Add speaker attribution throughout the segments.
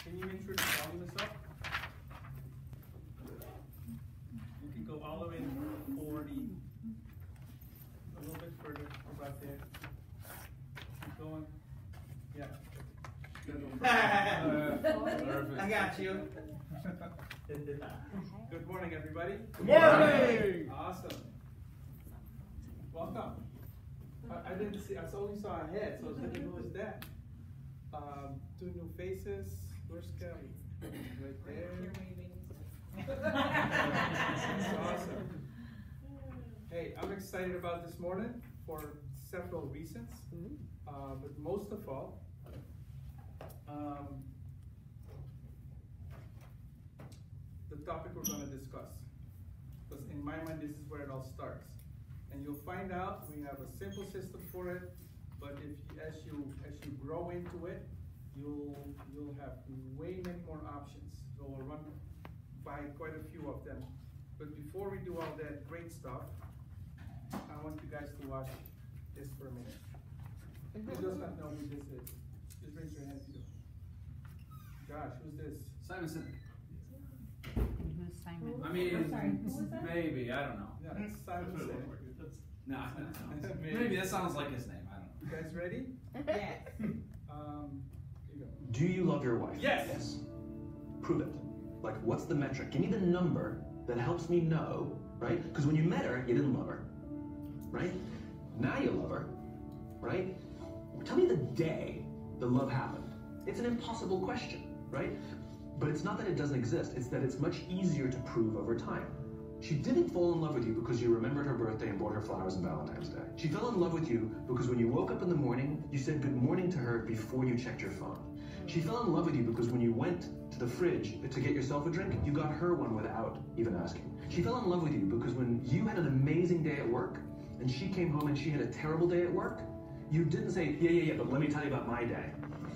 Speaker 1: Can you make sure the volume is up? You can go all the way to 40. A little bit further, about there. Keep going. Yeah.
Speaker 2: I got you.
Speaker 1: Good morning, everybody.
Speaker 2: Good morning.
Speaker 1: Awesome. Welcome. I didn't see, I only saw a head, so I was thinking, who is that? Two new faces. Where's Kelly? Right there. That's awesome. Hey, I'm excited about this morning for several reasons, but most of all, the topic we're going to discuss. Because in my mind, this is where it all starts. And you'll find out we have a simple system for it, but as you grow into it, you'll have way many more options. So we'll run by quite a few of them. But before we do all that great stuff, I want you guys to watch this for a minute. Who does not know who this is? Just raise your hand if you do. Gosh, who's this?
Speaker 3: Simon Sinek.
Speaker 4: Who's Simon?
Speaker 3: I mean,
Speaker 5: Who was that?
Speaker 3: maybe, I don't know.
Speaker 1: Yeah, it's Simon Sinek.
Speaker 3: No, maybe that sounds like his name, I don't know.
Speaker 1: You guys ready?
Speaker 5: Yes.
Speaker 1: Here you go.
Speaker 6: Do you love your wife?
Speaker 1: Yes.
Speaker 6: Prove it. Like, what's the metric? Give me the number that helps me know, right? Because when you met her, you didn't love her, right? Now you love her, right? Tell me the day the love happened. It's an impossible question, right? But it's not that it doesn't exist, it's that it's much easier to prove over time. She didn't fall in love with you because you remembered her birthday and bought her flowers on Valentine's Day. She fell in love with you because when you woke up in the morning, you said good morning to her before you checked your phone. She fell in love with you because when you went to the fridge to get yourself a drink, you got her one without even asking. She fell in love with you because when you had an amazing day at work and she came home and she had a terrible day at work, you didn't say, yeah, but let me tell you about my day.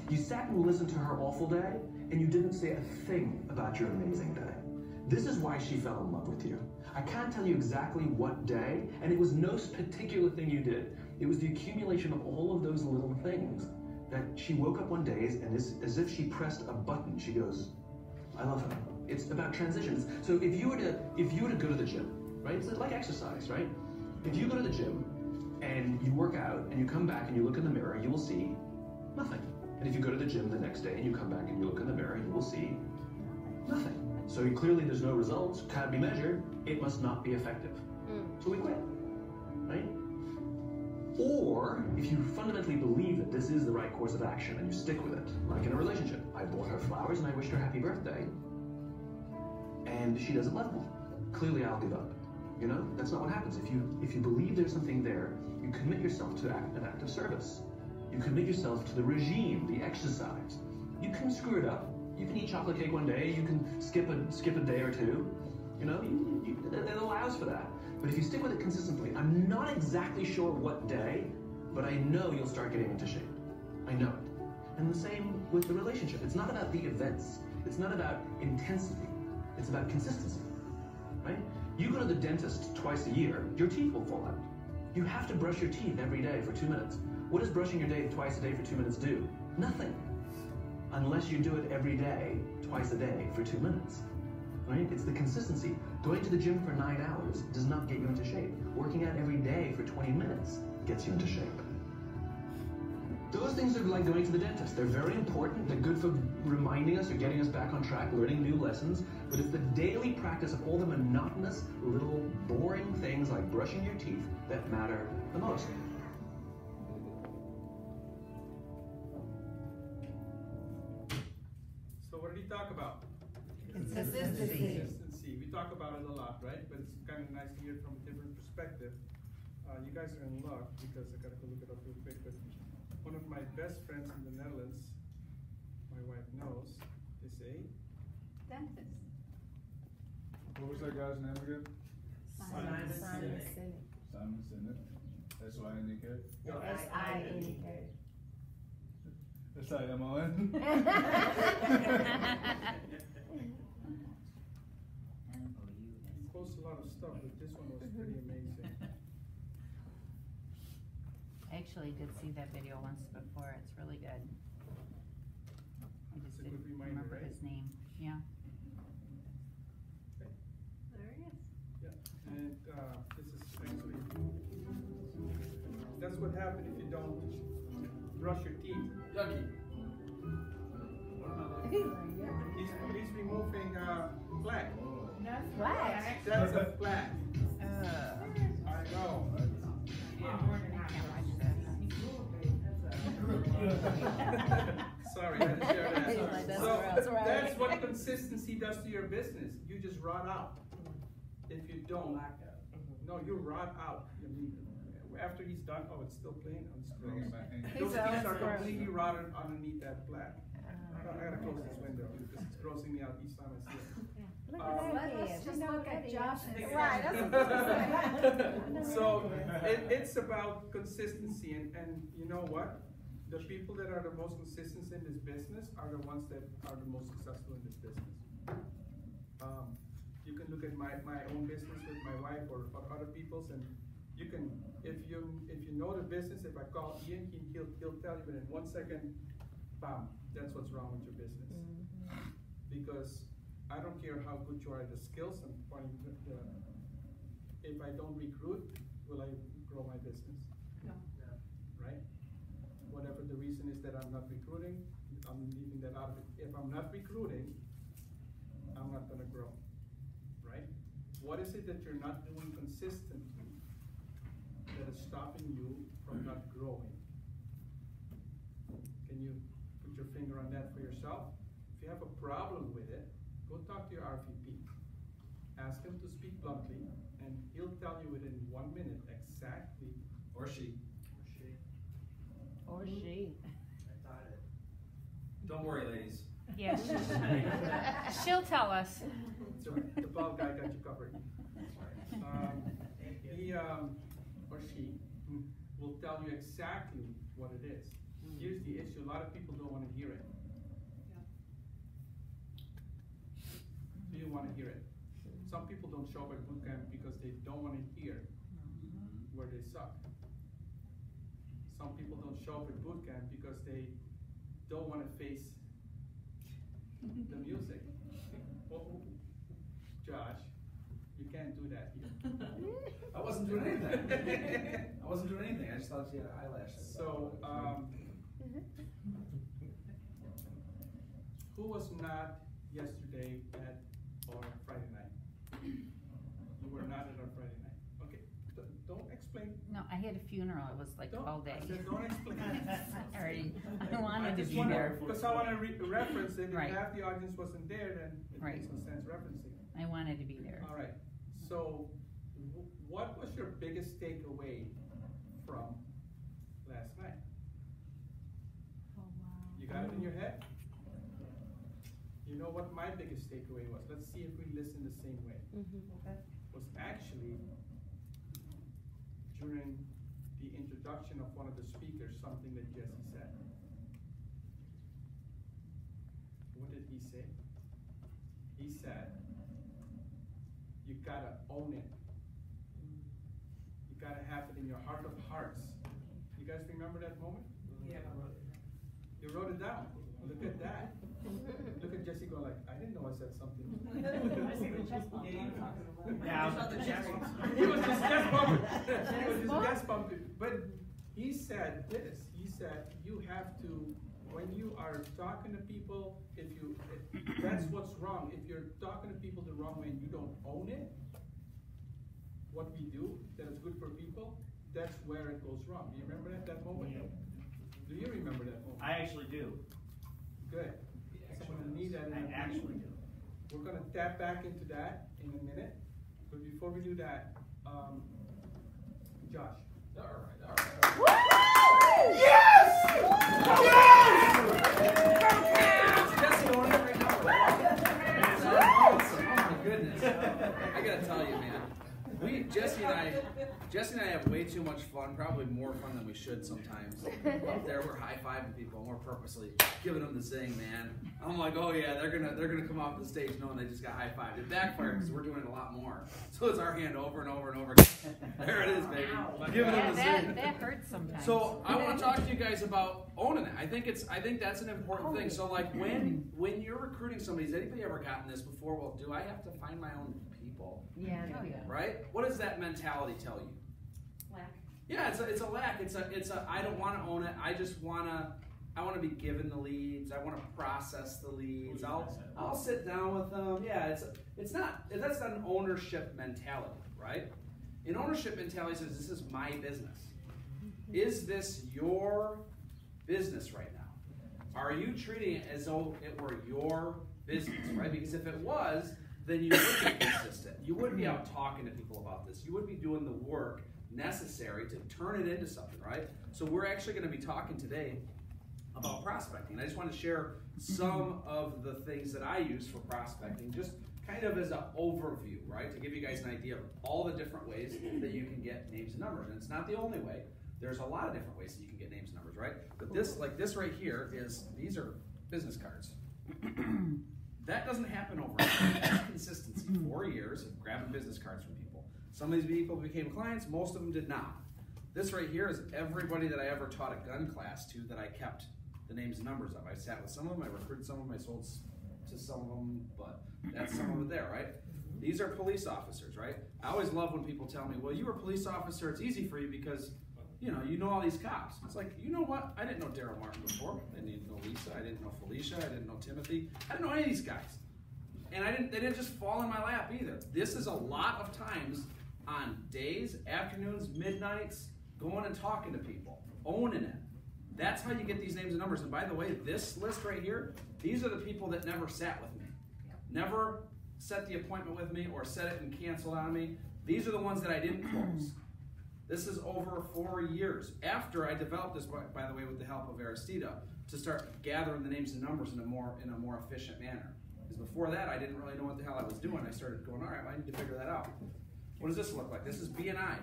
Speaker 6: You sat and listened to her awful day and you didn't say a thing about your amazing day. This is why she fell in love with you. I can't tell you exactly what day, and it was no particular thing you did. It was the accumulation of all of those little things that she woke up one day and as if she pressed a button, she goes, I love her. It's about transitions. So if you were to go to the gym, right? It's like exercise, right? If you go to the gym and you work out and you come back and you look in the mirror, you will see nothing. And if you go to the gym the next day and you come back and you look in the mirror, you will see nothing. So clearly there's no results, can't be measured, it must not be effective. So we quit, right? Or if you fundamentally believe that this is the right course of action and you stick with it, like in a relationship, I bought her flowers and I wished her happy birthday, and she doesn't love me. Clearly I'll give up. You know, that's not what happens. If you believe there's something there, you commit yourself to an act of service. You commit yourself to the regime, the exercise. You can screw it up. You can eat chocolate cake one day, you can skip a day or two. You know, it allows for that. But if you stick with it consistently, I'm not exactly sure what day, but I know you'll start getting into shape. I know it. And the same with the relationship. It's not about the events. It's not about intensity. It's about consistency, right? You go to the dentist twice a year, your teeth will fall out. You have to brush your teeth every day for 2 minutes. What does brushing your teeth twice a day for 2 minutes do? Nothing. Unless you do it every day, twice a day for 2 minutes, right? It's the consistency. Going to the gym for 9 hours does not get you into shape. Working out every day for 20 minutes gets you into shape. Those things are like going to the dentist. They're very important. They're good for reminding us or getting us back on track, learning new lessons. But it's the daily practice of all the monotonous, little, boring things like brushing your teeth that matter the most.
Speaker 1: So what did he talk about?
Speaker 4: Consistency.
Speaker 1: Consistency. We talk about it a lot, right? But it's kind of nice to hear it from a different perspective. You guys are in luck because I gotta go look it up real quick. But one of my best friends in the Netherlands, my wife knows, is a
Speaker 4: Dentist.
Speaker 7: What was that guy's name again?
Speaker 5: Simon Sinek.
Speaker 7: Simon Sinek. S-Y-N-E-K.
Speaker 5: No, S-I-N-E-K.
Speaker 7: S-I-M-O-N.
Speaker 1: He posts a lot of stuff, but this one was pretty amazing.
Speaker 4: I actually did see that video once before. It's really good. I just
Speaker 1: It's a
Speaker 4: didn't
Speaker 1: good reminder,
Speaker 4: remember
Speaker 1: right?
Speaker 4: Yeah.
Speaker 5: There he is.
Speaker 1: Yeah, and this is actually, that's what happens if you don't brush your teeth.
Speaker 3: Yucky.
Speaker 1: He's removing plaque.
Speaker 5: Wax.
Speaker 1: That's a plaque. I know. Sorry, I had to share that. So that's what consistency does to your business. You just rot out. If you don't, no, you rot out. I mean, after he's done, oh, it's still playing. Oh, it's gross. Those teeth are completely rotten underneath that plaque. I gotta close this window because it's grossing me out each time I see it.
Speaker 5: Look at that. Let's just look at Josh.
Speaker 2: Right, that's
Speaker 1: So it's about consistency, and you know what? The people that are the most consistent in this business are the ones that are the most successful in this business. You can look at my own business with my wife or other people's, and you can, if you know the business, if I call Ian, he'll tell you in 1 second, bam, that's what's wrong with your business. Because I don't care how good you are at the skills, if I don't recruit, will I grow my business?
Speaker 5: No.
Speaker 1: Right? Whatever the reason is that I'm not recruiting, I'm leaving that out of it. If I'm not recruiting, I'm not gonna grow, right? What is it that you're not doing consistently that is stopping you from not growing? Can you put your finger on that for yourself? If you have a problem with it, go talk to your RVP. Ask him to speak bluntly, and he'll tell you within 1 minute exactly.
Speaker 3: Or she.
Speaker 4: Or she.
Speaker 3: Don't worry, ladies.
Speaker 4: Yes. She'll tell us.
Speaker 1: So the bald guy got you covered. He or she will tell you exactly what it is. Here's the issue: a lot of people don't want to hear it. Do you want to hear it? Some people don't show up at boot camp because they don't want to hear where they suck. Some people don't show up at boot camp because they don't want to face the music. Oh, Josh, you can't do that here.
Speaker 3: I wasn't doing anything. I wasn't doing anything. I just thought she had eyelashes.
Speaker 1: So, who was not yesterday at our Friday night? You were not at our Friday night. Okay, don't explain.
Speaker 4: No, I had a funeral. It was like all day.
Speaker 1: I said don't explain.
Speaker 4: Sorry. I wanted to be there.
Speaker 1: Because I want to reference it. If
Speaker 4: Right.
Speaker 1: half the audience wasn't there, then it
Speaker 4: Right.
Speaker 1: makes no sense referencing it.
Speaker 4: I wanted to be there.
Speaker 1: All right. So, what was your biggest takeaway from last night?
Speaker 5: Oh, wow.
Speaker 1: You got it in your head? You know what my biggest takeaway was? Let's see if we listen the same way.
Speaker 5: Okay.
Speaker 1: Was actually during the introduction of one of the speakers, something that Jesse said. What did he say? He said, you gotta own it. You gotta have it in your heart of hearts. You guys remember that moment?
Speaker 2: Yeah.
Speaker 1: You wrote it down. Look at that. Look at Jesse go like, I didn't know I said something.
Speaker 2: Yeah, I was at the chest bump.
Speaker 1: He was just chest bumping. He was just chest bumping. But he said this. He said you have to, when you are talking to people, that's what's wrong. If you're talking to people the wrong way and you don't own it, what we do that is good for people, that's where it goes wrong. Do you remember that moment? Do you remember that moment?
Speaker 2: I actually do.
Speaker 1: Good. Someone will need that in
Speaker 2: I
Speaker 1: a
Speaker 2: actually do.
Speaker 1: We're gonna tap back into that in a minute, but before we do that, Josh.
Speaker 3: All right. Jesse, on it right now. It's awesome. Oh my goodness. I gotta tell you, man. Jesse and I have way too much fun, probably more fun than we should sometimes. Up there, we're high-fiving people, and we're purposely giving them the zing, man. I'm like, oh yeah, they're gonna come off the stage knowing they just got high-fived. It backfired because we're doing it a lot more. So it's our hand over and over and over again. There it is, baby. Giving them the zing.
Speaker 4: That hurts sometimes.
Speaker 3: So I want to talk to you guys about owning it. I think that's an important thing. So like when you're recruiting somebody, has anybody ever gotten this before? Well, do I have to find my own people?
Speaker 5: Yeah.
Speaker 4: Oh, yeah.
Speaker 3: Right? What does that mentality tell you?
Speaker 2: Lack.
Speaker 3: Yeah, it's a lack. It's a I don't want to own it. I just want to be given the leads. I want to process the leads. I'll sit down with them. Yeah, that's not an ownership mentality, right? An ownership mentality says this is my business. Is this your business right now? Are you treating it as though it were your business, right? Because if it was, then you would be consistent. You would be out talking to people about this. You would be doing the work necessary to turn it into something, right? So we're actually going to be talking today about prospecting. I just want to share some of the things that I use for prospecting, just kind of as an overview, right? To give you guys an idea of all the different ways that you can get names and numbers. And it's not the only way. There's a lot of different ways that you can get names and numbers, right? But this right here these are business cards. That doesn't happen overnight. That's consistency. 4 years of grabbing business cards from people. Some of these people became clients, most of them did not. This right here is everybody that I ever taught a gun class to that I kept the names and numbers of. I sat with some of them, I recruited some of them, I sold to some of them, but that's some of it there, right? These are police officers, right? I always love when people tell me, well, you were a police officer, it's easy for you because you know all these cops. It's like, you know what? I didn't know Daryl Martin before. I didn't know Lisa. I didn't know Felicia. I didn't know Timothy. I didn't know any of these guys. And they didn't just fall in my lap either. This is a lot of times on days, afternoons, midnights, going and talking to people, owning it. That's how you get these names and numbers. And by the way, this list right here, these are the people that never sat with me. Never set the appointment with me or set it and canceled on me. These are the ones that I didn't close. This is over 4 years after I developed this, by the way, with the help of Aristida, to start gathering the names and numbers in a more efficient manner. Because before that, I didn't really know what the hell I was doing. I started going, all right, I need to figure that out. What does this look like? This is BNI.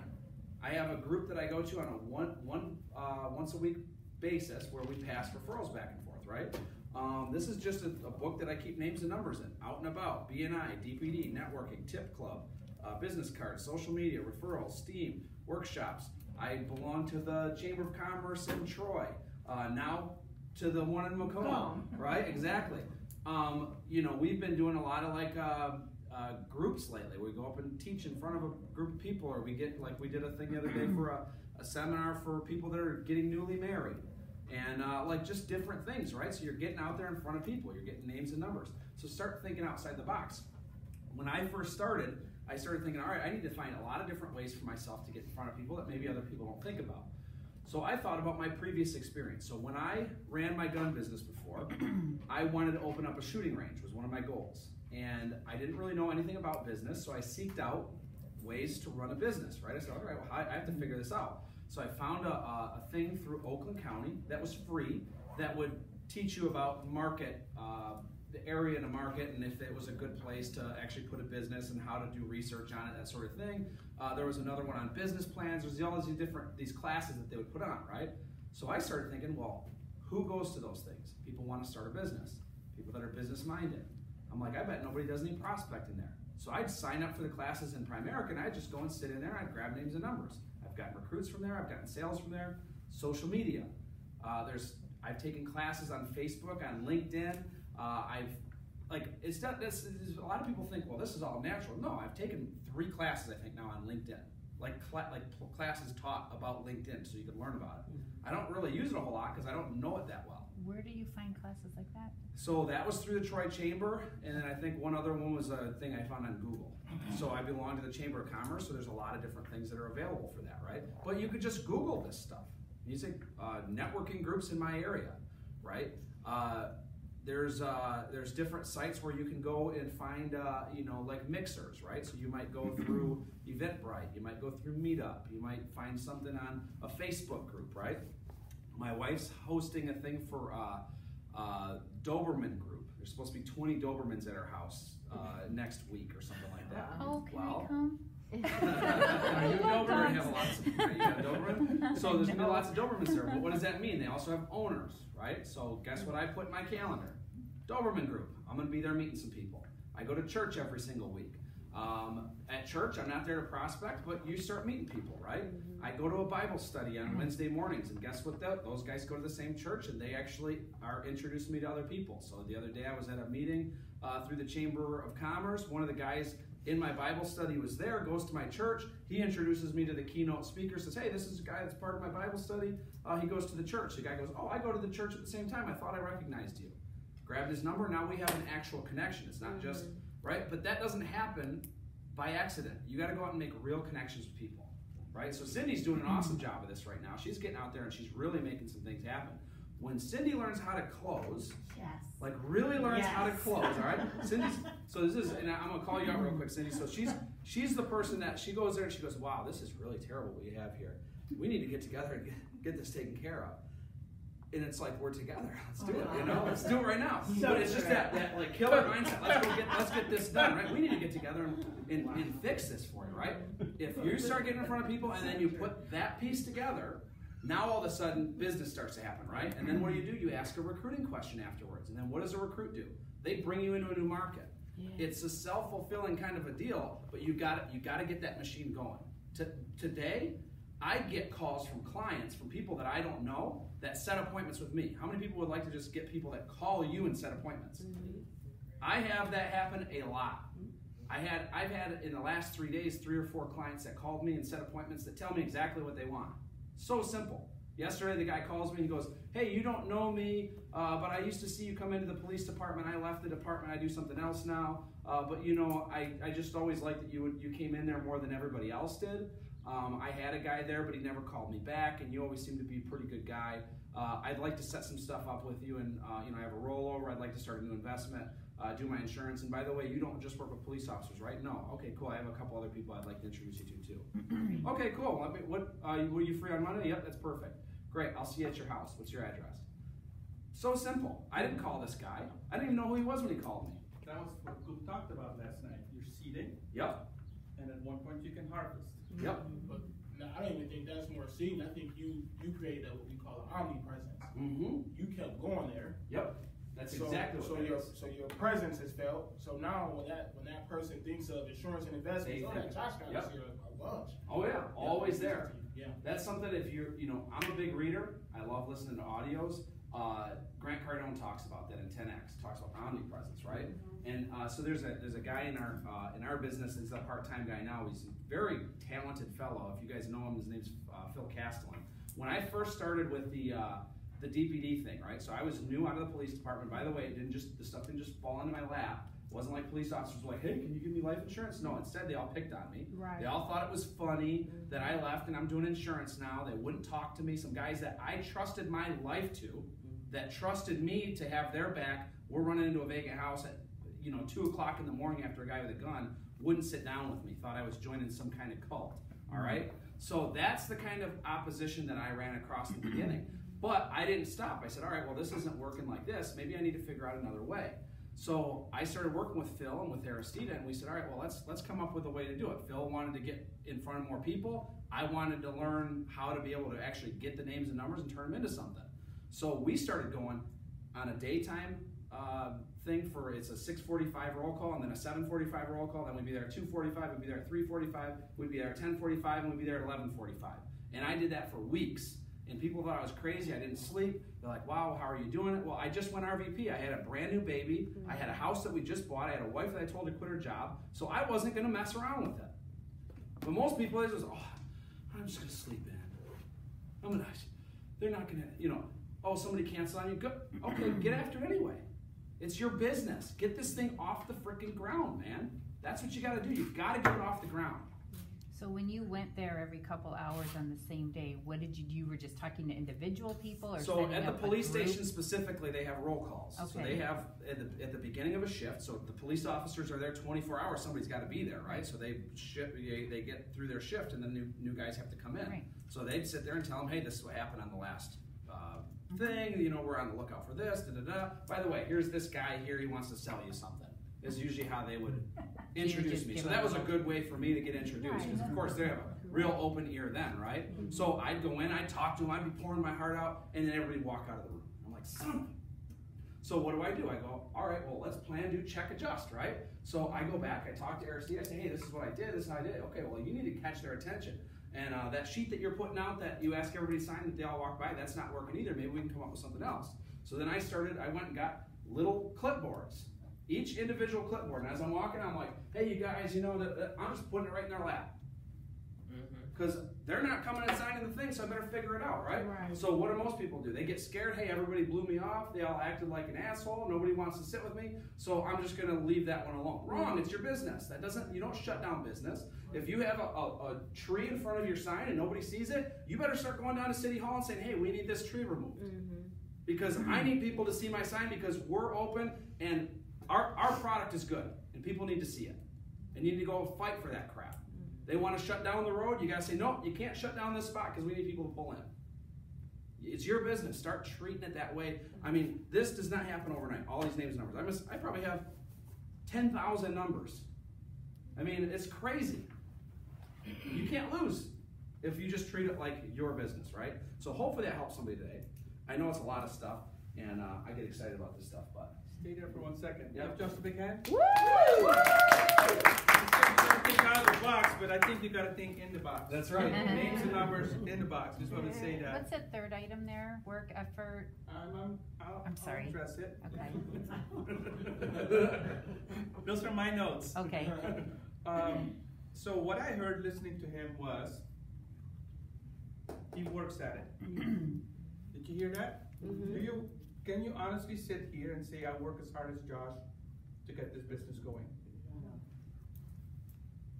Speaker 3: I have a group that I go to on a once a week basis where we pass referrals back and forth, right? This is just a book that I keep names and numbers in, out and about, BNI, DPD, networking, tip club, business cards, social media, referrals, Steam, workshops. I belong to the Chamber of Commerce in Troy, now to the one in Macomb, right? Exactly. We've been doing a lot of groups lately. We go up and teach in front of a group of people, or we get, like we did a thing the other day for a seminar for people that are getting newly married. And just different things, right? So you're getting out there in front of people, you're getting names and numbers. So start thinking outside the box. When I first started, I started thinking, all right, I need to find a lot of different ways for myself to get in front of people that maybe other people don't think about. So I thought about my previous experience. So when I ran my gun business before, I wanted to open up a shooting range, was one of my goals. And I didn't really know anything about business, so I seeked out ways to run a business, right? I said, all right, well, I have to figure this out. So I found a thing through Oakland County that was free that would teach you about market, the area in the market, and if it was a good place to actually put a business and how to do research on it, that sort of thing. There was another one on business plans. There's all these classes that they would put on, right? So I started thinking, well, who goes to those things? People want to start a business. People that are business minded. I'm like, I bet nobody does any prospecting there. So I'd sign up for the classes in Primerica and I'd just go and sit in there and I'd grab names and numbers. I've gotten recruits from there, I've gotten sales from there, social media. I've taken classes on Facebook, on LinkedIn. A lot of people think, well, this is all natural. No, I've taken 3 classes, I think, now on LinkedIn. Classes taught about LinkedIn so you can learn about it. I don't really use it a whole lot because I don't know it that well.
Speaker 4: Where do you find classes like that?
Speaker 3: So that was through the Troy Chamber, and then I think one other one was a thing I found on Google. So I belong to the Chamber of Commerce, so there's a lot of different things that are available for that, right? But you could just Google this stuff. You say networking groups in my area, right? There's different sites where you can go and find, like mixers, right? So you might go through Eventbrite, you might go through Meetup, you might find something on a Facebook group, right? My wife's hosting a thing for Doberman group. There's supposed to be 20 Dobermans at her house next week or something like that.
Speaker 4: Oh, can I come?
Speaker 3: Are you Doberman? Have lots of, right? You have Doberman? So there's going to be lots of Dobermans there. But what does that mean? They also have owners, right? So guess what I put in my calendar? Doberman group. I'm going to be there meeting some people. I go to church every single week. At church, I'm not there to prospect, but you start meeting people, right? I go to a Bible study on Wednesday mornings, and guess what? Those guys go to the same church, and they actually are introducing me to other people. So the other day I was at a meeting through the Chamber of Commerce. One of the guys in my Bible study was there, goes to my church. He introduces me to the keynote speaker, says, hey, this is a guy that's part of my Bible study. He goes to the church. The guy goes, oh, I go to the church at the same time. I thought I recognized you. Grabbed his number. Now we have an actual connection. It's not just, right? But that doesn't happen by accident. You got to go out and make real connections with people, right? So Cindy's doing an awesome job of this right now. She's getting out there and she's really making some things happen. When Cindy learns how to close, like really learns how to close, all right? Cindy's, so this is, and I'm gonna call you out real quick, Cindy. So she's the person that, she goes there and she goes, wow, this is really terrible what you have here. We need to get together and get this taken care of. And it's like, we're together. Let's do it, you know? Let's do it right now. But it's just that like killer mindset. Let's get this done, right? We need to get together and fix this for you, right? If you start getting in front of people and then you put that piece together, now all of a sudden business starts to happen, right? And then what do? You ask a recruiting question afterwards. And then what does a recruit do? They bring you into a new market. Yeah. It's a self-fulfilling kind of a deal, but you got to get that machine going. Today, I get calls from clients, from people that I don't know, that set appointments with me. How many people would like to just get people that call you and set appointments? I have that happen a lot. I've had in the last 3 days, 3 or 4 clients that called me and set appointments that tell me exactly what they want. So simple. Yesterday, the guy calls me and he goes, hey, you don't know me, but I used to see you come into the police department. I left the department. I do something else now. But, you know, I just always liked that you came in there more than everybody else did. I had a guy there, but he never called me back, and you always seem to be a pretty good guy. I'd like to set some stuff up with you, and you know, I have a rollover. I'd like to start a new investment, do my insurance. And by the way, you don't just work with police officers, right? No. Okay, cool. I have a couple other people I'd like to introduce you to too. Okay, cool. Were you free on Monday? Yep, that's perfect. Great. I'll see you at your house. What's your address? So simple. I didn't call this guy. I didn't even know who he was when he called me.
Speaker 1: That was what we talked about last night. You're seeding.
Speaker 3: Yep.
Speaker 1: And at one point you can harvest.
Speaker 3: Yep.
Speaker 2: But no, I don't even think that's more seeding. I think you created what we call an omnipresence. You kept going there.
Speaker 3: Yep. That's exactly what it is.
Speaker 2: So your presence is felt. So now when that person thinks of insurance and investments, Josh got us here a bunch.
Speaker 3: Oh yeah, always there.
Speaker 2: Yeah.
Speaker 3: That's something. If you're, you know, I'm a big reader. I love listening to audios. Grant Cardone talks about that in 10X. Talks about omnipresence, right? And so there's a guy in our business. He's a part-time guy now. He's a very talented fellow. If you guys know him, his name's Phil Castellan. When I first started with the DPD thing, right? So I was new out of the police department. By the way, the stuff didn't just fall into my lap. It wasn't like police officers were like, hey, can you give me life insurance? No, instead they all picked on me. Right. They all thought it was funny that I left and I'm doing insurance now. They wouldn't talk to me. Some guys that I trusted my life to, that trusted me to have their back, were running into a vacant house at 2 o'clock in the morning after a guy with a gun, wouldn't sit down with me, thought I was joining some kind of cult, all right? So that's the kind of opposition that I ran across in the beginning. But I didn't stop. I said, all right, well, this isn't working like this. Maybe I need to figure out another way. So I started working with Phil and with Aristida, and we said, all right, well, let's come up with a way to do it. Phil wanted to get in front of more people. I wanted to learn how to be able to actually get the names and numbers and turn them into something. So we started going on a daytime thing it's a 6:45 roll call and then a 7:45 roll call. Then we'd be there at 2:45, we'd be there at 3:45, we'd be there at 10:45, and we'd be there at 11:45. And I did that for weeks. And people thought I was crazy. I didn't sleep. They're like, wow, how are you doing it? Well, I just went RVP. I had a brand new baby. I had a house that we just bought. I had a wife that I told to quit her job. So I wasn't going to mess around with it. But most people, they just, I'm just going to sleep in. They're not going to, somebody canceled on you. Good. Okay, get after it anyway. It's your business. Get this thing off the freaking ground, man. That's what you got to do. You've got to get it off the ground.
Speaker 4: So when you went there every couple hours on the same day, what did you do? You were just talking to individual people, or
Speaker 3: so at the police station specifically, they have roll calls.
Speaker 4: Okay.
Speaker 3: So they have at the beginning of a shift. So the police officers are there 24 hours. Somebody's got to be there, right? So they get through their shift, and then new guys have to come in.
Speaker 4: Right.
Speaker 3: So they'd sit there and tell them, hey, this is what happened on the last thing. We're on the lookout for this. Da da da. By the way, here's this guy here. He wants to sell you something. is usually how they would
Speaker 4: So you
Speaker 3: introduce
Speaker 4: just
Speaker 3: me.
Speaker 4: give
Speaker 3: So
Speaker 4: them
Speaker 3: that was
Speaker 4: a
Speaker 3: a
Speaker 4: little-
Speaker 3: good way for me to get introduced, because of course they have a real open ear then, right? So I'd go in, I'd talk to them, I'd be pouring my heart out, and then everybody would walk out of the room. I'm like, son of a... So what do? I go, all right, well, let's plan, do, check, adjust, right? So I go back, I talk to RC, I say, hey, this is what I did, this is how I did. Okay, well, you need to catch their attention. And that sheet that you're putting out that you ask everybody to sign that they all walk by, that's not working either. Maybe we can come up with something else. So then I went and got little clipboards, each individual clipboard. And as I'm walking, I'm like, hey, you guys, you know, I'm just putting it right in their lap. Because they're not coming and signing the thing, so I better figure it out, right?
Speaker 5: Right.
Speaker 3: So what do most people do? They get scared. Hey, everybody blew me off. They all acted like an asshole. Nobody wants to sit with me, so I'm just going to leave that one alone. Wrong. It's your business. You don't shut down business. If you have a tree in front of your sign and nobody sees it, you better start going down to City Hall and saying, hey, we need this tree removed. Because I need people to see my sign, because we're open and our product is good and people need to see it. And you need to go fight for that crap. They want to shut down the road, you got to say, nope, you can't shut down this spot because we need people to pull in. It's your business. Start treating it that way. I mean, this does not happen overnight. All these names and numbers. I probably have 10,000 numbers. I mean, it's crazy. You can't lose if you just treat it like your business, right? So hopefully that helps somebody today. I know it's a lot of stuff, and I get excited about this stuff, but...
Speaker 1: Stay there for 1 second.
Speaker 3: Yep.
Speaker 1: Just a big hand.
Speaker 5: Woo!
Speaker 1: Think out of the box, but I think you got to think in the box.
Speaker 3: That's right.
Speaker 1: Names and numbers in the box. Just want to say that.
Speaker 4: What's the third item there? Work, effort.
Speaker 1: I'm
Speaker 4: sorry.
Speaker 1: I'll address it.
Speaker 4: Okay.
Speaker 1: Those are my notes.
Speaker 4: Okay.
Speaker 1: So what I heard listening to him was he works at it. Did you hear that? Can you honestly sit here and say I work as hard as Josh to get this business going?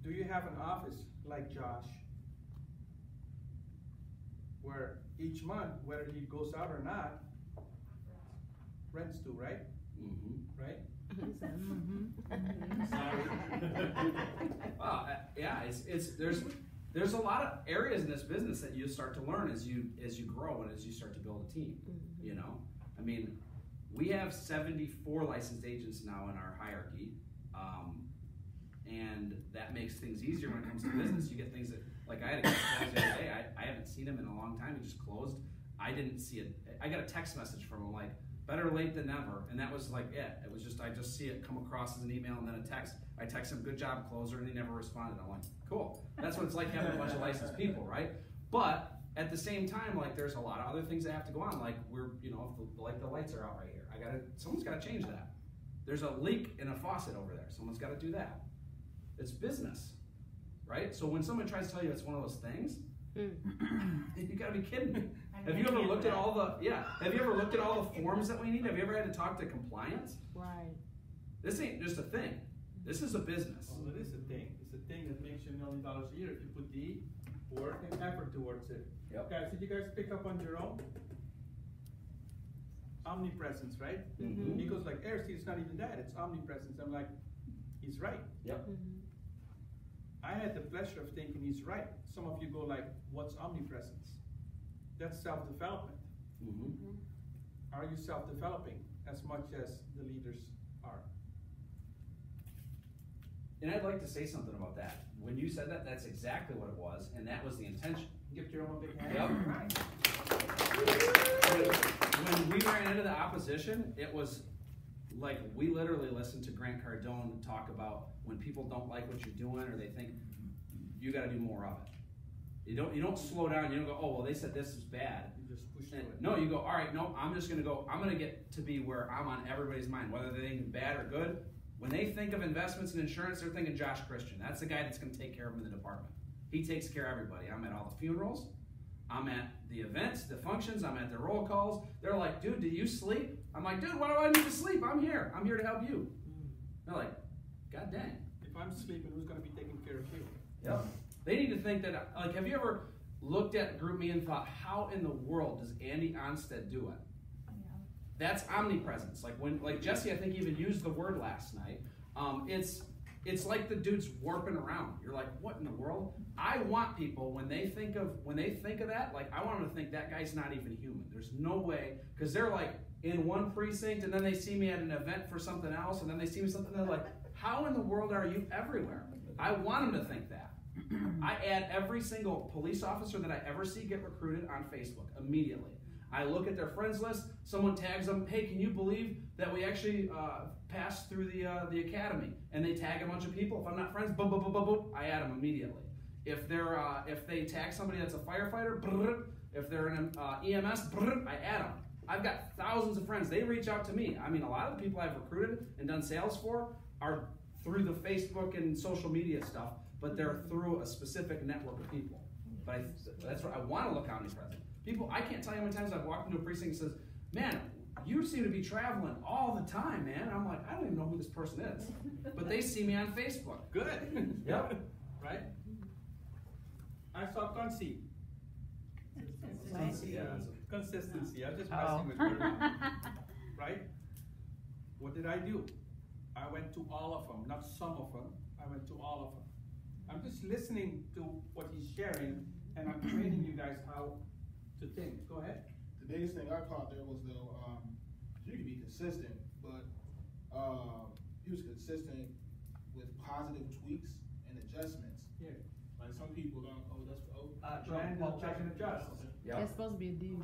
Speaker 1: Do you have an office like Josh where each month, whether he goes out or not, rents do, right? Right?
Speaker 3: Well, yeah, there's a lot of areas in this business that you start to learn as you grow and as you start to build a team. You know, I mean, we have 74 licensed agents now in our hierarchy, and that makes things easier when it comes to business. You get things that, like I had a guy close the other day. I haven't seen him in a long time. He just closed. I didn't see it. I got a text message from him like, better late than never, and that was like it. It was just, I just see it come across as an email and then a text. I text him, good job, closer, and he never responded. I'm like, cool. That's what it's like having a bunch of licensed people, right? But at the same time, like there's a lot of other things that have to go on. Like if the lights are out right here, someone's gotta change that. There's a leak in a faucet over there. Someone's gotta do that. It's business, right? So when someone tries to tell you it's one of those things, you gotta be kidding me. Have you ever looked at all the forms that we need? Have you ever had to talk to compliance?
Speaker 5: Right.
Speaker 3: This ain't just a thing. This is a business.
Speaker 1: Well, it is a thing. It's a thing that makes you $1 million a year if you put the work and effort towards it.
Speaker 3: Yep.
Speaker 1: Guys, did you guys pick up on your own? Omnipresence, right? He goes like, RC, it's not even that, it's omnipresence. I'm like, he's right.
Speaker 3: Yep.
Speaker 1: I had the pleasure of thinking he's right. Some of you go like, what's omnipresence? That's self-development. Are you self-developing as much as the leaders are?
Speaker 3: And I'd like to say something about that. When you said that, that's exactly what it was, and that was the intention.
Speaker 1: Give Jerome a big hand.
Speaker 3: Yep. When we ran into the opposition, it was like we literally listened to Grant Cardone talk about when people don't like what you're doing or they think you got to do more of it. You don't slow down. You don't go, oh well, they said this is bad.
Speaker 1: You just push through it.
Speaker 3: No, you go, all right, no, I'm going to get to be where I'm on everybody's mind, whether they think bad or good. When they think of investments and insurance, they're thinking Josh Christian. That's the guy that's going to take care of them in the department. He takes care of everybody. I'm at all the funerals. I'm at the events, the functions. I'm at the roll calls. They're like, dude, do you sleep? I'm like, dude, why do I need to sleep? I'm here. I'm here to help you. They're like, God dang.
Speaker 1: If I'm sleeping, who's going to be taking care of you?
Speaker 3: Yep. They need to think that, like, have you ever looked at GroupMe and thought, how in the world does Andy Onstead do it? That's omnipresence. Like Jesse, I think even used the word last night. It's like the dude's warping around. You're like, what in the world? I want people when they think of that, like I want them to think that guy's not even human. There's no way, because they're like in one precinct, and then they see me at an event for something else, and then they see me something, they're like, how in the world are you everywhere? I want them to think that. I add every single police officer that I ever see get recruited on Facebook immediately. I look at their friends list, someone tags them, hey, can you believe that we actually passed through the academy? And they tag a bunch of people. If I'm not friends, boom, boom, boom, boom, boom, I add them immediately. If they tag somebody that's a firefighter, brrr, if they're in EMS, brrr, I add them. I've got thousands of friends. They reach out to me. I mean, a lot of the people I've recruited and done sales for are through the Facebook and social media stuff, but they're through a specific network of people. But that's what I want to look omnipresent. People, I can't tell you how many times I've walked into a precinct and says, man, you seem to be traveling all the time, man. I'm like, I don't even know who this person is. But they see me on Facebook.
Speaker 1: Good.
Speaker 3: Yep.
Speaker 1: Right? I saw conceit. Consistency. I'm just messing with you. Right? What did I do? I went to all of them, not some of them. I went to all of them. I'm just listening to what he's sharing, and I'm training you guys how to think. Go ahead.
Speaker 2: The biggest thing I caught there was though, you can be consistent, but he was consistent with positive tweaks and adjustments.
Speaker 1: Yeah.
Speaker 2: Like some people don't.
Speaker 1: Plan, check, and adjust.
Speaker 3: Yep.
Speaker 5: That's supposed to be a D.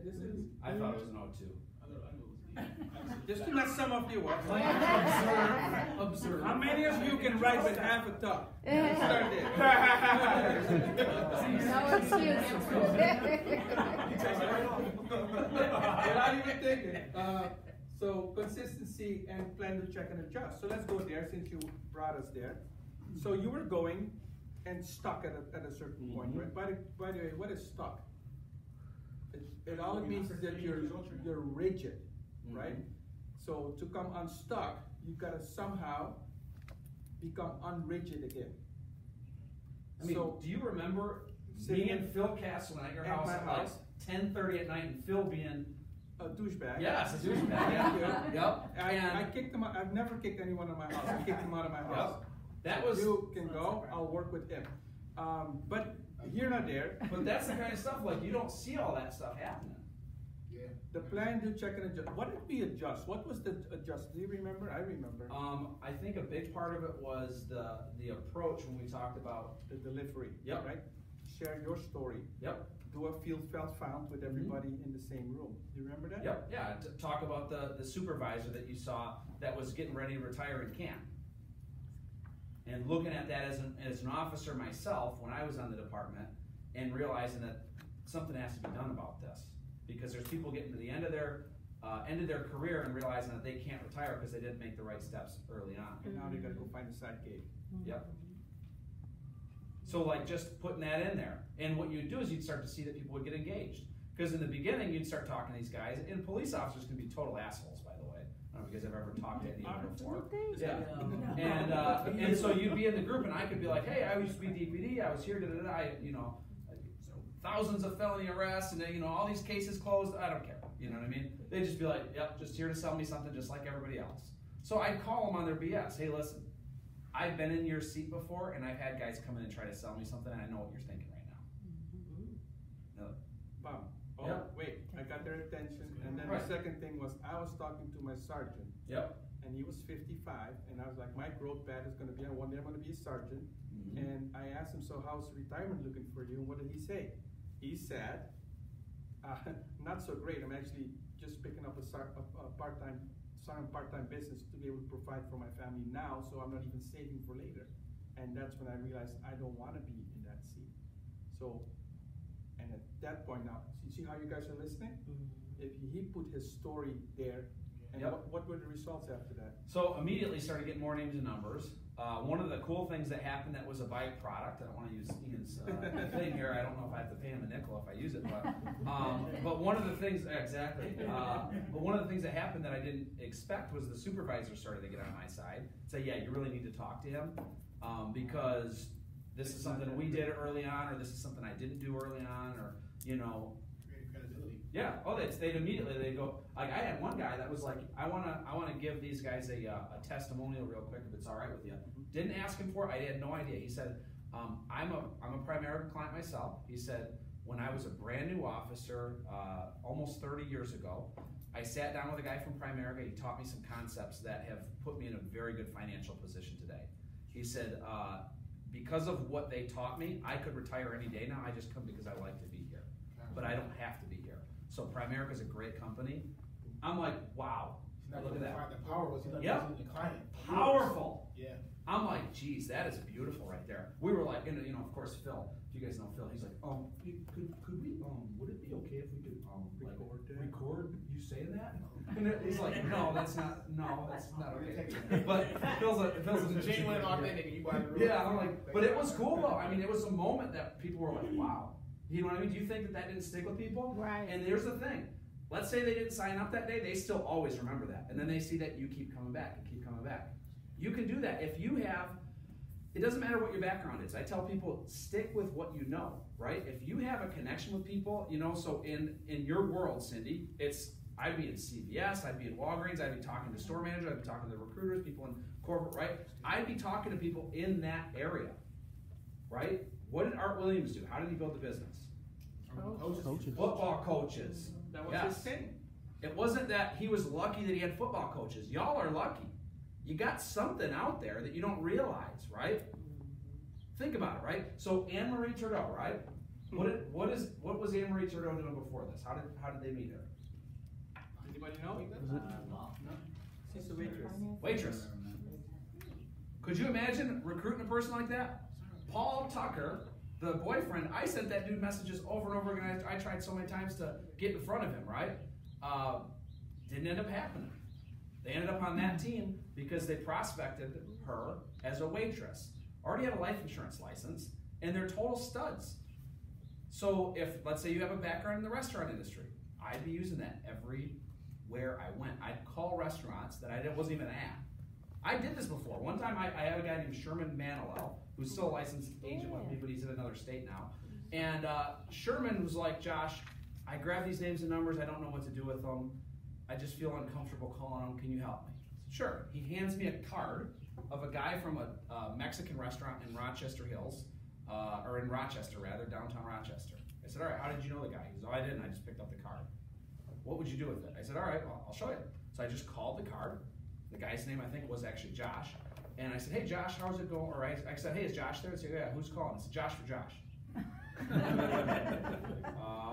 Speaker 1: This is.
Speaker 3: I thought it was an O2.
Speaker 2: I know it was D.
Speaker 1: Just to let some of you up.
Speaker 3: Observe.
Speaker 1: How many of you can write with half a thought? Start there.
Speaker 5: No excuse.
Speaker 1: Without even thinking. So consistency and plan to check and adjust. So let's go there since you brought us there. So you were going and stuck at a certain point, right? By the way, what is stuck? It all means is that you're rigid, right? So to come unstuck, you gotta somehow become unrigid again.
Speaker 3: I mean,
Speaker 1: So
Speaker 3: do you remember
Speaker 1: sitting
Speaker 3: being in Phil Castle at your
Speaker 1: at
Speaker 3: house
Speaker 1: my
Speaker 3: at like
Speaker 1: house.
Speaker 3: 10:30 at night and Phil being,
Speaker 1: a douchebag.
Speaker 3: yes, a douchebag, yeah. Yep.
Speaker 1: I kicked him out. I've never kicked anyone out of my house. I kicked him out of my house.
Speaker 3: Yep. That
Speaker 1: So
Speaker 3: was,
Speaker 1: you can go. I'll work with him. But you're not there.
Speaker 3: but that's the kind of stuff, like, you don't see all that stuff happening.
Speaker 2: Yeah.
Speaker 1: The plan to check and adjust. What did we adjust? What was the adjust? Do you remember? I remember.
Speaker 3: I think a big part of it was the approach when we talked about,
Speaker 1: The delivery.
Speaker 3: Yep.
Speaker 1: Right? Share your story.
Speaker 3: yep,
Speaker 1: Do a felt found with everybody in the same room. Do you remember that?
Speaker 3: yep, yeah, talk about the supervisor that you saw that was getting ready to retire in camp. And looking at that as an officer myself, when I was on the department, and realizing that something has to be done about this. Because there's people getting to the end of their career and realizing that they can't retire because they didn't make the right steps early on.
Speaker 1: And now they gotta go find a side gig.
Speaker 3: Yep. So like just putting that in there. And what you'd do is you'd start to see that people would get engaged. Because in the beginning you'd start talking to these guys, and police officers can be total assholes, by the way. I don't know if you guys have ever talked to any of them before. Yeah. And so you'd be in the group and I could be like, hey, I used to be DPD, I was here, thousands of felony arrests and all these cases closed, I don't care. You know what I mean? They'd just be like, yep, just here to sell me something just like everybody else. So I'd call them on their BS. Hey, listen, I've been in your seat before and I've had guys come in and try to sell me something and I know what you're thinking right now. No.
Speaker 1: Bam. Oh,
Speaker 3: Yep.
Speaker 1: wait, I got their attention. And then
Speaker 3: Right.
Speaker 1: the second thing was I was talking to my sergeant.
Speaker 3: Yep.
Speaker 1: And he was 55, and I was like, my growth path is gonna be, one day I'm gonna be a sergeant. And I asked him, so how's retirement looking for you? And what did he say? He said, not so great. I'm actually just picking up a part-time business to be able to provide for my family now, so I'm not even saving for later. And that's when I realized I don't wanna be in that seat. So, and at that point now, you see how you guys are listening? If he put his story there, and
Speaker 3: Yep.
Speaker 1: what were the results after that?
Speaker 3: So immediately started getting more names and numbers. One of the cool things that happened that was a byproduct, I don't want to use Ian's thing here, I don't know if I have to pay him a nickel if I use it, but one of the things, exactly, but one of the things that happened that I didn't expect was the supervisor started to get on my side, say, yeah, you really need to talk to him, because this is something we did early on, or this is something I didn't do early on, or,
Speaker 2: Creating credibility.
Speaker 3: yeah. Oh, they'd immediately they go. Like I had one guy that was like, I wanna give these guys a testimonial real quick if it's all right with you. Didn't ask him for it. I had no idea. He said, I'm a primary client myself. He said, when I was a brand new officer, almost 30 years ago. I sat down with a guy from Primerica. He taught me some concepts that have put me in a very good financial position today. He said, because of what they taught me, I could retire any day now. I just come because I like to be here, but I don't have to be here. So Primerica is a great company. I'm like, wow, look at that.
Speaker 2: The power was in
Speaker 3: Yep.
Speaker 2: the client.
Speaker 3: Powerful.
Speaker 2: Yeah.
Speaker 3: I'm like, geez, that is beautiful right there. We were like, and of course, Phil, if you guys know Phil, he's like, could we, would it be okay if we could, record you say that? And he's like, no, that's not okay. But Phil's a
Speaker 2: Genuine and authentic, and you guys are
Speaker 3: yeah, I'm like, but it was cool though. I mean, it was a moment that people were like, wow. You know what I mean? Do you think that didn't stick with people?
Speaker 5: Right.
Speaker 3: And here's the thing. Let's say they didn't sign up that day, they still always remember that. And then they see that you keep coming back and keep coming back. You can do that. If you have, it doesn't matter what your background is. I tell people, stick with what you know, right? If you have a connection with people, so in your world, Cindy, I'd be in CVS, I'd be in Walgreens, I'd be talking to store managers, I'd be talking to recruiters, people in corporate, right? I'd be talking to people in that area, right? What did Art Williams do? How did he build the business?
Speaker 2: Coaches.
Speaker 3: Football coaches.
Speaker 1: That was
Speaker 3: Yes.
Speaker 1: his thing.
Speaker 3: It wasn't that he was lucky that he had football coaches. Y'all are lucky. You got something out there that you don't realize, right? Think about it, right? So Anne Marie Trudeau, right? What was Anne Marie Trudeau doing before this? How did they meet her?
Speaker 1: Anybody know? She's a waitress.
Speaker 3: Waitress. Could you imagine recruiting a person like that? Paul Tucker, the boyfriend, I sent that dude messages over and over again. I tried so many times to get in front of him, right? Didn't end up happening. They ended up on that team because they prospected her as a waitress. Already had a life insurance license, and they're total studs. So if, let's say you have a background in the restaurant industry, I'd be using that everywhere I went. I'd call restaurants that I wasn't even at. I did this before. One time I had a guy named Sherman Manilow, who's still a licensed agent with me, but he's in another state now. And Sherman was like, Josh, I grab these names and numbers, I don't know what to do with them. I just feel uncomfortable calling them, can you help me? Sure. He hands me a card of a guy from a Mexican restaurant in Rochester Hills, or in Rochester rather, downtown Rochester. I said, all right, how did you know the guy? He goes, oh, I didn't, I just picked up the card. What would you do with it? I said, all right, well, I'll show you. So I just called the card. The guy's name, I think, was actually Josh. And I said, hey, Josh, how's it going? Or I said, hey, is Josh there? He said, yeah, who's calling? I said, Josh for Josh.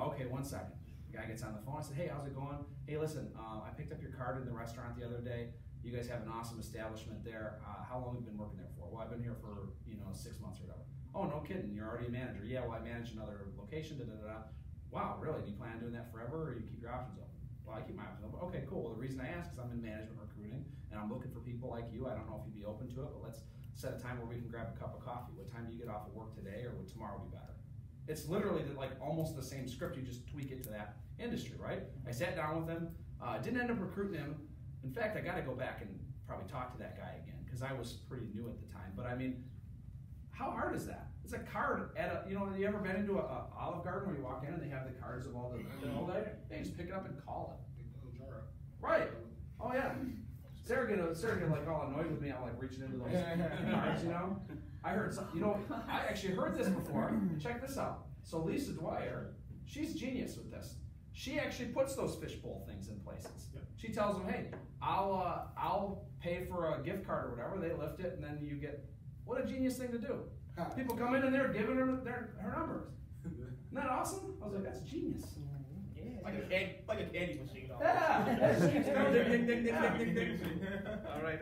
Speaker 3: Okay, 1 second. The guy gets on the phone. I said, hey, how's it going? Hey, listen, I picked up your card in the restaurant the other day. You guys have an awesome establishment there. How long have you been working there for? Well, I've been here for 6 months or whatever. Oh, no kidding. You're already a manager. Yeah, well, I manage another location. Da, da, da, da. Wow, really? Do you plan on doing that forever, or you keep your options open? Well, I keep my options open. Okay, cool. Well, the reason I ask is I'm in management recruiting, and I'm looking for people like you. I don't know if you'd be open to it, but let's set a time where we can grab a cup of coffee. What time do you get off of work today, or would tomorrow be better? It's literally like almost the same script. You just tweak it to that industry, right? I sat down with him. Didn't end up recruiting him. In fact, I got to go back and probably talk to that guy again because I was pretty new at the time. But I mean, how hard is that? It's a card at a, you ever been into a Olive Garden where you walk in and they have the cards of all the, they just pick it up and call it. Right. Oh yeah. Sarah get like all annoyed with me. I'm like reaching into those cards, I heard some, I actually heard this before. Check this out. So Lisa Dwyer, she's genius with this. She actually puts those fishbowl things in places. Yep. She tells them, hey, I'll pay for a gift card or whatever. They lift it and then you get, what a genius thing to do. People come in and they're giving her her numbers. Isn't that awesome? I was like, that's genius.
Speaker 2: Yeah. Like a candy machine.
Speaker 3: Yeah. Ding, ding, ding, ding, ding, ding.
Speaker 1: All right.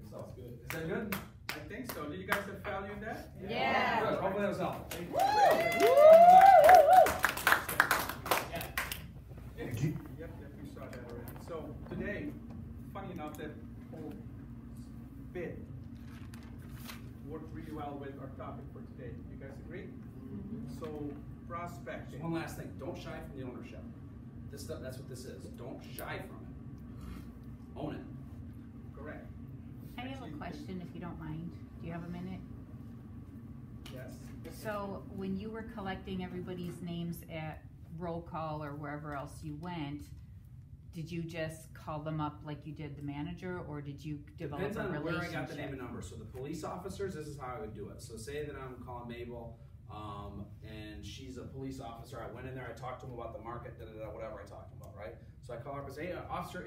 Speaker 3: So,
Speaker 2: That's good.
Speaker 3: is that good?
Speaker 1: I think so. Did you guys have value in that?
Speaker 4: Yeah.
Speaker 3: Good. Hopefully that was helpful.
Speaker 1: Yep, we saw that already. So today, funny enough, that whole bit worked really well with our topic for today. You guys agree? So prospecting.
Speaker 3: One last thing. Don't shy from the ownership. This stuff, that's what this is. Don't shy from it. Own it.
Speaker 1: Correct.
Speaker 4: I have a question, if you don't mind. Do you have a minute?
Speaker 1: Yes.
Speaker 4: So when you were collecting everybody's names at roll call or wherever else you went, did you just call them up like you did the manager, or did you develop
Speaker 3: Depends
Speaker 4: a
Speaker 3: on
Speaker 4: relationship?
Speaker 3: where I got the name and number. So the police officers, this is how I would do it. So say that I'm calling Mabel and she's a police officer. I went in there, I talked to him about the market, whatever I talked about, right? So I call her up and say, hey, Officer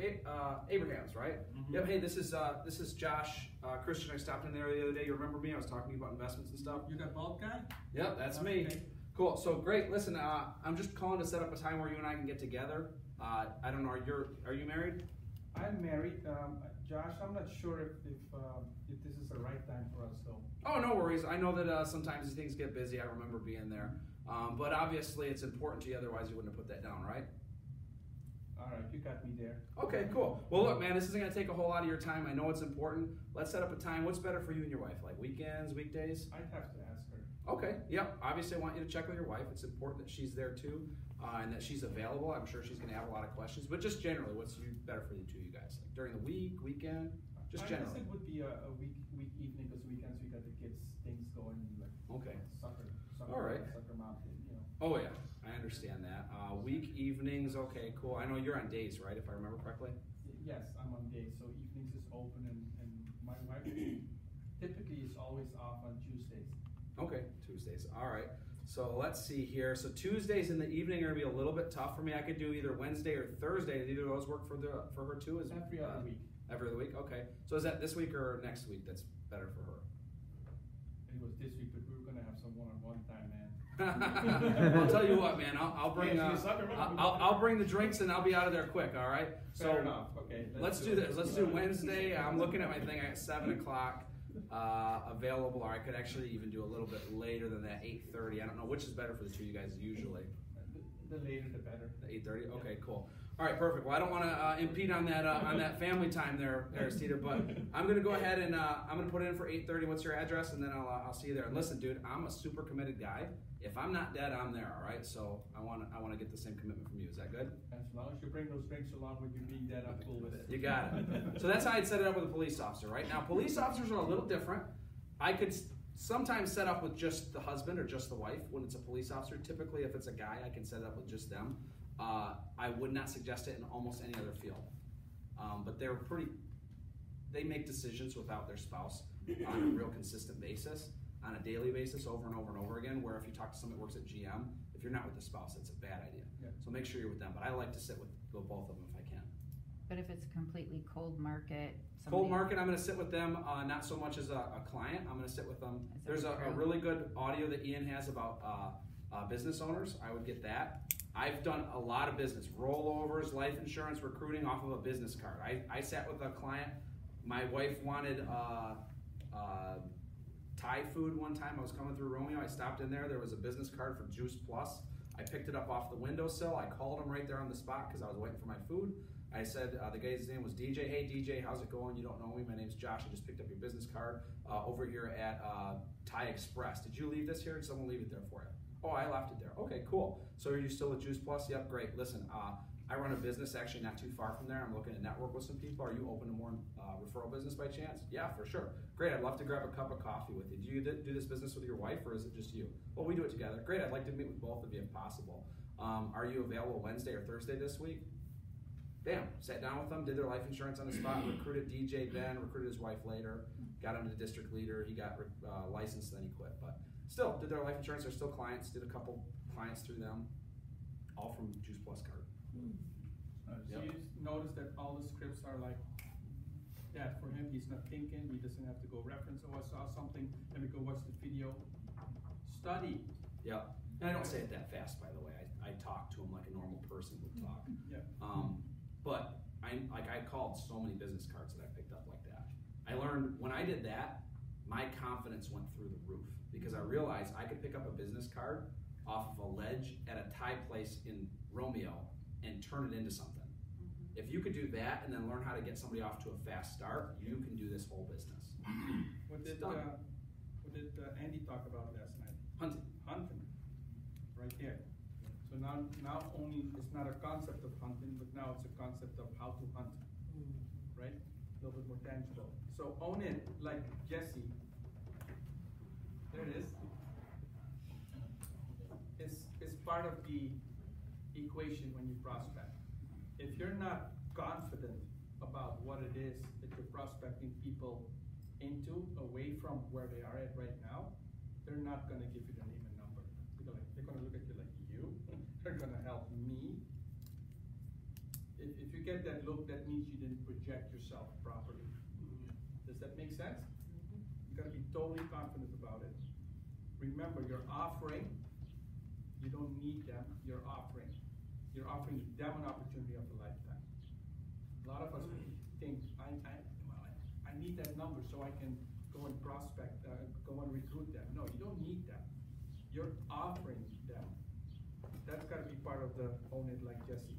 Speaker 3: Abrahams, right?
Speaker 1: Mm-hmm.
Speaker 3: Yep, hey, this is Josh Christian. I stopped in there the other day. You remember me? I was talking to you about investments and stuff.
Speaker 1: You that bald guy?
Speaker 3: Yep, that's me.
Speaker 1: Okay.
Speaker 3: Cool. So great. Listen, I'm just calling to set up a time where you and I can get together. I don't know. Are you married?
Speaker 1: I'm married. Josh, I'm not sure if this is the right time for us, though.
Speaker 3: Oh, no worries. I know that sometimes these things get busy. I remember being there. But obviously, it's important to you. Otherwise, you wouldn't have put that down, right?
Speaker 1: All right, you got me there.
Speaker 3: Okay, cool. Well, look, man, this isn't going to take a whole lot of your time. I know it's important. Let's set up a time. What's better for you and your wife? Like weekends, weekdays?
Speaker 1: I'd have to ask her.
Speaker 3: Okay, yep. Obviously, I want you to check with your wife. It's important that she's there too, and that she's available. I'm sure she's going to have a lot of questions. But just generally, what's better for you two, you guys? Like during the week, weekend, just
Speaker 1: I guess
Speaker 3: generally.
Speaker 1: it would be a week evening, because weekends we got the kids things going, like
Speaker 3: Okay.
Speaker 1: soccer,
Speaker 3: All right.
Speaker 1: soccer mountain, you know.
Speaker 3: Oh yeah, I understand that. Week evenings, okay, cool. I know you're on days, right? If I remember correctly.
Speaker 1: Yes, I'm on days, so evenings is open, and my wife typically is always off on Tuesdays.
Speaker 3: Okay, Tuesdays. All right. So let's see here. So Tuesdays in the evening are gonna be a little bit tough for me. I could do either Wednesday or Thursday. Did either of those work for her too? Is
Speaker 1: Every other week.
Speaker 3: Every other week. Okay. So is that this week or next week? That's better for her.
Speaker 1: It was this week, but we were gonna have some one-on-one time, man.
Speaker 3: I'll tell you what, man. I'll bring
Speaker 2: Yeah, she's a sucker, man.
Speaker 3: I'll bring the drinks and I'll be out of there quick. All right. So
Speaker 1: Fair enough. Okay.
Speaker 3: let's do this. Let's do Wednesday. I'm looking at my thing at 7:00 available, or I could actually even do a little bit later than that, 8:30. I don't know which is better for the two of you guys usually.
Speaker 1: The later the better.
Speaker 3: 8:30. Okay, cool. All right, perfect. Well, I don't want to impede on that family time there, Aristida, but I'm gonna go ahead and I'm gonna put it in for 8:30. What's your address? And then I'll see you there. And listen, dude, I'm a super committed guy. If I'm not dead, I'm there. All right. So I want to get the same commitment from you. Is that good?
Speaker 1: As long as you bring those drinks along with you being dead, I'm cool with it.
Speaker 3: You got it. So that's how I'd set it up with a police officer. Right now, police officers are a little different. I could sometimes set up with just the husband or just the wife when it's a police officer. Typically, if it's a guy, I can set it up with just them. I would not suggest it in almost any other field. But they make decisions without their spouse on a real consistent basis, on a daily basis, over and over and over again, where if you talk to someone that works at GM, if you're not with the spouse, it's a bad idea.
Speaker 1: Yeah.
Speaker 3: So make sure you're with them. But I like to sit with both of them if I can.
Speaker 4: But if it's a completely cold market,
Speaker 3: Cold market, I'm going to sit with them, not so much as a client. I'm going to sit with them.
Speaker 4: As a
Speaker 3: There's a
Speaker 4: recruit.
Speaker 3: really good audio that Ian has about business owners. I would get that. I've done a lot of business, rollovers, life insurance, recruiting off of a business card. I sat with a client. My wife wanted Thai food one time. I was coming through Romeo. I stopped in there. There was a business card for Juice Plus. I picked it up off the windowsill. I called him right there on the spot because I was waiting for my food. I said, the guy's name was DJ. Hey, DJ, how's it going? You don't know me. My name's Josh. I just picked up your business card over here at Thai Express. Did you leave this here? Did someone leave it there for you? Oh, I left it there. Okay, cool. So are you still at Juice Plus? Yep, great. Listen, I run a business actually not too far from there. I'm looking to network with some people. Are you open to more referral business by chance? Yeah, for sure. Great, I'd love to grab a cup of coffee with you. Do you do this business with your wife or is it just you? Well, we do it together. Great, I'd like to meet with both of you if possible. Are you available Wednesday or Thursday this week? Bam, sat down with them, did their life insurance on the spot, recruited DJ Ben, recruited his wife later, got him to district leader, he got licensed, then he quit. But still, did their life insurance, they're still clients, did a couple clients through them, all from Juice Plus card.
Speaker 1: So you notice that all the scripts are like that for him. He's not thinking. He doesn't have to go reference. Oh, I saw something. Let me go watch the video. Study.
Speaker 3: Yeah, and I don't say it that fast, by the way. I talk to him like a normal person would talk.
Speaker 1: Yeah.
Speaker 3: But I called so many business cards that I picked up like that. I learned when I did that, my confidence went through the roof because I realized I could pick up a business card off of a ledge at a Thai place in Romeo and turn it into something. If you could do that and then learn how to get somebody off to a fast start, you can do this whole business.
Speaker 1: What did Andy talk about last night?
Speaker 3: Hunting.
Speaker 1: Hunting. Right there. So now only it's not a concept of hunting, but now it's a concept of how to hunt. Right? A little bit more tangible. So own it, like Jesse. There it is. It's part of the equation when you prospect. If you're not confident about what it is that you're prospecting people into, away from where they are at right now, they're not going to give you the name and number. They're gonna look at you like, you? They're gonna help me. If you get that look, that means you didn't project yourself properly. Does that make sense? You gotta be totally confident about it. Remember, you're offering, you don't need them, you're offering. You're offering them an opportunity of a lifetime. A lot of us think, I need that number so I can go and prospect, go and recruit them. No, you don't need them. You're offering them. That's gotta be part of the own it like Jesse.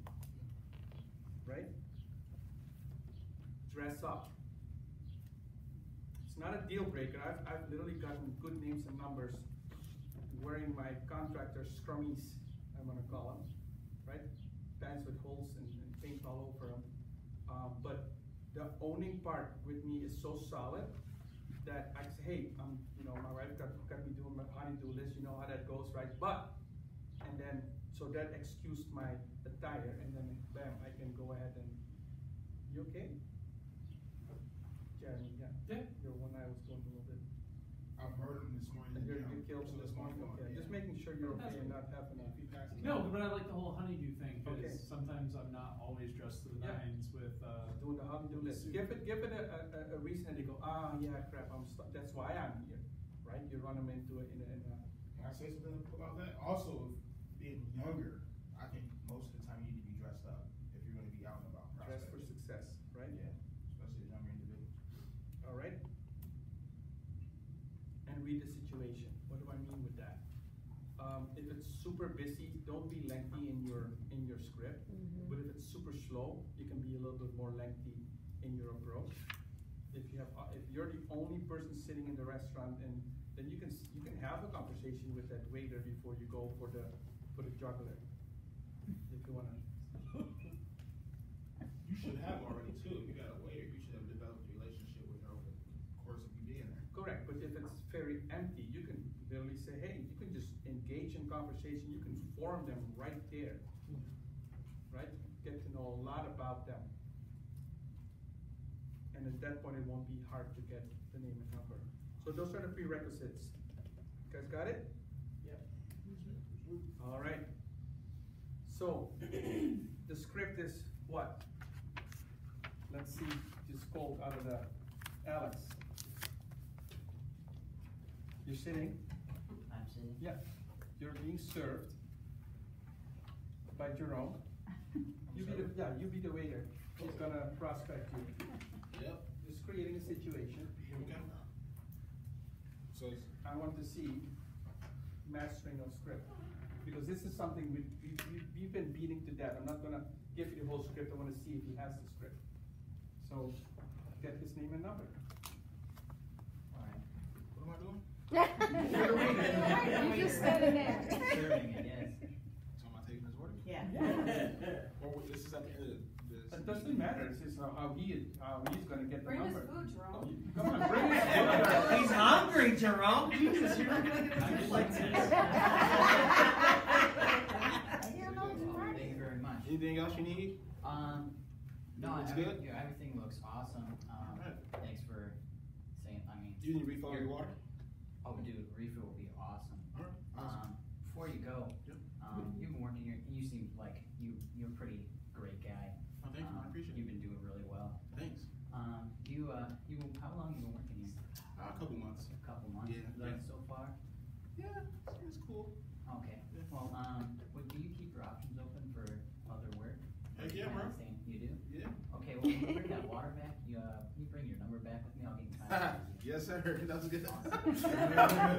Speaker 1: Right? Dress up. It's not a deal breaker. I've literally gotten good names and numbers wearing my contractor scrummies, I'm gonna call them, right? Pants with holes and paint all over them. But the owning part with me is so solid that I say, hey, my wife got me doing my honey-do list, you know how that goes, right? But, and then, so that excused my attire, and then bam, I can go ahead and, you okay? Jeremy, yeah.
Speaker 2: Yeah.
Speaker 1: Your one eye was going a little bit.
Speaker 2: I've heard him this morning.
Speaker 1: And you killed him this morning, okay.
Speaker 2: Yeah.
Speaker 1: Just making sure you're okay and not having a.
Speaker 8: No, but I like the whole honeydew thing,
Speaker 1: Okay.
Speaker 8: because sometimes I'm not always dressed to the
Speaker 1: Yeah.
Speaker 8: nines with,
Speaker 1: Doing the honey-do list.
Speaker 8: suit.
Speaker 1: Give it a reason, and they go, yeah, crap, I'm stuck. That's why I'm here, right? You run them into it in a.
Speaker 2: Can I say something about that? Also, being younger, I think most of the time you need to be dressed up if you're gonna be out and about
Speaker 1: Dress for
Speaker 2: prospecting.
Speaker 1: success, right?
Speaker 2: Yeah, especially as younger individuals.
Speaker 1: All right? And read the situation. What do I mean with that? If it's super busy, don't be lengthy in your script. But if it's super slow, you can be a little bit more lengthy in your approach. If you're the only person sitting in the restaurant, and then you can have a conversation with that waiter before you go for the juggler. If you wanna.
Speaker 2: You should have already too. If you got a waiter, you should have developed a relationship with her over the course of you being there.
Speaker 1: Correct, but if it's very empty, you can literally say, hey, you can just engage in conversation, you can form them right there. Right? Get to know a lot about them. And at that point, it won't be hard to get the name and number. So those are the prerequisites. You guys got it?
Speaker 2: Yeah.
Speaker 1: All right. So, the script is what? Let's see, just pulled out of the Alex. You're sitting.
Speaker 9: I'm sitting.
Speaker 1: Yeah. You're being served by Jerome. You be the waiter who's gonna prospect you.
Speaker 2: Yep.
Speaker 1: Just creating a situation.
Speaker 2: Okay. So
Speaker 1: I want to see mastering of script, because this is something we've been beating to death. I'm not gonna give you the whole script. I want to see if he has the script. So get his name and number.
Speaker 9: All right.
Speaker 2: what am I doing?
Speaker 5: You just said it there.
Speaker 9: Serving it, yes.
Speaker 2: So am I taking his order?
Speaker 5: Yeah.
Speaker 2: Or this is at the end of this.
Speaker 1: It doesn't matter. It's just how he's gonna get the
Speaker 10: Bring us
Speaker 1: number.
Speaker 10: food, Jerome.
Speaker 1: Come on, bring his food.
Speaker 9: He's hungry, Jerome. Jesus, you're not gonna get food like this. Thank you very much.
Speaker 2: Anything else you need?
Speaker 9: No,
Speaker 2: Looks good?
Speaker 9: yeah, everything looks awesome.
Speaker 2: Alright.
Speaker 9: Thanks for saying.
Speaker 2: Do you need to refill your water?
Speaker 9: Oh, dude, refill will be awesome.
Speaker 2: Alright. Awesome.
Speaker 9: Before you go,
Speaker 2: Yep.
Speaker 9: you've been working here. You seem like you're a pretty great guy.
Speaker 2: Oh, thank you. I appreciate it.
Speaker 9: You've been doing really well.
Speaker 2: Thanks.
Speaker 9: How long you been working here?
Speaker 2: A couple months.
Speaker 9: A couple months.
Speaker 2: Yeah,
Speaker 9: Like
Speaker 2: yeah.
Speaker 9: so far?
Speaker 2: Yeah, it's cool.
Speaker 9: Okay.
Speaker 2: Yeah.
Speaker 9: Well, do you keep your options open for other work?
Speaker 2: Heck yeah, bro.
Speaker 9: You do?
Speaker 2: Yeah.
Speaker 9: Okay. Well, when you bring that water back, you bring your number back with me. I'll get in contact with you.
Speaker 2: Yes, sir. That was good.
Speaker 9: Awesome.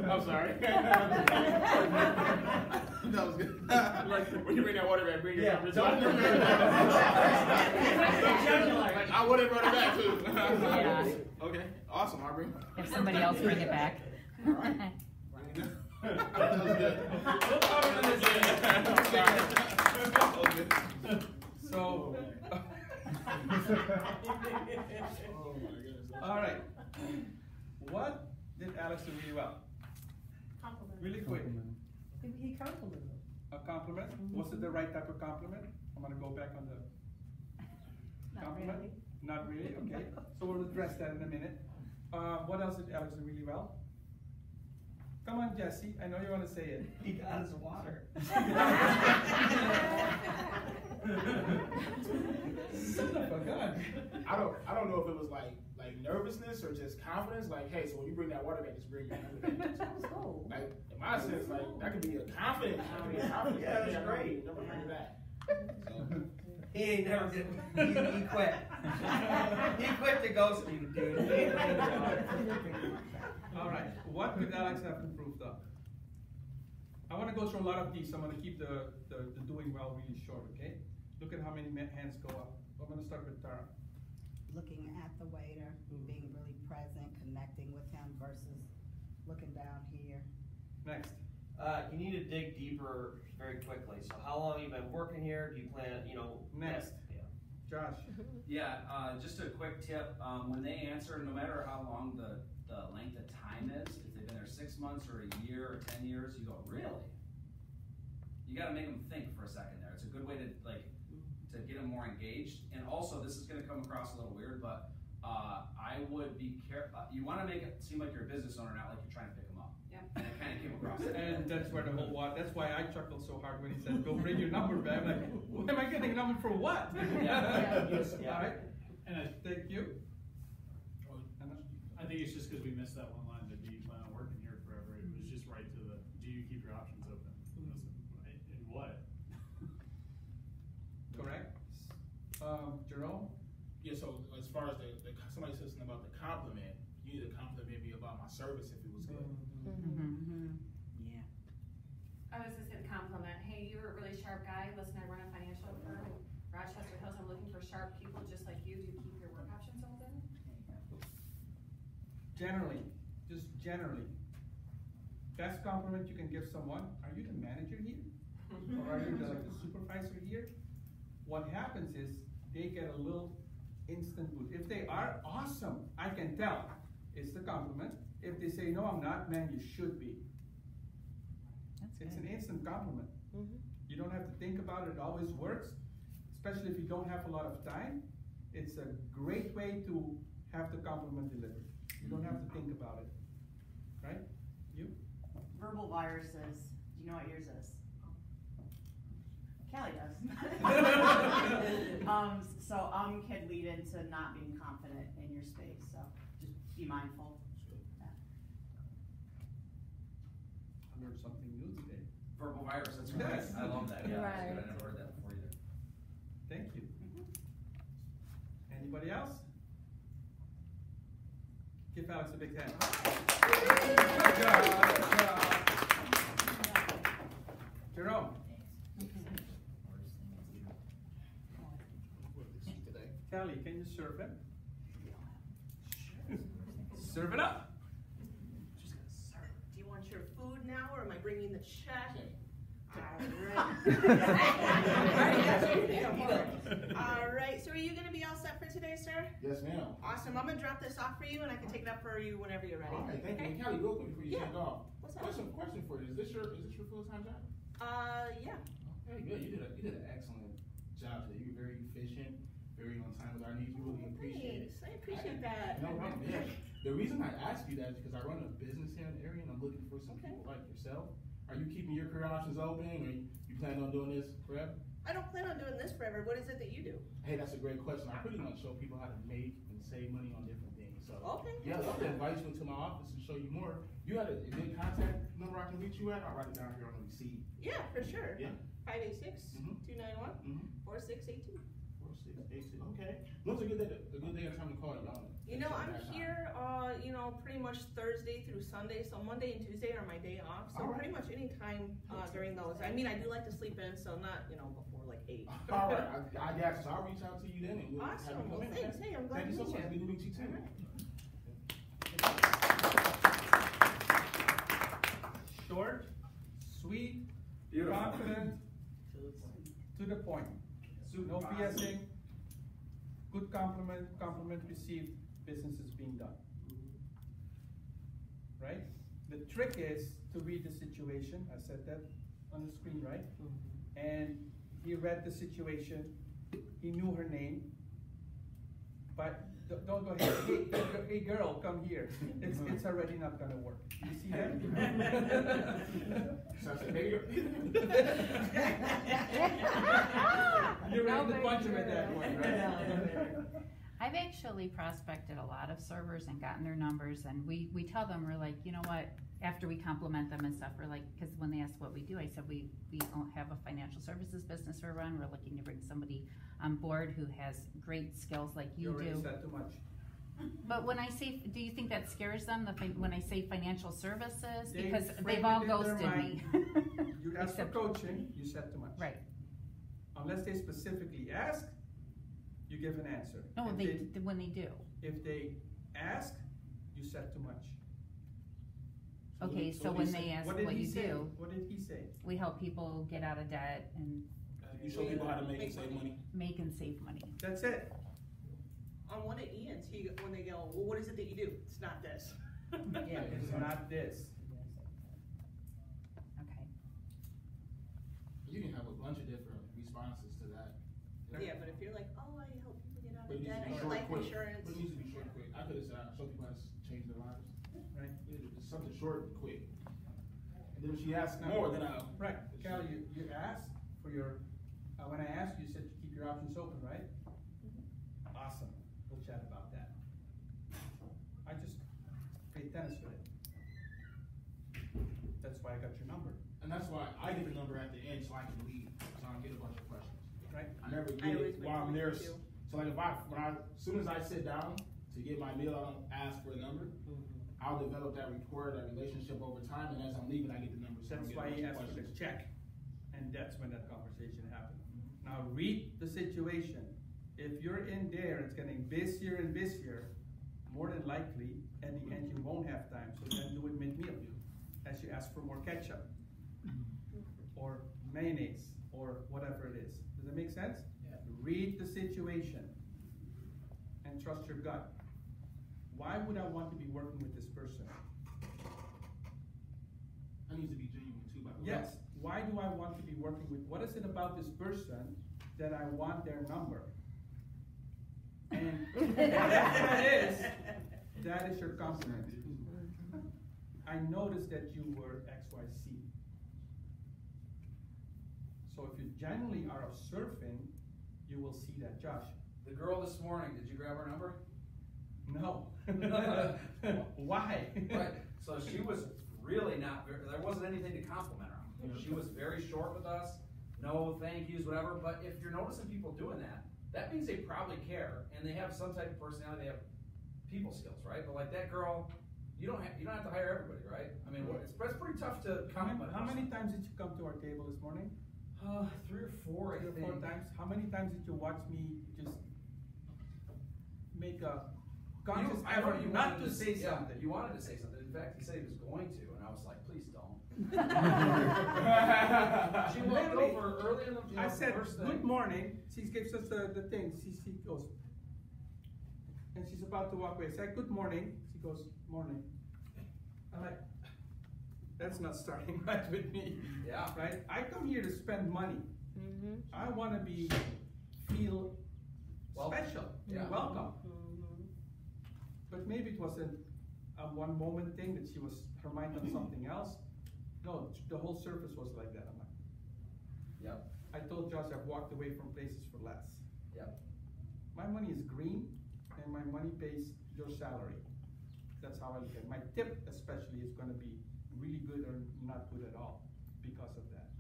Speaker 2: I'm sorry. That was good. Like, when you bring that water back, bring your number. I would have brought it back too.
Speaker 4: Yeah.
Speaker 2: Okay. Awesome, Aubrey.
Speaker 4: If somebody else bring it back.
Speaker 2: All right. That was good.
Speaker 1: So, all right. What did Alex do really well?
Speaker 5: Compliment.
Speaker 1: Really quick.
Speaker 5: He complimented him.
Speaker 1: A compliment? Was it the right type of compliment? I'm gonna go back on the
Speaker 5: Not
Speaker 1: compliment.
Speaker 5: really.
Speaker 1: Not really. Okay. So we'll address that in a minute. What else did Alex do really well? Come on, Jesse, I know you wanna say it.
Speaker 9: He got his water.
Speaker 1: Son of a gun.
Speaker 2: I don't know if it was like nervousness or just confidence. Like, hey, so when you bring that water back, just bring your number back.
Speaker 5: Oh.
Speaker 2: Like in my sense, like that could be a confidence. That could be a confidence.
Speaker 9: Yeah, that's
Speaker 2: Hey,
Speaker 9: great.
Speaker 2: Never bring it back. So,
Speaker 9: He ain't never did. He quit. He quit to ghost me, dude. He ain't bringing the water.
Speaker 1: All right, what could Alex have improved on? I want to go through a lot of these. I'm going to keep the doing well really short, okay? Look at how many hands go up. I'm going to start with Tara.
Speaker 10: Looking at the waiter, being really present, connecting with him versus looking down here.
Speaker 1: Next.
Speaker 11: You need to dig deeper very quickly. So how long have you been working here? Do you plan,
Speaker 1: Next.
Speaker 11: Yeah.
Speaker 1: Josh.
Speaker 3: Yeah, just a quick tip, when they answer, no matter how long the length of time is, if they've been there 6 months or a year or 10 years, you go, really? You gotta make them think for a second there. It's a good way to get them more engaged. And also, this is gonna come across a little weird, but I would be careful. You wanna make it seem like you're a business owner, not like you're trying to pick them up.
Speaker 4: Yeah.
Speaker 3: And it kinda came across.
Speaker 1: And that's where the whole that's why I chuckled so hard when he said, go bring your number back. I'm like, what am I getting a number for what?
Speaker 3: Yeah.
Speaker 1: All right,
Speaker 8: And
Speaker 1: thank you.
Speaker 8: I think it's just because we missed that one line, that do you plan on working here forever? It was just right to the, do you keep your options open? And what?
Speaker 1: Correct. Jerome?
Speaker 2: yeah. So as far as somebody said something about the compliment, you need to compliment me about my service if it was good.
Speaker 10: Yeah.
Speaker 12: I was just gonna compliment, hey, you're a really sharp guy. Listen, I run a financial firm in Rochester Hills. I'm looking for sharp people just like you. Do you keep your work options open?
Speaker 1: Generally, just generally. Best compliment you can give someone, are you the manager here? Or are you the supervisor here? What happens is they get a little instant boost. If they are awesome, I can tell it's the compliment. If they say, no, I'm not, man, you should be. It's an instant compliment. You don't have to think about it, it always works. Especially if you don't have a lot of time. It's a great way to have the compliment delivered. You don't have to think about it, right? You?
Speaker 13: Verbal viruses. Do you know what yours is? Kelly does. So could lead into not being confident in your space. So just be mindful.
Speaker 1: I learned something new today.
Speaker 3: Verbal virus, that's right.
Speaker 1: Yes.
Speaker 3: I love that, yeah,
Speaker 5: Right.
Speaker 3: that's good. I never heard that before either.
Speaker 1: Thank you. Anybody else? Give Alex a big hand. Good job. Jerome. Kelly, can you serve him? Serve it up.
Speaker 14: Do you want your food now, or am I bringing the check? All right, so are you gonna be all set for today, sir?
Speaker 2: Yes, ma'am.
Speaker 14: Awesome, I'm gonna drop this off for you, and I can take it up for you whenever you're ready.
Speaker 2: All right, thank you.
Speaker 14: Okay?
Speaker 2: And Kelly, real quick before you
Speaker 14: Yeah.
Speaker 2: take off.
Speaker 14: What's up?
Speaker 2: Question for you. Is this your full-time job?
Speaker 14: Yeah.
Speaker 2: Very good. You did an excellent job today. You were very efficient, very on time with our needs. We really appreciate it.
Speaker 14: Thanks, I appreciate that.
Speaker 2: No problem. Yeah. The reason I asked you that is because I run a business here in the area, and I'm looking for some
Speaker 14: Okay.
Speaker 2: people like yourself. Are you keeping your career options open, or you plan on doing this forever?
Speaker 14: I don't plan on doing this forever. What is it that you do?
Speaker 2: Hey, that's a great question. I pretty much show people how to make and save money on different things. So,
Speaker 14: Okay.
Speaker 2: yeah, I'd love to invite you into my office and show you more. You had a good contact number I can reach you at? I'll write it down here on the receipt.
Speaker 14: Yeah, for sure.
Speaker 2: Yeah.
Speaker 14: 586-291-4682.
Speaker 2: 4682. Okay. When's a good day and time to call you?
Speaker 14: You know, I'm here, pretty much Thursday through Sunday, so Monday and Tuesday are my day off, so
Speaker 2: All right.
Speaker 14: pretty much any time during those. I mean, I do like to sleep in, so not, before like 8.
Speaker 2: All right, I got you. So I'll reach out to you then, and we'll have you
Speaker 14: Awesome,
Speaker 2: come
Speaker 14: well,
Speaker 2: in.
Speaker 14: thanks. Hey, I'm glad
Speaker 2: Thank
Speaker 14: to
Speaker 2: you so
Speaker 14: meet
Speaker 2: much.
Speaker 14: you.
Speaker 2: Good to meet you too.
Speaker 1: Short, sweet,
Speaker 3: Beautiful.
Speaker 1: confident, to the point. No BSing. Good compliment received, business is being done. Right? The trick is to read the situation. I said that on the screen, right? And he read the situation, he knew her name, but Don't go, hey girl, come here. It's already not gonna work. You see that? You're ready to punch him at that point, right?
Speaker 4: I've actually prospected a lot of servers and gotten their numbers, and we tell them, we're like, you know what, after we compliment them and stuff, we're like, because when they ask what we do, I said we have a financial services business we run. We're looking to bring somebody on board who has great skills like you
Speaker 1: already
Speaker 4: do.
Speaker 1: said too much.
Speaker 4: But when I say, do you think that scares them, when I say financial services?
Speaker 1: They
Speaker 4: Because
Speaker 1: frame
Speaker 4: they've all
Speaker 1: it in their
Speaker 4: ghosted me.
Speaker 1: You ask for coaching, you said too much.
Speaker 4: Right.
Speaker 1: Unless they specifically ask, you give an answer.
Speaker 4: No,
Speaker 1: If
Speaker 4: when they do.
Speaker 1: If they ask, you said too much.
Speaker 4: Okay, so when they ask what you do,
Speaker 1: what did he say?
Speaker 4: we help people get out of debt and
Speaker 2: You show people how to make and save money.
Speaker 4: make and save money.
Speaker 1: That's it.
Speaker 14: On one of Ian's, when they go, well, what is it that you do? It's not this.
Speaker 1: Yeah, it's not this.
Speaker 4: Okay.
Speaker 2: You can have a bunch of different responses to that.
Speaker 14: Yeah, but if you're like, oh, I help people get out
Speaker 2: But
Speaker 14: of
Speaker 2: it needs
Speaker 14: debt,
Speaker 2: to be
Speaker 14: I get
Speaker 2: short,
Speaker 14: life
Speaker 2: quick.
Speaker 14: insurance.
Speaker 2: But it needs to be short, quick. I could have said, I show people how to change their lives.
Speaker 1: Right.
Speaker 2: It's something short and quick. And then if she asks more, then I'll.
Speaker 1: Right, Callie, you asked for your, when I asked you, you said to keep your options open, right? Awesome, we'll chat about that. I just played tennis with it. That's why I got your number.
Speaker 2: And that's why I get the number at the end so I can leave, so I don't get a bunch of questions.
Speaker 1: Right.
Speaker 2: I never
Speaker 14: I
Speaker 2: get
Speaker 14: always
Speaker 2: it
Speaker 14: make
Speaker 2: while I'm
Speaker 14: sure
Speaker 2: there.
Speaker 14: you do.
Speaker 2: So like as soon as I sit down to get my meal, I don't ask for a number. I'll develop that rapport, that relationship over time, and as I'm leaving, I get the number. So I
Speaker 1: That's
Speaker 2: don't
Speaker 1: why
Speaker 2: get
Speaker 1: he
Speaker 2: a bunch
Speaker 1: asked
Speaker 2: of
Speaker 1: for the
Speaker 2: questions.
Speaker 1: check, and that's when that conversation happened. Now read the situation. If you're in there, it's getting busier and busier, more than likely, at the end you won't have time, so then do it mid-meal, as you ask for more ketchup, or mayonnaise, or whatever it is. Does that make sense?
Speaker 2: Yeah.
Speaker 1: Read the situation, and trust your gut. Why would I want to be working with this person?
Speaker 2: I need to be genuine too, by the way.
Speaker 1: Yes, why do I want to be working with, what is it about this person that I want their number? And if that is your compliment. I noticed that you were XYZ. So if you genuinely are surfing, you will see that. Josh?
Speaker 3: The girl this morning, did you grab her number?
Speaker 1: No. Why?
Speaker 3: Right, so she was really not, there wasn't anything to compliment her on. She was very short with us, no thank yous, whatever, but if you're noticing people doing that, that means they probably care, and they have some type of personality, they have people skills, right? But like that girl, you don't have to hire everybody, right? I mean, it's pretty tough to compliment.
Speaker 1: How many times did you come to our table this morning?
Speaker 3: 3 or 4, I think.
Speaker 1: 3 or 4 times. How many times did you watch me just make a conscious effort not to say something?
Speaker 3: You wanted to say something. In fact, he said he was going to, and I was like, please don't. She walked over early in the
Speaker 1: I said,
Speaker 3: first thing.
Speaker 1: good morning. She gives us the thing. She goes, and she's about to walk away. I said, good morning. She goes, morning. I'm like, that's not starting right with me.
Speaker 3: Yeah.
Speaker 1: Right? I come here to spend money. I want to feel special, welcome. But maybe it wasn't a one moment thing that she was, her mind on something else. No, the whole surface was like that. I'm like,
Speaker 3: yep.
Speaker 1: I told Josh I've walked away from places for less.
Speaker 3: Yep.
Speaker 1: My money is green, and my money pays your salary. That's how I look at it. My tip especially is gonna be really good or not good at all because of that.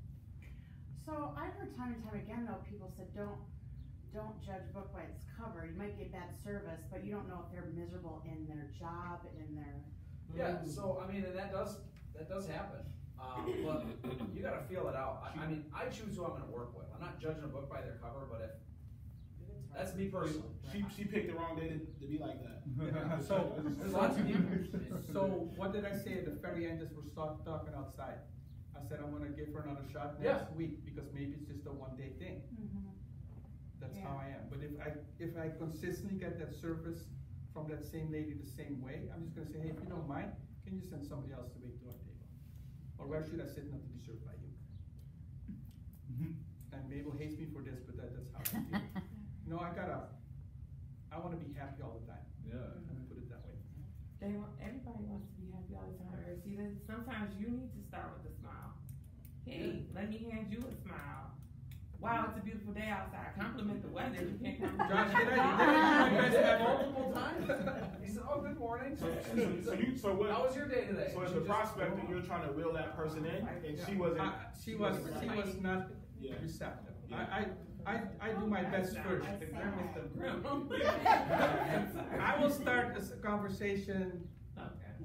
Speaker 13: So I've heard time and time again though, people said don't judge a book by its cover. You might get bad service, but you don't know if they're miserable in their job, in their.
Speaker 3: Yeah, so I mean, and that does happen. But you gotta feel it out. I mean, I choose who I'm gonna work with. I'm not judging a book by their cover, but if that's me personally.
Speaker 2: She picked the wrong day to be like that.
Speaker 1: So
Speaker 3: there's lots of people.
Speaker 1: So what did I say at the very end as we're talking outside? I said I'm gonna give her another shot next week because maybe it's just a one-day thing. That's how I am. But if I consistently get that service from that same lady the same way, I'm just gonna say, hey, if you don't mind, can you send somebody else to wait to our table? Or where should I sit not to be served by you? And Mabel hates me for this, but that's how I feel. You know, I got a I wanna be happy all the time.
Speaker 7: Yeah.
Speaker 1: Let me put it that way.
Speaker 15: Everybody wants to be happy all the time. Or see, sometimes you need to start with a smile. Hey, let me hand you a smile. Wow, it's a beautiful day outside. Compliment the weather. You can't compliment
Speaker 1: Josh, did I guys have multiple times?
Speaker 3: He said, "Oh, good morning."
Speaker 2: So what?
Speaker 3: How was your day today?
Speaker 2: So as the prospector, you're trying to reel that person in, and she wasn't.
Speaker 1: She was not receptive. I do my best first. I will start a conversation,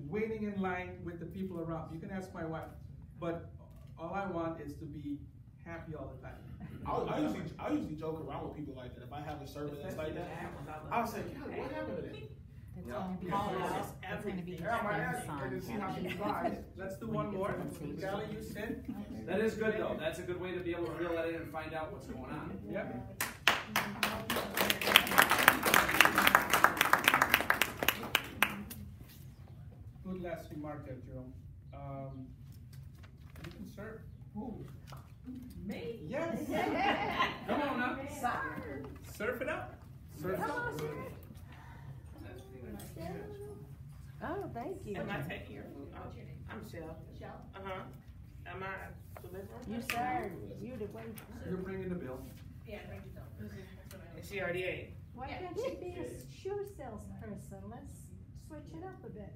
Speaker 1: waiting in line with the people around. You can ask my wife, but all I want is to be happy all the time.
Speaker 2: I usually joke around with people like that. If I have a server that's like that, I'll say, God, what happened to them?
Speaker 4: That's gonna be that's gonna be
Speaker 1: Let's do one more. Gally, you said?
Speaker 3: That is good though. That's a good way to be able to reel that in and find out what's going on.
Speaker 1: Yep. Good last remark there, Jerome. You can serve.
Speaker 15: Who? Me?
Speaker 1: Yes.
Speaker 3: Come on now.
Speaker 1: Surf it up. Surf it up.
Speaker 5: Oh, thank you.
Speaker 15: Am I taking your food? Oh, I'm Shell. Am I delivering?
Speaker 5: You serve. You the waitress.
Speaker 1: You're bringing the bill.
Speaker 14: Yeah, thank you.
Speaker 15: And she already ate.
Speaker 5: Why can't you be a shoe salesperson? Let's switch it up a bit.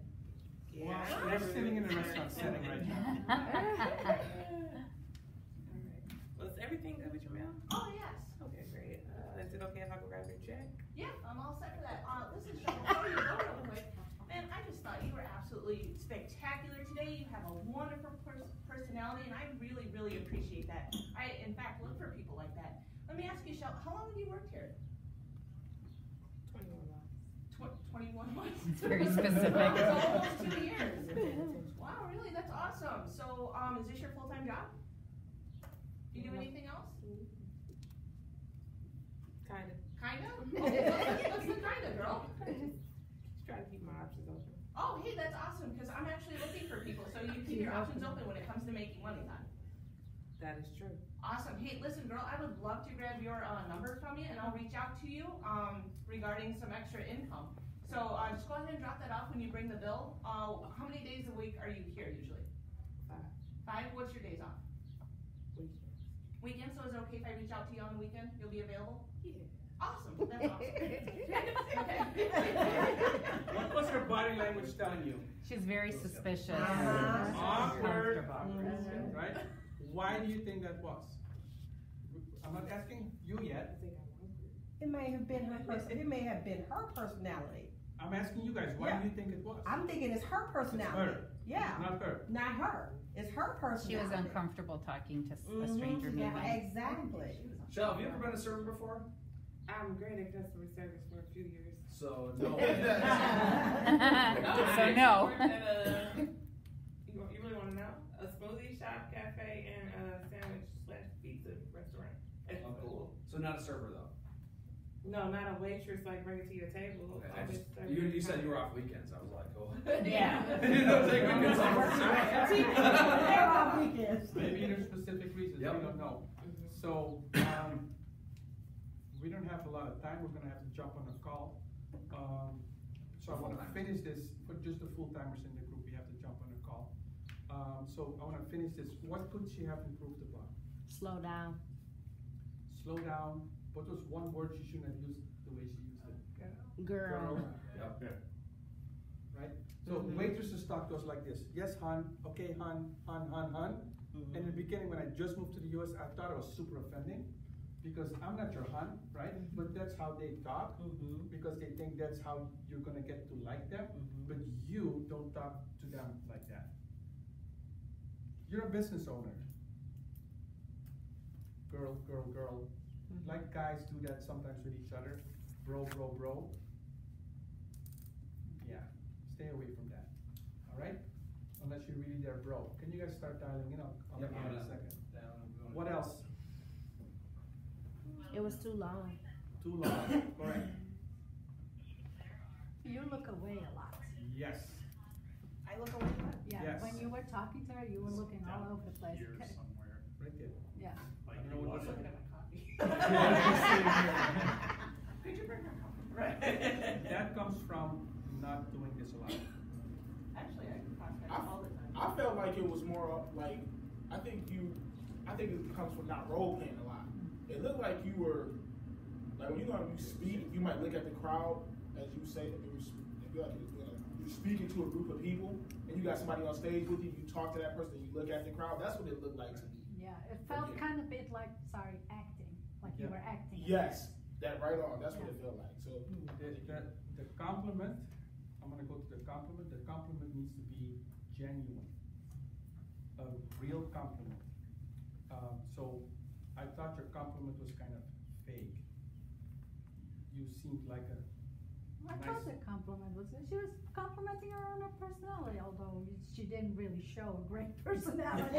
Speaker 1: Well, I'm sitting in a restaurant setting right now.
Speaker 15: Was everything good with your mail?
Speaker 14: Oh, yes.
Speaker 15: Okay, great. Is it okay if I go grab your check?
Speaker 14: Yeah, I'm all set for that. Listen, Sean, before you go real quick, man, I just thought you were absolutely spectacular today. You have a wonderful personality, and I really, really appreciate that. I, in fact, look for people like that. Let me ask you, Shel, how long have you worked here?
Speaker 15: 21 months.
Speaker 14: 21 months?
Speaker 4: It's very specific.
Speaker 14: Almost 2 years. Wow, really? That's awesome. So, is this your full-time job? You do anything else?
Speaker 15: Kinda.
Speaker 14: Kinda? What's the kinda, girl?
Speaker 15: Just try to keep my options open.
Speaker 14: Oh, hey, that's awesome, because I'm actually looking for people, so you keep your options open when it comes to making money then.
Speaker 15: That is true.
Speaker 14: Awesome. Hey, listen, girl, I would love to grab your number from you, and I'll reach out to you regarding some extra income. So just go ahead and drop that off when you bring the bill. How many days a week are you here usually? 5. What's your days off? Weekend. So is it okay if I reach out to you on the weekend? You'll be available?
Speaker 15: Yeah.
Speaker 14: Awesome. That's awesome. Okay.
Speaker 1: What was her body language telling you?
Speaker 4: She's very suspicious.
Speaker 1: Awkward.
Speaker 4: Uncomfortable.
Speaker 1: Right? Why do you think that was? I'm not asking you yet.
Speaker 5: It may have been her personality.
Speaker 1: I'm asking you guys, why do you think it was?
Speaker 5: I'm thinking it's her personality.
Speaker 1: It's her.
Speaker 5: Yeah.
Speaker 1: Not her.
Speaker 5: Not her. It's her personality.
Speaker 4: She was uncomfortable talking to a stranger, maybe.
Speaker 5: Yeah, exactly.
Speaker 3: Shell, have you ever been a server before?
Speaker 15: I'm great at customer service for a few years.
Speaker 3: So no.
Speaker 4: So no.
Speaker 15: You really want to know? A smoothie shop, cafe, and a sandwich/pizza restaurant.
Speaker 3: Oh, cool. So not a server though.
Speaker 15: No, not a waitress. Like bring it to your table.
Speaker 3: Okay. You said you were off weekends. I was like, oh.
Speaker 5: Yeah.
Speaker 3: You don't take weekends off.
Speaker 5: They're off weekends.
Speaker 1: Maybe there's specific reasons.
Speaker 3: Yep.
Speaker 1: We don't know. So we don't have a lot of time. We're gonna have to jump on a call. So I want to finish this for just the full-timers in the group. We have to jump on a call. So I want to finish this. What could she have improved upon?
Speaker 5: Slow down.
Speaker 1: Slow down. What was one word she shouldn't have used the way she used it?
Speaker 5: Girl.
Speaker 3: Yep.
Speaker 1: Right? So waitresses talk to us like this. Yes, hon. Okay, hon. In the beginning, when I just moved to the US, I thought it was super offending because I'm not your hon, right? But that's how they talk because they think that's how you're gonna get to like them. But you don't talk to them like that. You're a business owner. Girl. Like guys do that sometimes with each other. Bro. Yeah, stay away from that. All right? Unless you're really their bro. Can you guys start dialing in? I'll
Speaker 3: Yep,
Speaker 1: begin in a second. What else?
Speaker 5: It was too long.
Speaker 1: Too long. Correct.
Speaker 5: You look away a lot.
Speaker 1: Yes.
Speaker 14: I look away from it.
Speaker 5: Yeah,
Speaker 1: Yes.
Speaker 5: when you were talking to her, you were looking all over the place.
Speaker 8: Here somewhere.
Speaker 1: Right there.
Speaker 5: Yeah.
Speaker 8: Like
Speaker 1: I don't know
Speaker 8: you
Speaker 1: what
Speaker 8: wasn't.
Speaker 14: Looking at my coffee.
Speaker 1: Yeah,
Speaker 14: Could you bring her coffee?
Speaker 1: That comes from not doing this a lot.
Speaker 14: Actually, I can prospect all the time.
Speaker 2: I felt like it was more like, I think it comes from not role playing a lot. It looked like you were, like when you speak, you might look at the crowd as you say, you're speaking to a group of people, and you got somebody on stage with you, you talk to that person, and you look at the crowd. That's what it looked like to me.
Speaker 5: Yeah, it felt kind of bit like, acting, like you were acting.
Speaker 2: Yes, that right on. That's what it felt like. So
Speaker 1: the compliment, I'm gonna go to the compliment. The compliment needs to be genuine, a real compliment. So I thought your compliment was kind of fake. You seemed like a
Speaker 5: I thought the compliment was good. She was complimenting her on her personality, although she didn't really show a great personality.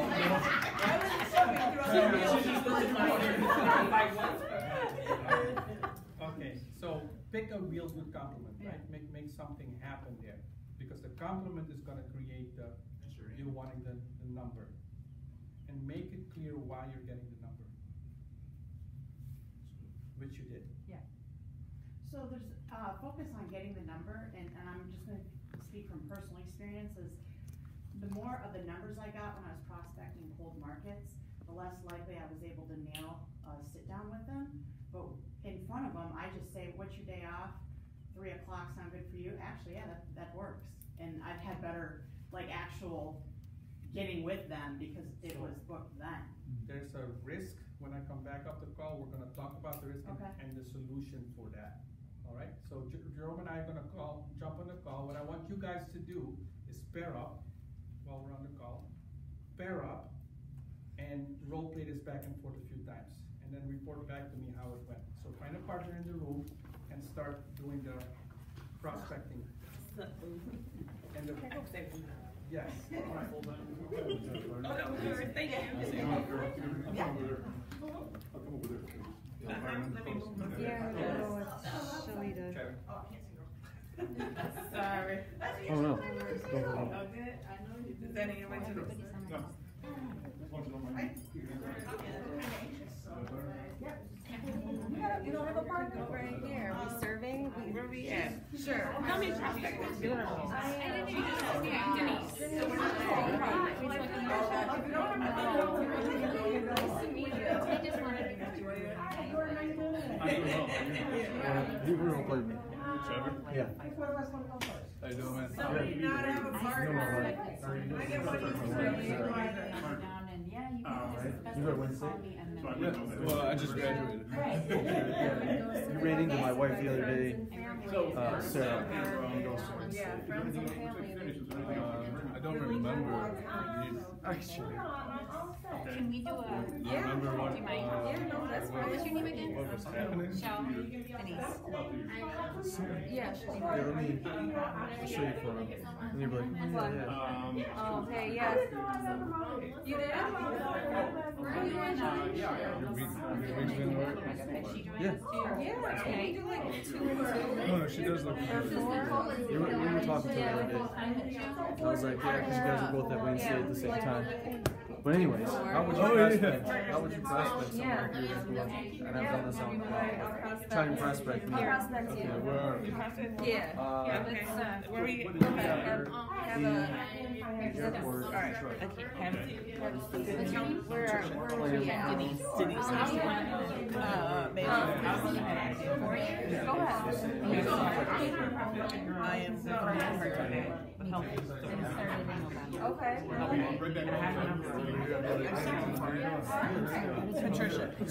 Speaker 1: Okay, so pick a real good compliment, right? Make something happen there, because the compliment is gonna create you wanting the number, and make it clear why you're getting the number, which you did.
Speaker 13: Yeah. So there's focus on getting the number, and I'm just going to speak from personal experiences. The more of the numbers I got when I was prospecting cold markets, the less likely I was able to nail a sit down with them. But in front of them, I just say, "What's your day off? 3 o'clock sound good for you?" Actually, yeah, that works. And I've had better actual getting with them because it was booked then.
Speaker 1: There's a risk. When I come back up the call, we're gonna talk about the risk and the solution for that. All right, so Jerome and I are gonna jump on the call. What I want you guys to do is pair up while we're on the call. Pair up and role play this back and forth a few times, and then report back to me how it went. So find a partner in the room and start doing the prospecting. And the, yes. All right.
Speaker 15: Thank you. Sorry.
Speaker 7: Oh no.
Speaker 15: Oh, good. I know you. Is that any way to the?
Speaker 5: You don't have a partner?
Speaker 15: Right here. We serving? Where we at? Sure. How many prospects? Beautiful.
Speaker 7: You will play me.
Speaker 2: Trevor?
Speaker 7: Yeah.
Speaker 2: How you doing, man?
Speaker 15: Somebody not have a partner. I get what you're saying.
Speaker 7: You got Wednesday?
Speaker 1: Yeah.
Speaker 7: Well, I just graduated. You ran into my wife the other day, Sarah. I don't remember.
Speaker 4: Can we do a?
Speaker 7: Yeah. Remember what?
Speaker 4: Do you mind?
Speaker 15: Yeah, no, that's fine.
Speaker 4: What's your name again?
Speaker 7: What was happening?
Speaker 4: Shall Denise.
Speaker 15: Yeah.
Speaker 7: Let me. I'll show you for him. And you'll be like, yeah.
Speaker 15: Okay, yes. You did?
Speaker 4: Are you in
Speaker 7: Your week's been work? Yeah.
Speaker 15: Yeah. Can we do like 2 and 2?
Speaker 7: No, she does look good. We were talking to her the other day. I was like, yeah, because you guys are both at Wayne State at the same time. But anyways, how would you prospect someone like you and I've done this on try and prospect me. Okay, where are we?
Speaker 15: Yeah. Where we have a
Speaker 7: airport.
Speaker 15: All right. Where are we at? Denise. Go ahead. I am okay. Patricia. So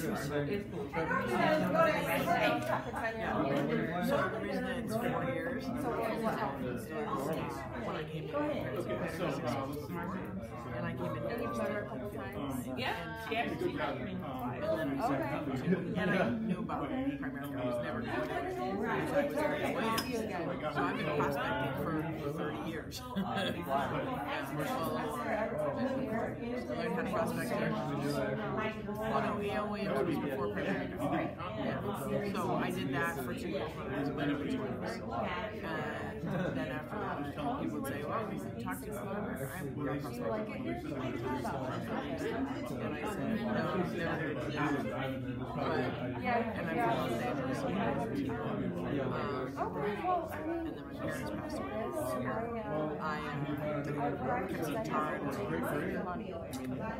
Speaker 15: the reason it's 4 years. When I came in, and I came in a couple times. Yeah, she actually got me. And I knew about Primerica. I was never good. I was very aware.
Speaker 16: So I've been prospecting for 30 years. Learned how to prospect here. Well, no, E.L. Williams was before Primerica. Yeah. So I did that for 2 years when I was in my early 20s. And then after that, people would say, well, we talked to you about it. I'm going to prospect. And I said, no, never. And I'm from Los Angeles. And then my parents passed away. I kept in charge of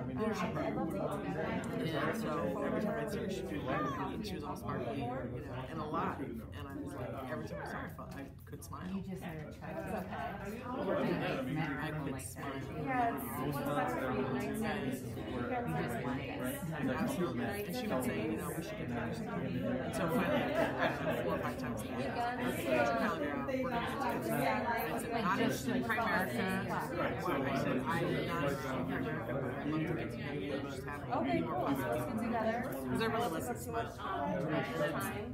Speaker 16: leadership program. And so every time I'd see her, she'd be like, she was all sparkly, and alive. And I was like, every time I saw her, I could smile. You just had a check. I could smile. Absolutely. And she would say, we should get together sometime. And so finally, after 4 or 5 times a year, okay, get your calendar out. We're going to get together. I said, not interested in Primerica. I said, I'm not interested in Primerica, but I'd love to get together and just have more positive people. Because there really wasn't so much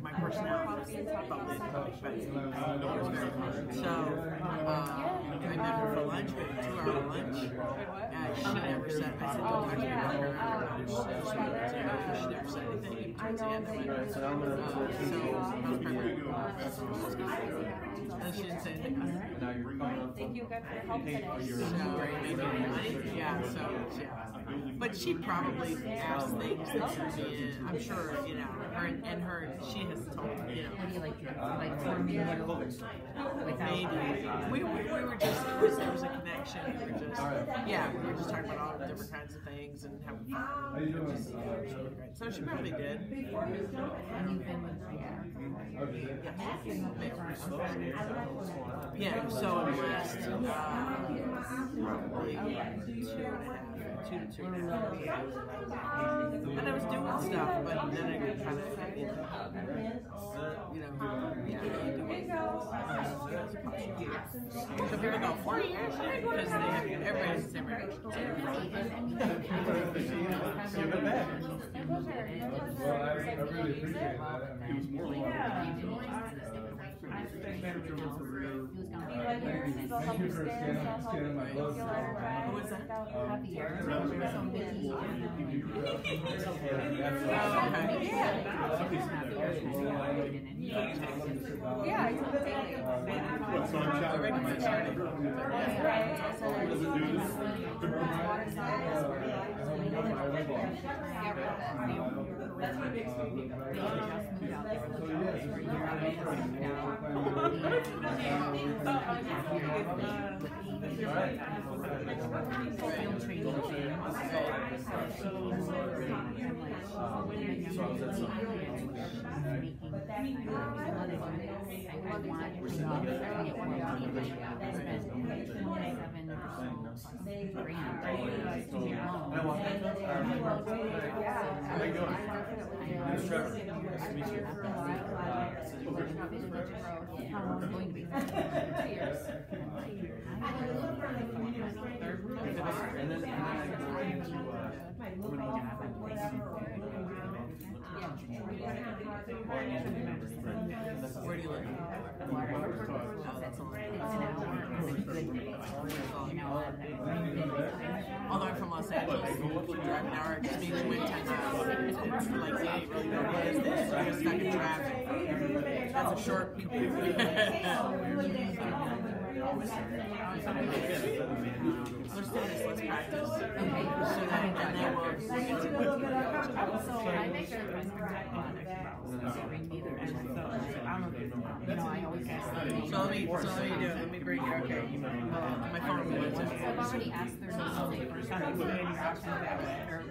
Speaker 16: my personality, probably, but it was very hard. So I met her for lunch. We had a 2-hour lunch. She never said, I said, don't talk to me about her. She never said anything. And towards the end, I went, so I was pregnant. And she didn't say anything about her.
Speaker 5: Thank you guys for help today.
Speaker 16: Yeah, so, but she probably asked things that should be in, I'm sure, her, she has told,
Speaker 4: What do you like formula?
Speaker 16: Maybe. We were just, there was a connection. We were just, we were just talking about all different kinds of things and having fun. So she probably did. And you've been with yeah, so I'm blessed. Probably 2 to 2.5 years. And I was doing stuff, but then I kind of, so people go, 4 years? Because everybody's the same age.
Speaker 1: Well, I really appreciate that. It was more thank you for scanning my blood.
Speaker 16: What was that?
Speaker 5: Yeah, I took it.
Speaker 1: So I'm shopping.
Speaker 4: That's what makes me think of it. They just moved out there for a year
Speaker 16: Where do you live? Although I'm from Los Angeles, if you drive an hour, it just means you went 10 miles. It's like, you really know what is this? You're stuck in traffic. That's a short commute. Let's do this, let's practice. Okay. So then we'll get to
Speaker 4: so I make sure I'm I always ask them.
Speaker 16: So let me do it. Let me bring you. Okay. My phone will do it.
Speaker 4: I've already asked their name when they first started.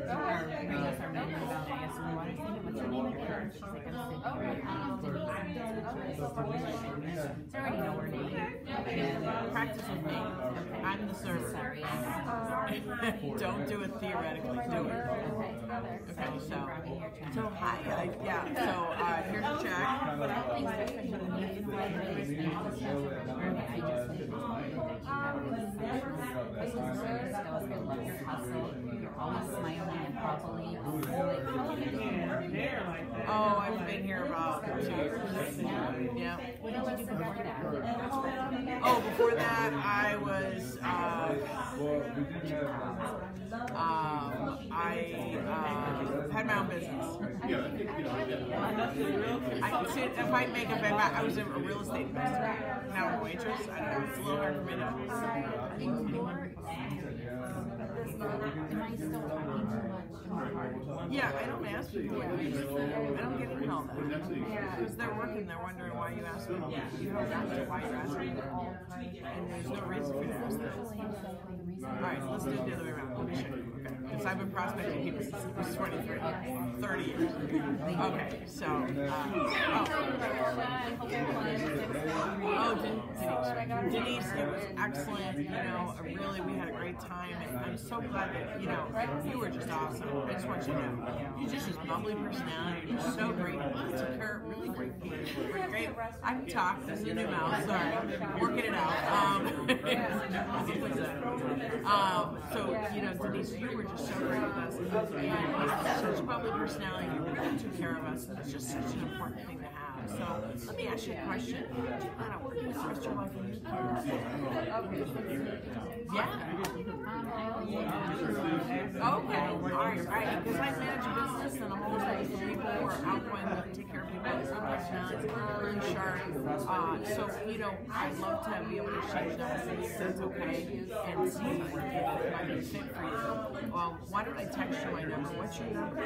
Speaker 4: Or greetings are made about I asked them, what's your name again? She's like, I'm Denise. So I already know her name.
Speaker 16: Practice with me. I'm the server. Don't do it theoretically. Do it. Okay. So hi. So here's a check.
Speaker 4: I just think that you have a good skills. I love your hustle. You're always smiling and bubbly.
Speaker 16: Oh, I've been here about 2 years. Yeah.
Speaker 4: What did you do before that?
Speaker 16: Oh, before that, I was, had my own business. If I make a bad, I was a real estate investor. Now I'm a waitress. I don't know, it's a little hard for me to.
Speaker 4: Am I still talking too much?
Speaker 16: Yeah, I don't ask people. I don't get into all that. Because they're working, they're wondering why you ask them. You don't answer why you're asking them. And there's no reason for you to ask them. Alright, so let's do it the other way around. Let me show you. Okay. Because I've been prospecting people since I was 23. 30 years. Okay, so, Denise, it was excellent. You know, really, we had a great time. And I'm so glad that, you know, you were just awesome. I just want you to know. You're just this bubbly personality. You're so great. You took care of really great people. You're great. I can talk. This is a new mouth. Sorry. Working it out. So, you know, Denise, you were just so great with us. And such a bubbly personality. You really took care of us. It's just such an important thing to have. So, let me ask you a question. Do you plan on working with the rest of your life in your Yeah. Okay. All right. Because I manage a business and I'm always looking for people who are outgoing, that take care of people, good personalities, really sharp. So, you know, I'd love to be able to exchange numbers with you if that's okay and see if I can fit for you. Why don't I text you my number? What's your number?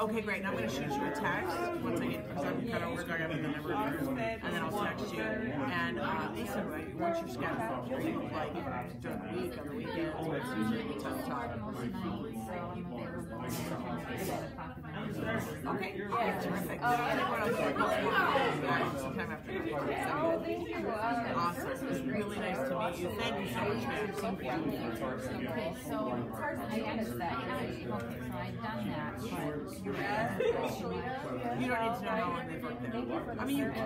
Speaker 16: Okay, great. Now I'm going to shoot you a text once I get, because I'm kind of working, I got the number first, and then I'll text you. And listen, what's your schedule? Are you like during the week, on the weekends? What's usually the time to talk? Okay, yeah, terrific. I think what I'll do is sometime after the Awesome. It was really nice to meet you. Thank you so much, man.
Speaker 4: Okay, so I understand that. Okay, so I've done that, but
Speaker 16: you don't need to know how long they've worked there. I mean, you can.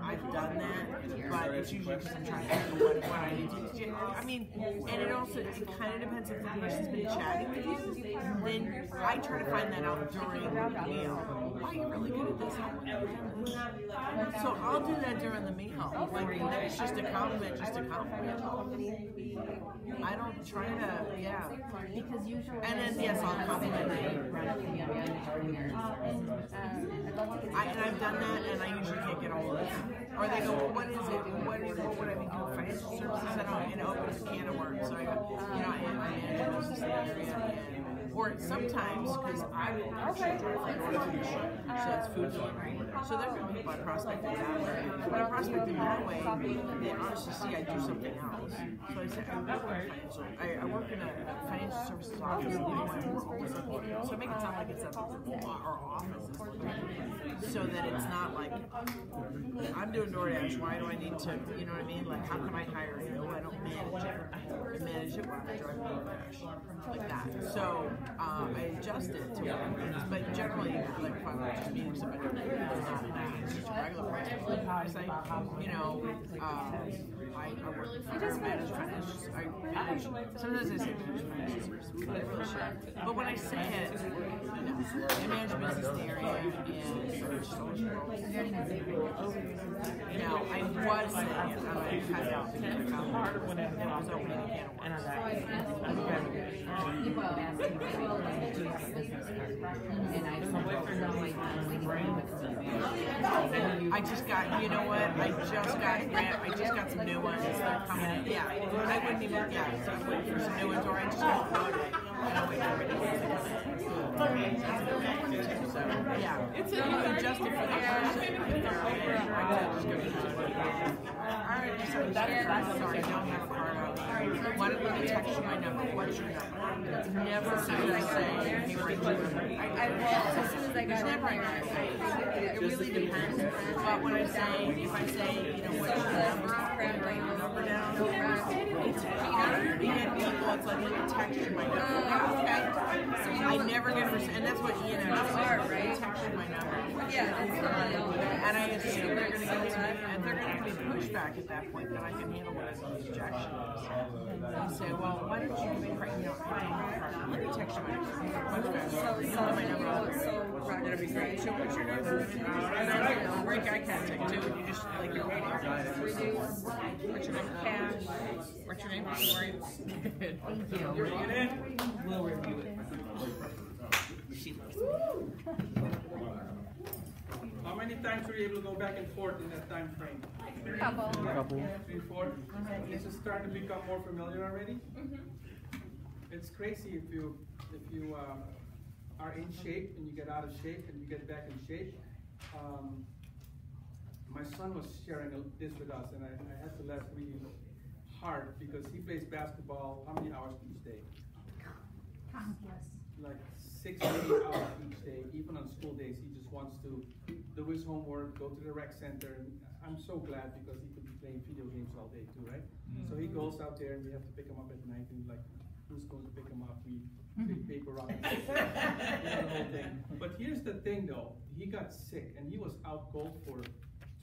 Speaker 16: I've done that, but it's usually because I'm trying to figure out what I need to do. I mean, and it also, it kind of depends if the person's been chatting with you, then I try to find that out during the meal. Wow, you're really good at this. So I'll do that during the meal. Like, then it's just a compliment, I don't try to, yeah. And then, yes, I'll compliment you. And I've done that, and I usually can't get all of it. Or they go, well, what is it? What would I be doing? Financial services? I don't, and it opens a can of worms. So I go, you know, I manage a business in the area. Or sometimes, because I will actually drive like order to the ship, so it's food delivery. So there are people I prospected that way. When I prospected that way, they honestly see I do something else. So I say, I work in a financial services office, and we're always looking. So make it sound like it's our office, so that it's not like, I'm doing DoorDash, why do I need to, you know what I mean? Like, how can I hire you? I don't manage it. I manage it when I drive DoorDash, like that. So, I adjust it to what but generally, like if I'm just meeting somebody, it's not that. It's just a regular price. Because you know, I work for management. I manage, sometimes I say management, but I really should. But when I say it, I manage business in the area, and just always now, I was saying it, I cut out the harder when it was opening a can of worms.
Speaker 4: People ask me, do you have a business card? And I don't know,
Speaker 16: I just got, you know what? I just got some new ones. They're coming in. Yeah, I wouldn't even, so I'm waiting for some new ones, or I just got promoted. And I'm waiting for everybody to So, yeah, you can adjust it for the person. Alright, sorry, don't have a card out. Why don't let me text you my number? What's your number? Never as soon as I say, hey, we're as soon as I got it really depends. But when I say, if I say, you know, what's your number, write your number down. It's harder to get people. It's like, let me text you my number. Okay. I never get, and that's what Ian and I say, text you my number. Yeah. And I if they're gonna get to me, if they're gonna give me pushback at that point, then I can handle it as an objection. And say, well, why didn't you give me, let me text you my pushback. That'd be great. So what's your number? And then break eye contact too. You just like your what's your name? Cash. What's your name? Thank you.
Speaker 9: You're in it. We'll review it.
Speaker 1: How many times were you able to go back and forth in that time frame?
Speaker 4: Couple.
Speaker 1: 3, 4. This is starting to become more familiar already. It's crazy if you are in shape and you get out of shape and you get back in shape. My son was sharing this with us, and I had to laugh really hard because he plays basketball how many hours each day?
Speaker 5: Countless.
Speaker 1: Like 6 to 8 hours each day. Even on school days, he just wants to do his homework, go to the rec center. And I'm so glad because he could be playing video games all day too, right? So he goes out there and we have to pick him up at night and like, who's going to pick him up? We pick paper rock and scissors, the whole thing. But here's the thing though, he got sick and he was out cold for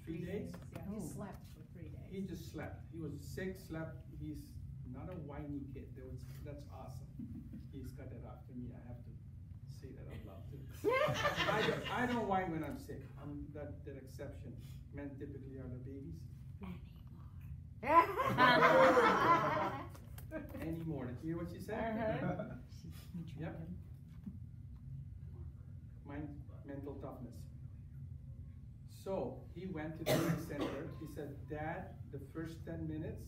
Speaker 1: 3 days.
Speaker 5: Yeah, he slept for 3 days.
Speaker 1: He just slept. He was sick, slept. He's not a whiny kid. That's awesome. He's got that after me. I have to say that out loud too. I don't whine when I'm sick. I'm that exception. Men typically are the babies. Anymore. Did you hear what she said? Yep. Mental toughness. So he went to the rec center. He said, Dad, the first 10 minutes,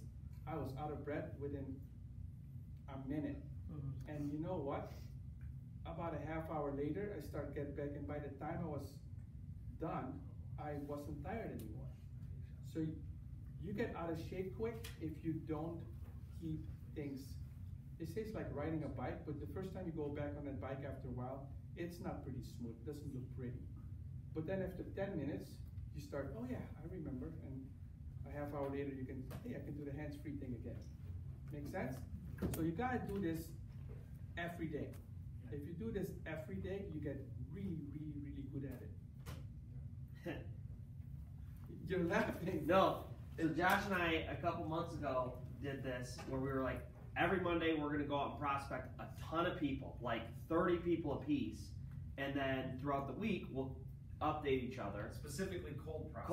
Speaker 1: I was out of breath within a minute. And you know what? About a half hour later, I started getting back, and by the time I was done, I wasn't tired anymore. So you get out of shape quick if you don't keep things. They say it's like riding a bike, but the first time you go back on that bike after a while, it's not pretty smooth. It doesn't look pretty. But then after 10 minutes, you start, oh yeah, I remember. And a half hour later, you can, hey, I can do the hands-free thing again. Make sense? So you gotta do this every day. If you do this every day, you get really, really, really good at it. You're laughing.
Speaker 11: No. So Josh and I, a couple months ago, did this where we were like, every Monday we're going to go out and prospect a ton of people, like 30 people apiece. And then throughout the week, we'll update each other.
Speaker 9: Specifically cold prospect.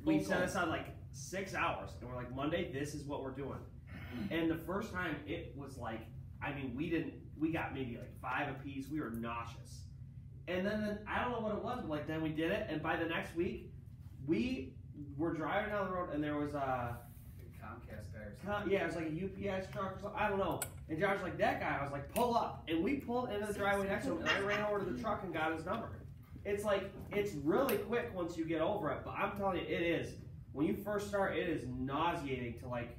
Speaker 11: We set aside like 6 hours. And we're like, Monday, this is what we're doing. And the first time it was like, I mean, we got maybe like 5 apiece. We were nauseous. And then I don't know what it was, but like then we did it. And by the next week, we were driving down the road and there was a
Speaker 9: Comcast guy or something.
Speaker 11: yeah, it was like a UPS truck or something. I don't know. And Josh was like, that guy. I was like, pull up. And we pulled into the driveway next to him and I ran over to the truck and got his number. It's like, it's really quick once you get over it. But I'm telling you, it is. When you first start, it is nauseating to like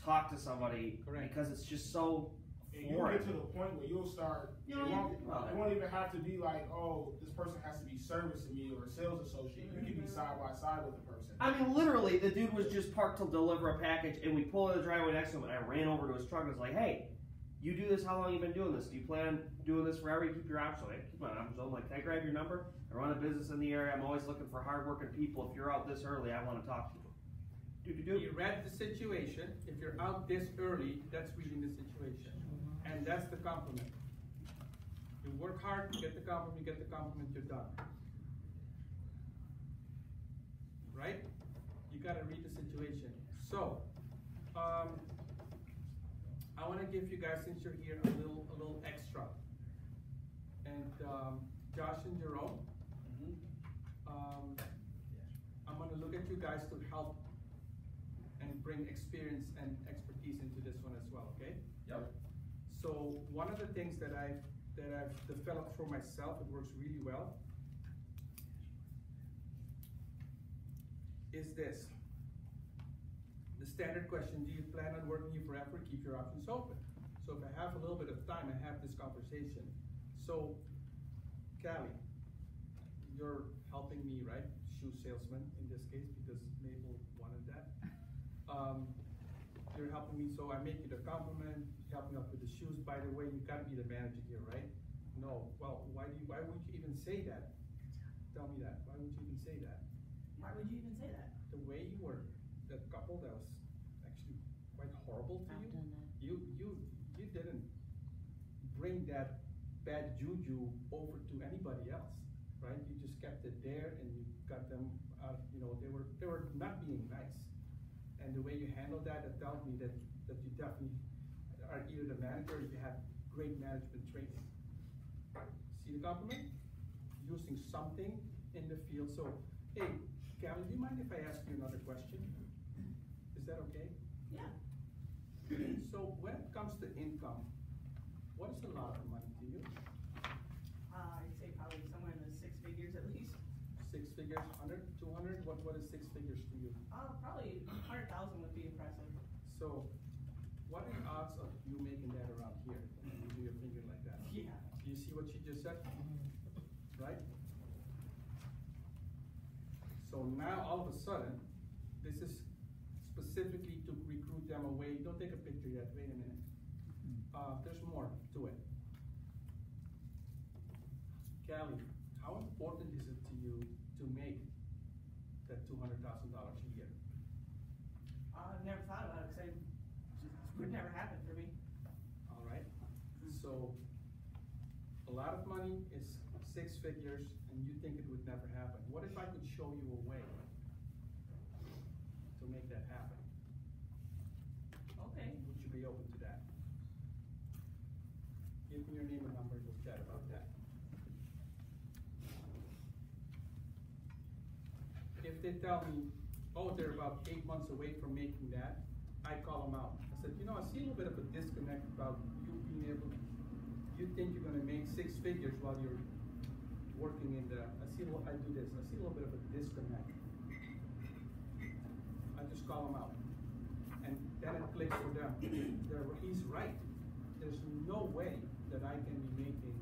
Speaker 11: talk to somebody.
Speaker 1: Correct.
Speaker 11: Because it's just so
Speaker 2: you'll get to the point where you'll start, it won't even have to be like, oh, this person has to be servicing me or a sales associate. You can be side by side with the person.
Speaker 11: I mean, literally, the dude was just parked to deliver a package, and we pulled in the driveway next to him, and I ran over to his truck and was like, hey, you do this, how long you been doing this? Do you plan on doing this forever? You keep your options. I keep my options. I'm like, can I grab your number? I run a business in the area. I'm always looking for hardworking people. If you're out this early, I want to talk to you.
Speaker 1: You read the situation. If you're out this early, that's reading the situation. And that's the compliment. You work hard, you get the compliment, you're done. Right? You gotta read the situation. So, I want to give you guys, since you're here, a little extra. And Josh and Jerome, I'm gonna look at you guys to help and bring experience and expertise into this one as well, okay?
Speaker 9: Yep.
Speaker 1: So one of the things that I've developed for myself, it works really well, is this. The standard question, do you plan on working here forever? Keep your options open. So if I have a little bit of time, I have this conversation. So, Callie, you're helping me, right? Shoe salesman in this case, because Mabel wanted that. You're helping me, so I make you the compliment, help me out with the shoes. By the way, you gotta be the manager here, right? No. Well, why would you even say that? Tell me that. Why would you even say that?
Speaker 14: Why would you even say that?
Speaker 1: The way you were, that couple that was actually quite horrible to you. You didn't bring that bad juju over to anybody else, right? You just kept it there and you got them out, they were not being nice. And the way you handled that, it tells me that you definitely are either the manager or you have great management training. See the compliment? Using something in the field. So, hey, Gavin, do you mind if I ask you another question? Is that okay?
Speaker 14: Yeah.
Speaker 1: So when it comes to income, what is a lot of money to you?
Speaker 14: I'd say probably somewhere in the 6 figures at least.
Speaker 1: 6 figures, 100, 200? What is 6 figures to you?
Speaker 14: Probably 100,000 would be impressive.
Speaker 1: So, what are the odds of you making that around here? You do your finger like that.
Speaker 14: Yeah.
Speaker 1: Do you see what she just said? Right? So now all of a sudden, this is specifically to recruit them away. Don't take a picture yet, wait a minute. There's more to it. Callie, how important is it to you to make that $200,000 a year?
Speaker 14: I've never thought about it because it would never happen for me.
Speaker 1: All right. So a lot of money is 6 figures and you think it would never happen. What if I could show you a way to make that happen?
Speaker 14: Okay.
Speaker 1: Would you be open to that? Give me your name and number, we'll chat about that. If they tell me, oh, they're about 8 months away from making that, I call them out. I said, I see a little bit of a disconnect about you being able to, you think you're gonna make 6 figures while you're working in the, I see a little bit of a disconnect. I just call them out. And then it clicks for them. He's right. There's no way that I can be making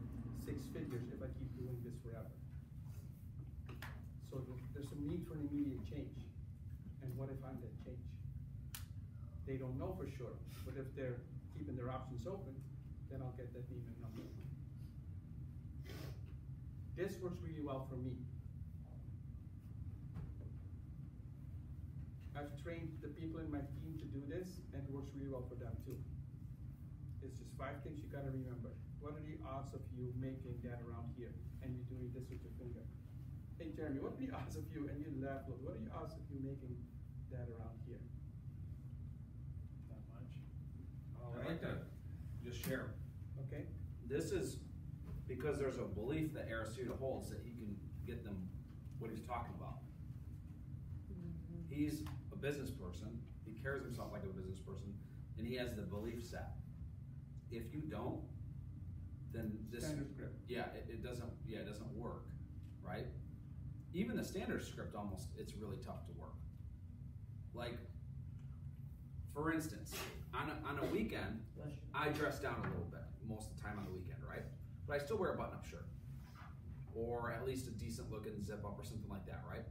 Speaker 1: 6 figures if I keep doing this forever. So there's a need for an immediate change. And what if I'm that change? They don't know for sure, but if they're keeping their options open, then I'll get that name and number. This works really well for me. I've trained the people in my team to do this, and it works really well for them too. It's just 5 things you gotta remember. What are the odds of you making that around here? And you're doing this with your finger. Hey Jeremy, what are the odds of you, and you laugh, look, what are the odds of you making that around here?
Speaker 8: Not much.
Speaker 1: All
Speaker 3: I'd like to just share.
Speaker 1: Okay.
Speaker 3: This is because there's a belief that Aristida holds that he can get them what he's talking about. He's a business person, he carries himself like a business person, and he has the belief set. If you don't, then this
Speaker 1: standard script.
Speaker 3: it doesn't work, right? Even the standard script it's really tough to work. Like, for instance, on a weekend, I dress down a little bit most of the time on the weekend, right? But I still wear a button-up shirt, or at least a decent looking zip-up or something like that, right?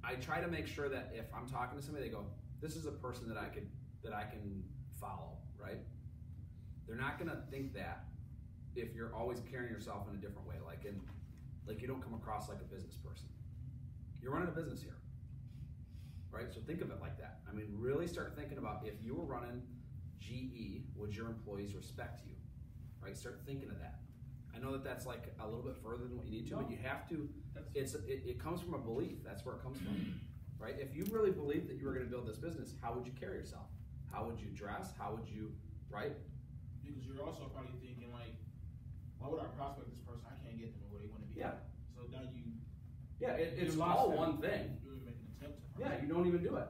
Speaker 3: I try to make sure that if I'm talking to somebody, they go, "This is a person that I can follow," right? They're not gonna think that if you're always carrying yourself in a different way, like you don't come across like a business person. You're running a business here, right? So think of it like that. I mean, really start thinking about if you were running GE, would your employees respect you, right? Start thinking of that. I know that that's like a little bit further than what you need to, but you have to, it comes from a belief. That's where it comes from, right? If you really believed that you were gonna build this business, how would you carry yourself? How would you dress? How would you, right?
Speaker 2: Because you're also probably thinking like, why would I prospect this person? I can't get them where they want to be.
Speaker 3: Yeah.
Speaker 2: So now
Speaker 3: it's all one thing.
Speaker 2: You would make an attempt to
Speaker 3: Yeah, you don't even do it.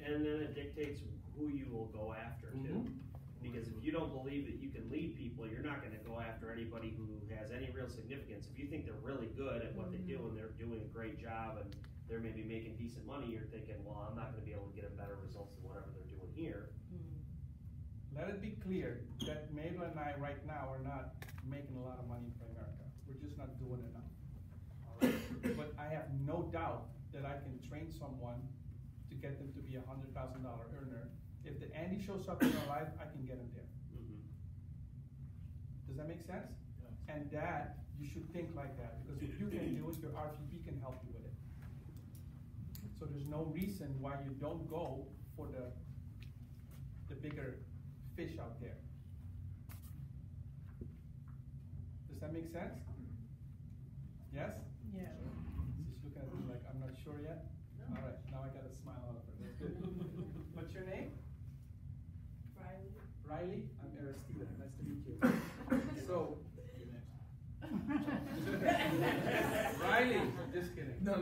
Speaker 11: And then it dictates who you will go after too. Because if you don't believe that you can lead people, you're not gonna go after anybody who has any real significance. If you think they're really good at what they do and they're doing a great job and they're maybe making decent money, you're thinking, well, I'm not gonna be able to get them better results than whatever they're doing here.
Speaker 1: Let it be clear that Mabel and I right now are not making a lot of money in Primerica. We're just not doing enough. All right? But I have no doubt that I can train someone to get them to be a $100,000 earner. If the Andy shows up in our life, I can get him there. Does that make sense?
Speaker 2: Yes.
Speaker 1: And that you should think like that, because if you can do it, your RVP can help you with it. So there's no reason why you don't go for the bigger fish out there. Does that make sense? Yes?
Speaker 5: Yeah.
Speaker 1: She's looking at me like, I'm not sure yet? No. All right, now I got a smile out of her. That's good. What's your name?
Speaker 14: Riley.
Speaker 1: Riley? I'm Aristida. Nice to meet you. So, Riley, just kidding. No.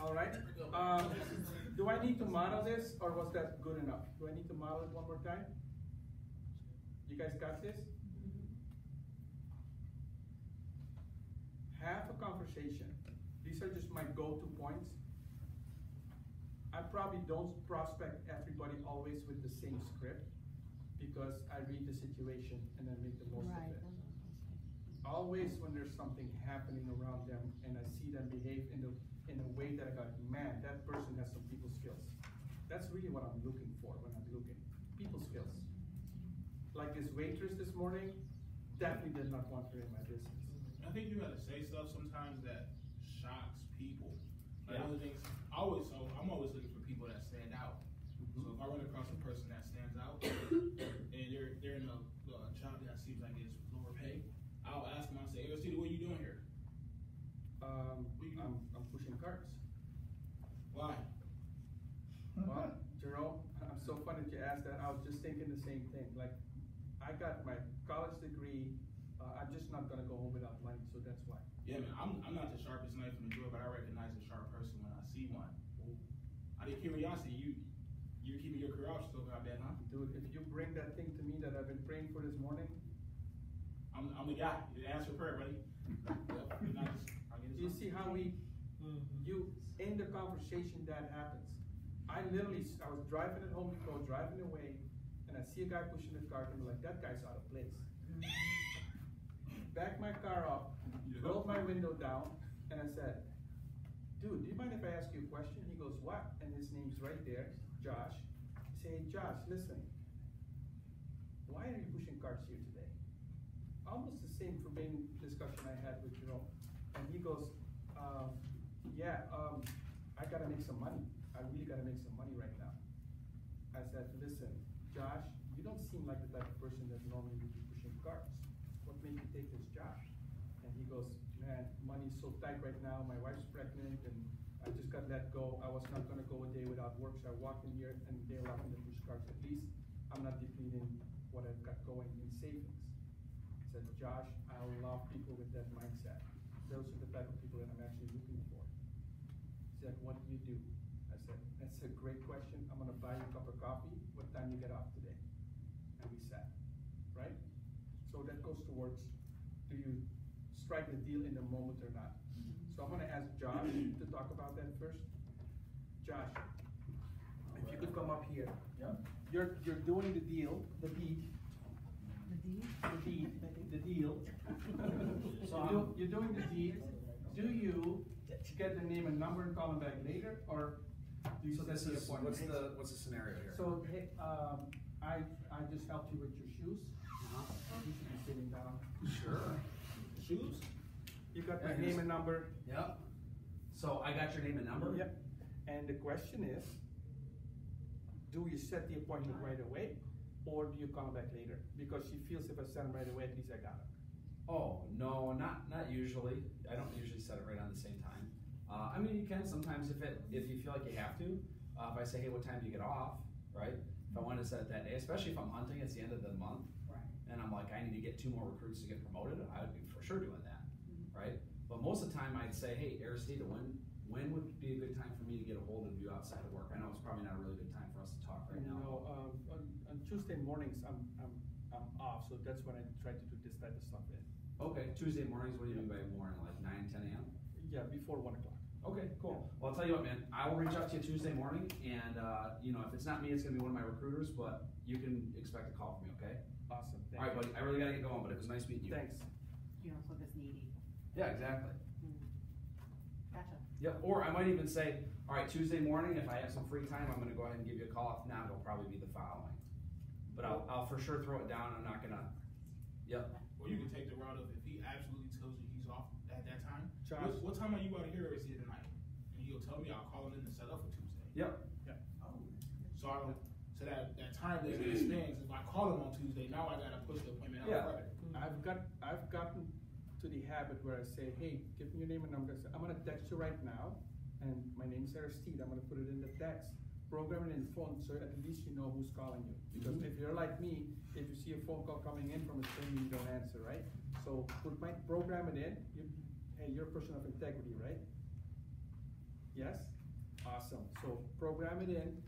Speaker 1: All right. Do I need to model this, or was that good enough? Do I need to model it one more time? You guys got this? Have a conversation. These are just my go-to points. I probably don't prospect everybody always with the same script, because I read the situation and then make the most of it. Always when there's something happening around them and I see them behave in a way that I go, man, that person has some people skills. That's really what I'm looking for when I'm looking. People skills. Like this waitress this morning, definitely did not want her in my business.
Speaker 2: I think you gotta say stuff sometimes that shocks people. Like
Speaker 1: Yeah.
Speaker 2: other things, I'm always looking for people that stand out. So if I run across a person that stands out and they're in a job that seems like it's lower pay, I'll ask them, I'll say, hey, Steve, what are you doing here?
Speaker 1: I'm pushing carts.
Speaker 2: Why?
Speaker 1: Well, Jerome, I'm so funny that you asked that. I was just thinking the same thing. Like, I got my college degree. I'm just not gonna go home without money, so that's why.
Speaker 2: Yeah, man, I'm not the sharpest knife in the drawer, but I recognize a sharp person when I see one. Out of curiosity, you're keeping your career options open, I bet, huh?
Speaker 1: Dude, if you bring that thing to me that I've been praying for this morning,
Speaker 2: I'm the guy. You answer prayer, buddy.
Speaker 1: Do you see how you in the conversation that happens? I was driving at Home Depot, driving away, and I see a guy pushing the cart, and I'm like, that guy's out of place. Back my car up, rolled my window down, and I said, dude, do you mind if I ask you a question? He goes, what? And his name's right there, Josh. I say, hey, Josh, listen, why are you pushing carts here today? Almost the same verbatim discussion I had with Jerome. And he goes, I gotta make some money. I really gotta make some money right now. I said, listen, Josh, you don't seem like the type of person that normally would be pushing carts. What made you take this job? And he goes, man, money's so tight right now. My wife's pregnant and I just got let go. I was not gonna go a day without work, so I walked in here and they're allowing me to push carts. At least I'm not depleting what I've got going in savings. I said, Josh, I love people with that mindset. Those are the type of people that I'm actually looking for. He said, what do you do? I said, that's a great question. I'm gonna buy you a cup of coffee. What time you get off today? And we sat, right? So that goes towards, do you strike the deal in the moment or not? So I'm gonna ask Josh to talk about that first. Josh, if you could come up here.
Speaker 9: Yeah.
Speaker 1: You're doing the deal, the deed. The deal. So you're doing the deed. Do you get the name and number and call them back later, or do you set the appointment?
Speaker 3: What's the scenario here?
Speaker 1: So I just helped you with your shoes. You should be sitting down.
Speaker 3: Sure.
Speaker 1: Shoes? You got my name and number.
Speaker 3: Yep. So I got your name and number?
Speaker 1: Yep. And the question is, do you set the appointment right away, or do you call back later? Because she feels if I set them right away, at least I got them.
Speaker 3: Oh, no, not usually. I don't usually set it right on the same time. I mean, you can sometimes if you feel like you have to. If I say, hey, what time do you get off, right? If I want to set it that day, especially if I'm hunting, it's the end of the month,
Speaker 13: right?
Speaker 3: And I'm like, I need to get 2 more recruits to get promoted, I would be for sure doing that, right? But most of the time I'd say, hey, Aristida, when would be a good time for me to get a hold of you outside of work? I know it's probably not a really good time for us to talk right now.
Speaker 1: No, on Tuesday mornings, I'm off, so that's when I try to do this type of stuff in.
Speaker 3: Okay, Tuesday mornings, what do you mean by morning, like 9, 10 a.m.?
Speaker 1: Yeah, before 1 o'clock.
Speaker 3: Okay, cool. Well, I'll tell you what, man, I will reach out to you Tuesday morning, and if it's not me, it's gonna be one of my recruiters, but you can expect a call from me, okay?
Speaker 1: Awesome.
Speaker 3: All right, buddy, I really gotta get going, but it was nice meeting you.
Speaker 1: Thanks.
Speaker 13: You know, so this needy.
Speaker 3: Yeah, exactly.
Speaker 13: Gotcha.
Speaker 3: Yep, or I might even say, all right, Tuesday morning, if I have some free time, I'm gonna go ahead and give you a call. If not, it'll probably be the following. But I'll for sure throw it down. I'm not gonna, yep.
Speaker 2: Or you can take the route of if he absolutely
Speaker 1: Josh.
Speaker 2: What time are you out of here is here tonight? And he'll tell me, I'll call him in to set up for Tuesday.
Speaker 11: Yep.
Speaker 2: So that time that he spends, if I call him on Tuesday, now I gotta push the appointment out further.
Speaker 1: I've gotten to the habit where I say, hey, give me your name and number. I say, I'm gonna text you right now, and my name is Aristide. I'm gonna put it in the text. Program it in the phone so at least you know who's calling you. Because if you're like me, if you see a phone call coming in from a stranger, you don't answer, right? So program it in. Hey, you're a person of integrity, right? Yes? Awesome. So program it in,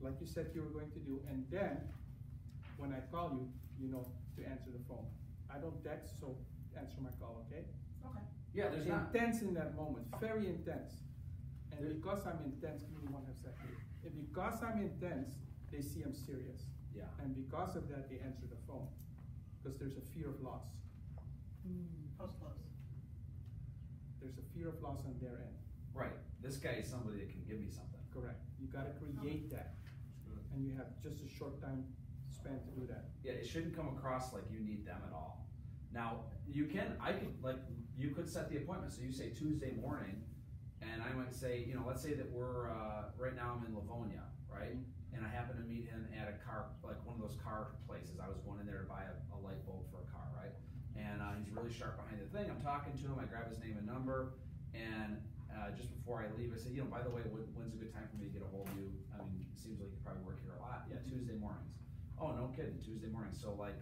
Speaker 1: like you said you were going to do, and then when I call you, you know to answer the phone. I don't text, so answer my call, okay?
Speaker 2: Okay.
Speaker 3: Yeah, there's
Speaker 1: intense in that moment, very intense. And because I'm intense, give me 1 second. And because I'm intense, they see I'm serious.
Speaker 3: Yeah.
Speaker 1: And because of that, they answer the phone. Because there's a fear of loss.
Speaker 10: Post-close.
Speaker 1: There's a fear of loss on their end.
Speaker 3: Right. This guy is somebody that can give me something.
Speaker 1: Correct. You gotta create that. And you have just a short time span to do that.
Speaker 3: Yeah, it shouldn't come across like you need them at all. Now, you could set the appointment. So you say Tuesday morning, and I might say, let's say that we're, right now I'm in Livonia, right? And I happen to meet him at a car, like one of those car places. I was going in there to buy a light bulb for a car, right? And he's really sharp behind the thing. I'm talking to him, I grab his name and number, and just before I leave, I say, by the way, when's a good time for me to get a hold of you? I mean, it seems like you probably work here a lot. Yeah, Tuesday mornings. Oh, no kidding, Tuesday mornings. So like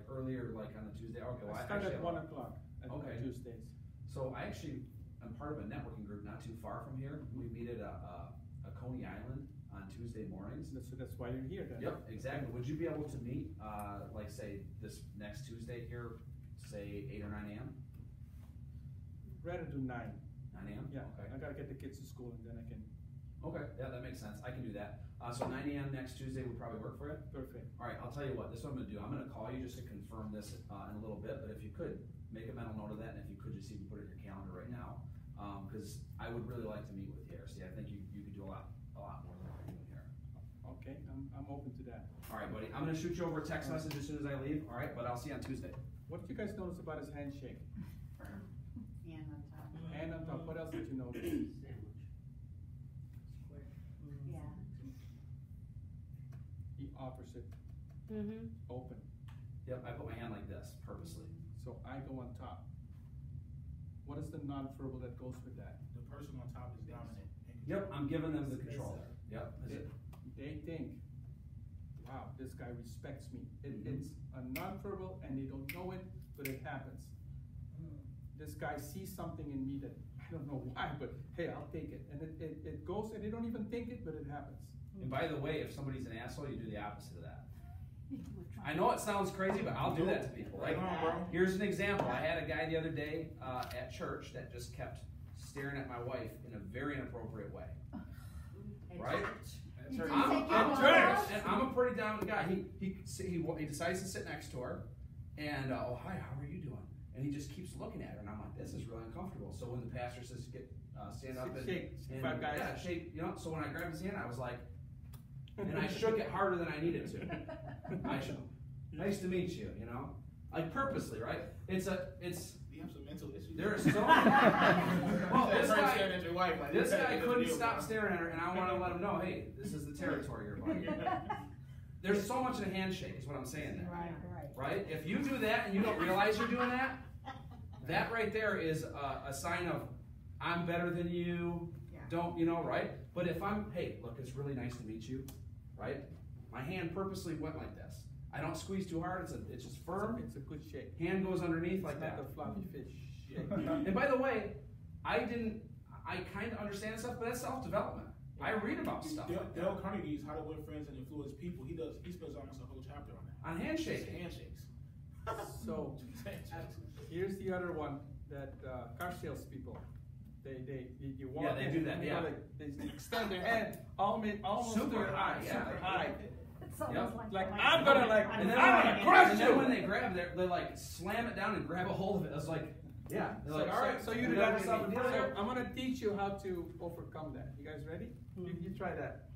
Speaker 3: earlier, like on the Tuesday, okay, well,
Speaker 1: I start at 1 o'clock on Tuesdays.
Speaker 3: So I'm part of a networking group not too far from here. We meet at a Coney Island on Tuesday mornings.
Speaker 1: So that's why you're here then.
Speaker 3: Yep, exactly. Would you be able to meet, like say this next Tuesday here, say 8 or 9 a.m.?
Speaker 1: Rather do 9.
Speaker 3: 9 a.m.?
Speaker 1: Yeah,
Speaker 3: okay.
Speaker 1: I gotta get the kids to school and then I can.
Speaker 3: Okay, yeah, that makes sense. I can do that. So 9 a.m. next Tuesday would probably work for you?
Speaker 1: Perfect.
Speaker 3: All right, I'll tell you what, this is what I'm gonna do. I'm gonna call you just to confirm this in a little bit, but if you could, make a mental note of that, and if you could just even put it in your calendar right now, because I would really like to meet with you. See, I think you could do a lot more than what you're doing here.
Speaker 1: Okay, I'm open to that.
Speaker 3: All right, buddy, I'm gonna shoot you over a text message as soon as I leave, all right, but I'll see you on Tuesday.
Speaker 1: What did you guys notice about his handshake?
Speaker 10: Hand on top.
Speaker 1: Hand on top, what else did you notice?
Speaker 10: Yeah.
Speaker 1: He offers it open.
Speaker 3: Yep, I put my hand like this, purposely.
Speaker 1: So I go on top. What is the non-verbal that goes with that?
Speaker 2: The person on top is dominant.
Speaker 3: Yep, I'm giving them the control. Yep.
Speaker 1: They think, wow, this guy respects me. It's a non-verbal and they don't know it, but it happens. This guy sees something in me that I don't know why, but hey, I'll take it. And it goes and they don't even think it, but it happens.
Speaker 3: And by the way, if somebody's an asshole, you do the opposite of that. I know it sounds crazy, but I'll do that to people. Like, here's an example. I had a guy the other day at church that just kept staring at my wife in a very inappropriate way. Right? I'm a pretty dominant guy. He decides to sit next to her, and oh hi, how are you doing? And he just keeps looking at her, and I'm like, this is really uncomfortable. So when the pastor says, stand up and
Speaker 1: shake.
Speaker 3: Yeah, shake. So when I grabbed his hand, I was like, and I shook it harder than I needed to. I shook. Nice to meet you. Like purposely, right?
Speaker 2: You have some mental issues.
Speaker 3: There is so well, this guy couldn't stop staring at her, and I want to let him know, hey, this is the territory you're buddy. There's so much in a handshake, is what I'm saying there. Right? If you do that and you don't realize you're doing that, that right there is a sign of I'm better than you. Don't, right? But if hey, look, it's really nice to meet you, right? My hand purposely went like this. I don't squeeze too hard. It's just firm.
Speaker 1: It's a good shake.
Speaker 3: Hand goes underneath like that.
Speaker 1: Not a floppy fish shake.
Speaker 3: And by the way, I kind of understand stuff, but that's self-development. I read about stuff.
Speaker 2: Dale Carnegie's How to Win Friends and Influence People. He spends almost a whole chapter on that.
Speaker 3: On handshakes.
Speaker 1: So here's the other one that car salespeople. You walk
Speaker 3: they do that. Yeah.
Speaker 1: They extend their hand almost
Speaker 3: super high.
Speaker 1: Super high.
Speaker 3: Yep.
Speaker 1: Like I'm gonna
Speaker 3: and then when they grab they like slam it down and grab a hold of it. It's like, yeah. They're like, all right, so you do that.
Speaker 1: So I'm gonna teach you how to overcome that. You guys ready? You try that.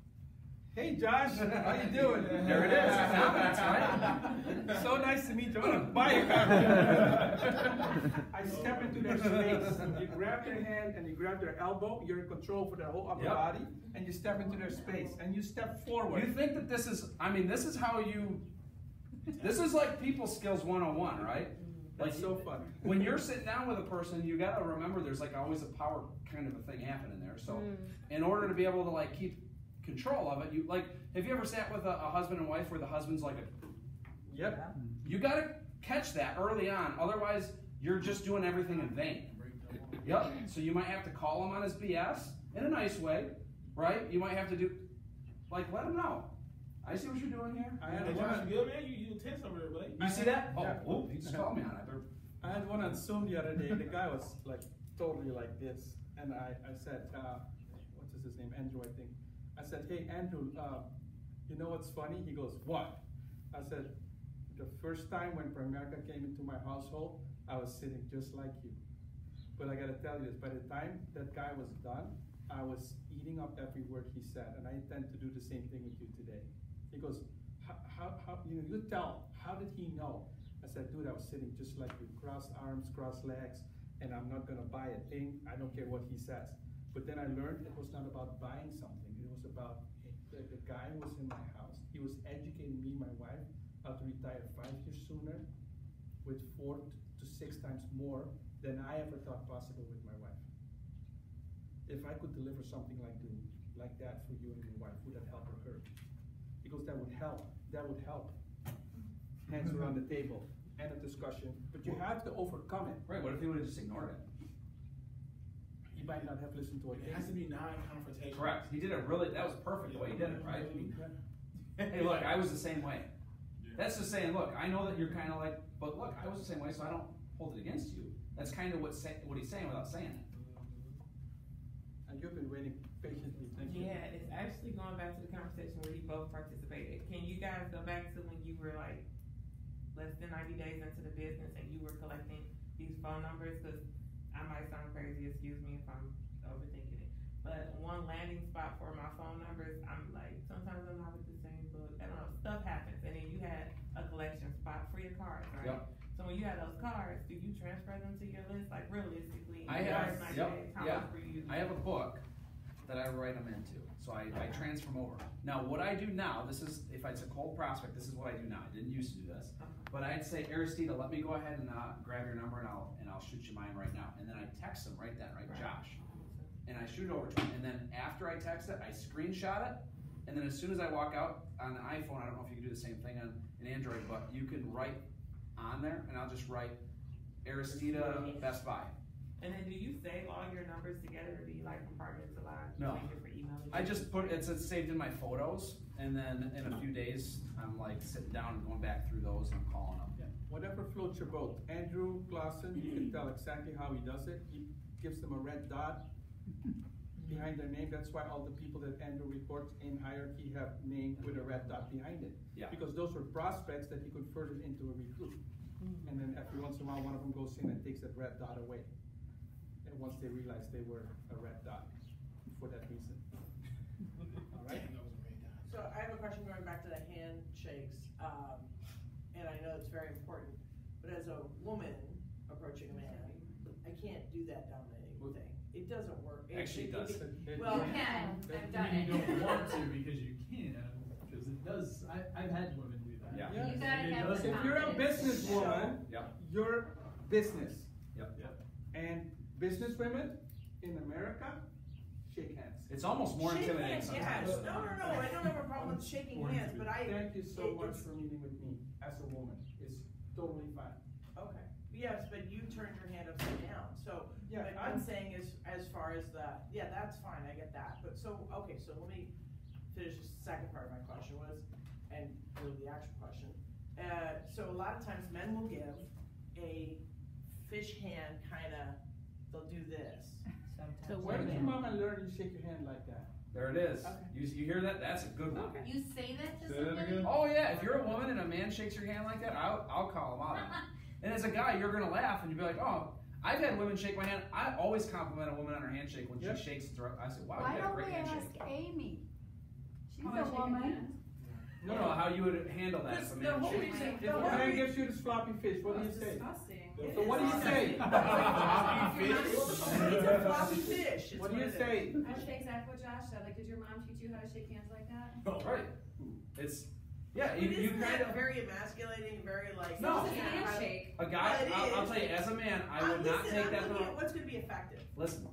Speaker 1: Hey Josh, how you doing?
Speaker 3: There it is. That's right.
Speaker 1: So nice to meet you. I want to buy a car. I step into their space. You grab their hand and you grab their elbow. You're in control for their whole upper body, and you step into their space and you step forward.
Speaker 3: You think that this is? I mean, this is how you. This is like people skills 101, right?
Speaker 1: Like so fun.
Speaker 3: When you're sitting down with a person, you got to remember there's like always a power kind of a thing happening there. So, in order to be able to like keep control of it, you like. Have you ever sat with a husband and wife where the husband's like a?
Speaker 1: Yep.
Speaker 3: You got to catch that early on, otherwise you're just doing everything in vain. Yep. So you might have to call him on his BS in a nice way, right? You might have to do, like, let him know. I see what you're doing here.
Speaker 2: I had one. Good man, you tense over there, buddy.
Speaker 3: You see that? Oh,
Speaker 1: Yeah.
Speaker 3: whoop, he just called me on it.
Speaker 1: I had one on Zoom the other day. The guy was like totally like this, and I said, what's his name? Andrew, I think. I said, hey Andrew, you know what's funny? He goes, what? I said, the first time when Primerica came into my household, I was sitting just like you. But I gotta tell you this, by the time that guy was done, I was eating up every word he said, and I intend to do the same thing with you today. He goes, how you tell, how did he know? I said, dude, I was sitting just like you, crossed arms, crossed legs, and I'm not gonna buy a thing, I don't care what he says. But then I learned it was not about buying something, it was about the guy was in my house, he was educating me, my wife, how to retire 5 years sooner with 4 to 6 times more than I ever thought possible with my wife. If I could deliver something like that for you and your wife, would that help or hurt? Because that would help. Hands around the table and a discussion, but you have to overcome it.
Speaker 3: Right, what if he would have just ignored it?
Speaker 1: You might not have listened to it.
Speaker 2: It has to be non-confrontational.
Speaker 3: Correct. He did it really, that was perfect the way he did it, right? Hey, look, I was the same way. That's just saying, look, I know that you're kind of like, but look, I was the same way, so I don't hold it against you. That's kind of what he's saying without saying it.
Speaker 1: And you've been waiting patiently, thank you.
Speaker 15: Yeah, it's actually going back to the conversation where you both participated. Can you guys go back to when you were like less than 90 days into the business and you were collecting these phone numbers? Because I might sound crazy, excuse me if I'm overthinking it. But one landing spot for my phone numbers, I'm like, sometimes I'm not with the same book. I don't know, stuff happens. And then you had a collection spot for your cards, right? Yep. So when you had those cards, do you transfer them to your list? Like realistically,
Speaker 3: I have,
Speaker 15: days,
Speaker 3: I have a book that I write them into. So I transfer them over. Now what I do now, this is, if it's a cold prospect, this is what I do now. I didn't used to do this. But I'd say, Aristida, let me go ahead and grab your number and I'll shoot you mine right now. And then I text them right then, right? Josh. And I shoot it over to him. And then after I text it, I screenshot it. And then as soon as I walk out on the iPhone, I don't know if you can do the same thing on an Android, but you can write on there, and I'll just write Aristida Best Buy.
Speaker 15: And then do you save all your numbers together, or do you like compartmentalize?
Speaker 3: No.
Speaker 15: Like different email
Speaker 3: I just put it's saved in my photos, and then in a few days, I'm like sitting down and going back through those and I'm calling them.
Speaker 1: Yeah. Whatever floats your boat. Andrew Clausen, you can tell exactly how he does it. He gives them a red dot behind their name. That's why all the people that Andrew reports in hierarchy have named with a red dot behind it.
Speaker 3: Yeah.
Speaker 1: Because those were prospects that he converted into a recruit. And then every once in a while, one of them goes in and takes that red dot away. And once they realize they were a red dot for that reason. All right?
Speaker 17: So I have a question going back to the handshakes, and I know it's very important, but as a woman approaching a man, I can't do that dominating thing. It doesn't work.
Speaker 3: Actually, it does.
Speaker 17: Well,
Speaker 12: you can. I've done
Speaker 8: You
Speaker 12: it.
Speaker 8: don't want to because you can, because it does. I've had women do that.
Speaker 3: Yeah.
Speaker 12: You gotta have the
Speaker 1: If you're a businesswoman, you're business.
Speaker 3: Yep.
Speaker 1: And businesswomen in America, shake hands.
Speaker 3: It's almost more
Speaker 17: Shake
Speaker 3: intimidating
Speaker 17: hands,
Speaker 3: sometimes.
Speaker 17: yes. No, I don't have a problem with shaking hands, but
Speaker 1: Thank you so much for meeting with me as a woman. It's totally fine.
Speaker 17: Okay, yes, but you turned your hand upside down, so,
Speaker 1: Yeah,
Speaker 17: but I'm saying as far as that's fine, I get that, but so, okay, so let me finish the second part of my question was, and really the actual question. So a lot of times men will give a fish hand kinda, they'll do this.
Speaker 1: So where did your mama learn you shake your hand like that?
Speaker 3: There it is.
Speaker 17: Okay.
Speaker 3: You hear that? That's a good one.
Speaker 4: You say that to
Speaker 3: Say that
Speaker 4: somebody?
Speaker 3: again? Oh yeah, if you're a woman and a man shakes your hand like that, I'll call him out on it. And as a guy, you're gonna laugh and you'll be like, oh, I've had women shake my hand. I always compliment a woman on her handshake when she shakes. I say, wow,
Speaker 5: Why
Speaker 3: you got a
Speaker 5: don't
Speaker 3: great
Speaker 5: we
Speaker 3: handshake.
Speaker 5: ask Amy? She's a woman.
Speaker 3: No, how you would handle that as a man.
Speaker 1: If a man gives you the sloppy fish, what do you say?
Speaker 12: Disgusting.
Speaker 1: So what do you say?
Speaker 17: Sloppy fish. It's a floppy fish.
Speaker 1: What do you say?
Speaker 12: I would say exactly what Josh said. Like, did your mom teach you how to shake hands like that?
Speaker 3: Right. It's, yeah,
Speaker 17: But
Speaker 3: you
Speaker 17: isn't
Speaker 3: kind
Speaker 17: that
Speaker 3: of.
Speaker 17: very emasculating, very like.
Speaker 3: No.
Speaker 12: It's a handshake.
Speaker 3: A guy,
Speaker 17: Well, it
Speaker 3: I'll
Speaker 17: is.
Speaker 3: tell you, as a man, I would not
Speaker 17: Listen,
Speaker 3: take
Speaker 17: I'm
Speaker 3: that
Speaker 17: looking
Speaker 3: the
Speaker 17: at what's gonna be effective.
Speaker 3: Listen,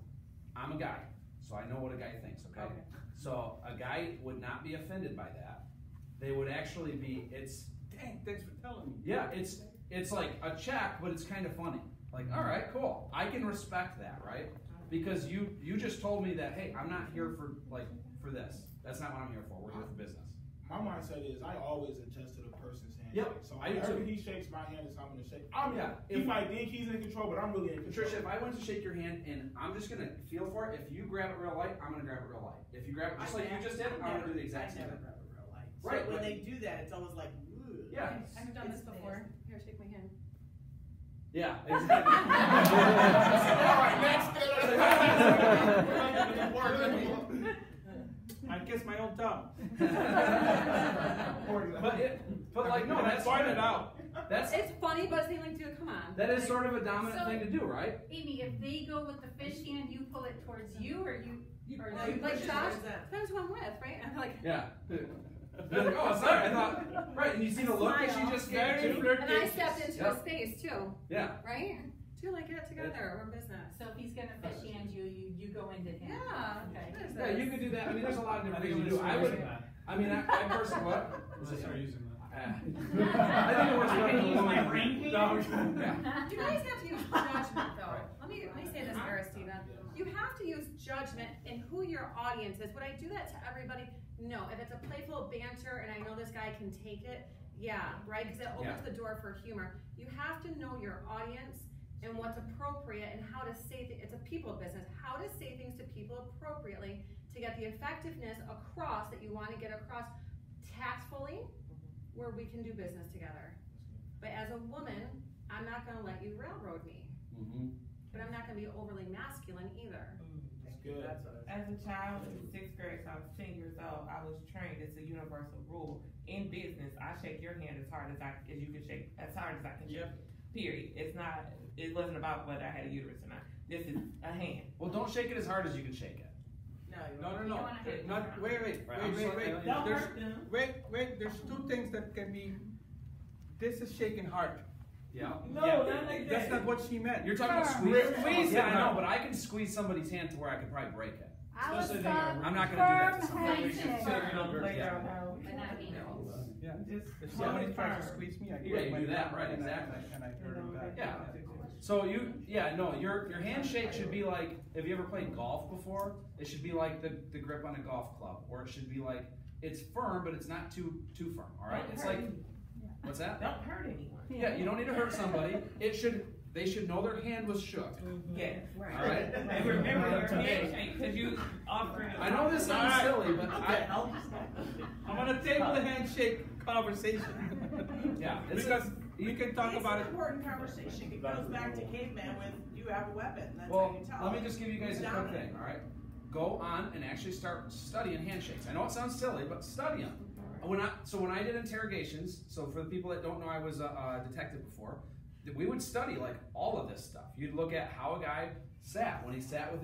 Speaker 3: I'm a guy, so I know what a guy thinks, okay? So a guy would not be offended by that. They would actually be,
Speaker 1: Dang, thanks for telling me.
Speaker 3: yeah, it's like a check, but it's kind of funny. Like, all right, cool. I can respect that, right? Because you just told me that, hey, I'm not here for this. That's not what I'm here for. We're here for business.
Speaker 2: My mindset is I always adjust to the person's handshake.
Speaker 3: Yep,
Speaker 2: So
Speaker 3: I do
Speaker 2: whenever
Speaker 3: too.
Speaker 2: he shakes my hand, is how I'm gonna shake. He
Speaker 3: If-
Speaker 2: might think he's in control, but I'm really in control.
Speaker 3: Patricia, if I went to shake your hand and I'm just gonna feel for it, if you grab it real light, I'm gonna grab it real light. If you grab it just like you just did, I'm gonna do the exact same thing.
Speaker 17: Right.
Speaker 3: Right,
Speaker 17: So when
Speaker 3: but-
Speaker 17: they do that, it's almost like. Ugh.
Speaker 3: Yeah.
Speaker 12: I've done this before. Here, shake my hand.
Speaker 3: Yeah, exactly.
Speaker 1: I kiss my own tongue.
Speaker 3: but like, no, that's
Speaker 1: find it out.
Speaker 3: That's
Speaker 12: It's funny, but it's like, dude, come on.
Speaker 3: that is sort of a dominant
Speaker 4: So-
Speaker 3: thing to do, right?
Speaker 4: Amy, if they go with the fish hand, you pull it towards you, or you, or
Speaker 17: No, you
Speaker 4: you
Speaker 17: push
Speaker 12: Like
Speaker 17: it
Speaker 12: Josh,
Speaker 17: towards them.
Speaker 12: depends who I'm with, right? I'm like,
Speaker 3: Yeah. You're like, oh, sorry, I thought, right, and you see the look that she just gave too?
Speaker 12: and I stepped into
Speaker 3: Yep.
Speaker 12: his space too,
Speaker 3: Yeah.
Speaker 12: right? Do like get together, we're business.
Speaker 4: so if he's gonna fish hand you, you go into him.
Speaker 12: Yeah.
Speaker 4: Okay.
Speaker 12: what is
Speaker 3: Yeah, you
Speaker 12: this?
Speaker 3: could do that. I mean, there's a lot of different
Speaker 8: I
Speaker 3: things
Speaker 8: think
Speaker 3: to do.
Speaker 8: I'm
Speaker 3: I
Speaker 8: gonna
Speaker 3: would,
Speaker 8: start using that.
Speaker 3: I mean, I personally, what?
Speaker 8: I'm gonna start using that.
Speaker 3: I think it works
Speaker 8: I
Speaker 3: better
Speaker 8: can
Speaker 3: than
Speaker 8: use
Speaker 3: the
Speaker 8: my
Speaker 3: woman.
Speaker 8: ring
Speaker 3: No,
Speaker 8: hand?
Speaker 3: yeah.
Speaker 12: You guys have to use judgment though. Let me say this, Aristina. You have to use judgment in who your audience is. Would I do that to everybody? No. If it's a playful banter and I know this guy can take it, yeah, right? Because it opens the door for humor. You have to know your audience and what's appropriate and how to say it's a people business. How to say things to people appropriately to get the effectiveness across that you want to get across tactfully, where we can do business together. But as a woman, I'm not going to let you railroad me. But I'm not going to be overly masculine either.
Speaker 2: That's good.
Speaker 15: As a child in 6th grade, so I was 10 years old, I was trained. It's a universal rule. In business, I shake your hand as hard as you can shake, as hard as I can shake it. Period. It wasn't about whether I had a uterus or not. This is a hand.
Speaker 3: Well, don't shake it as hard as you can shake it.
Speaker 1: No. Not, wait. There's two things that can be. This is shaking hard.
Speaker 3: Yeah.
Speaker 1: No, not like that. That's not what she meant.
Speaker 3: You're talking about squeeze. Yeah, I know, but I can squeeze somebody's hand to where I could probably break it.
Speaker 5: I was
Speaker 3: I'm
Speaker 5: firm
Speaker 3: not gonna do that to somebody.
Speaker 5: handshake.
Speaker 3: Yeah.
Speaker 4: But not me.
Speaker 1: Yeah.
Speaker 15: Just
Speaker 1: If somebody tries to squeeze me, I
Speaker 3: Yeah, you
Speaker 1: my
Speaker 3: do that,
Speaker 1: thumb
Speaker 3: right,
Speaker 1: and
Speaker 3: exactly.
Speaker 1: I hurt him back.
Speaker 3: Yeah. So your handshake should be like, have you ever played golf before? It should be like the grip on a golf club, or it should be like, it's firm, but it's not too firm, all right? It's like, what's that?
Speaker 15: Don't hurt anyone.
Speaker 3: Yeah, you don't need to hurt somebody. They should know their hand was shook.
Speaker 15: Yes.
Speaker 3: All right?
Speaker 15: And remember your handshake, because you offer.
Speaker 3: I know this sounds silly, but
Speaker 1: I'm gonna table the handshake conversation.
Speaker 3: Yeah,
Speaker 1: because you can talk about
Speaker 17: It's
Speaker 1: it.
Speaker 17: an important conversation. It goes back to caveman with, you have a weapon. That's how
Speaker 3: Well,
Speaker 17: you tell.
Speaker 3: let me just give you guys
Speaker 17: who's
Speaker 3: a quick
Speaker 17: dominant.
Speaker 3: thing, all right? Go on and actually start studying handshakes. I know it sounds silly, but study them. When I did interrogations, so for the people that don't know, I was a detective before. We would study like all of this stuff. You'd look at how a guy sat when he sat with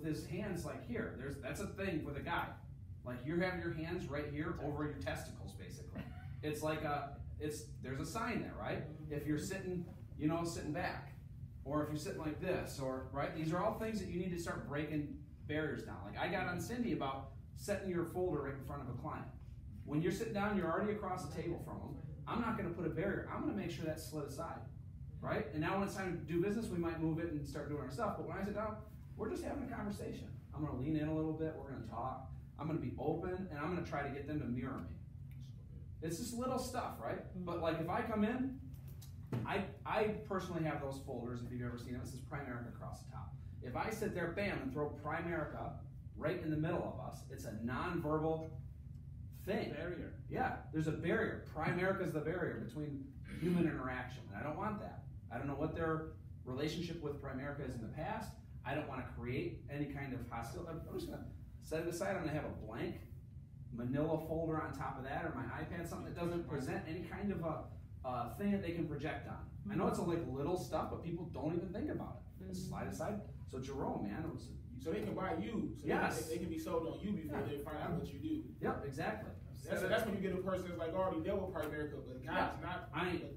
Speaker 3: his hands like here. That's a thing with a guy. Like you have your hands right here over your testicles, basically. It's like there's a sign there, right? If you're sitting, sitting back, or if you're sitting like this, or right. These are all things that you need to start breaking barriers down. Like I got on Cindy about setting your folder right in front of a client. When you're sitting down, you're already across the table from them. I'm not going to put a barrier. I'm going to make sure that's slid aside, right? And now when it's time to do business, we might move it and start doing our stuff. But when I sit down, we're just having a conversation. I'm going to lean in a little bit. We're going to talk. I'm going to be open, and I'm going to try to get them to mirror me. It's just little stuff, right? But like if I come in, I personally have those folders. If you've ever seen them, it says Primerica across the top. If I sit there, bam, and throw Primerica right in the middle of us, it's a nonverbal thing.
Speaker 1: Barrier.
Speaker 3: Yeah, there's a barrier. Primerica is the barrier between human interaction, and I don't want that. I don't know what their relationship with Primerica is in the past. I don't want to create any kind of hostility. I'm just going to set it aside. I'm going to have a blank, manila folder on top of that, or my iPad, something that doesn't present any kind of a thing that they can project on. I know it's like little stuff, but people don't even think about it. It's slide aside. So Jerome, man, it was.
Speaker 2: So they can buy you. So
Speaker 3: yes.
Speaker 2: They can be sold on you before they find out what you do.
Speaker 3: Yep, exactly.
Speaker 2: That's when you get a person that's like already dealt with Primerica, but guys, not.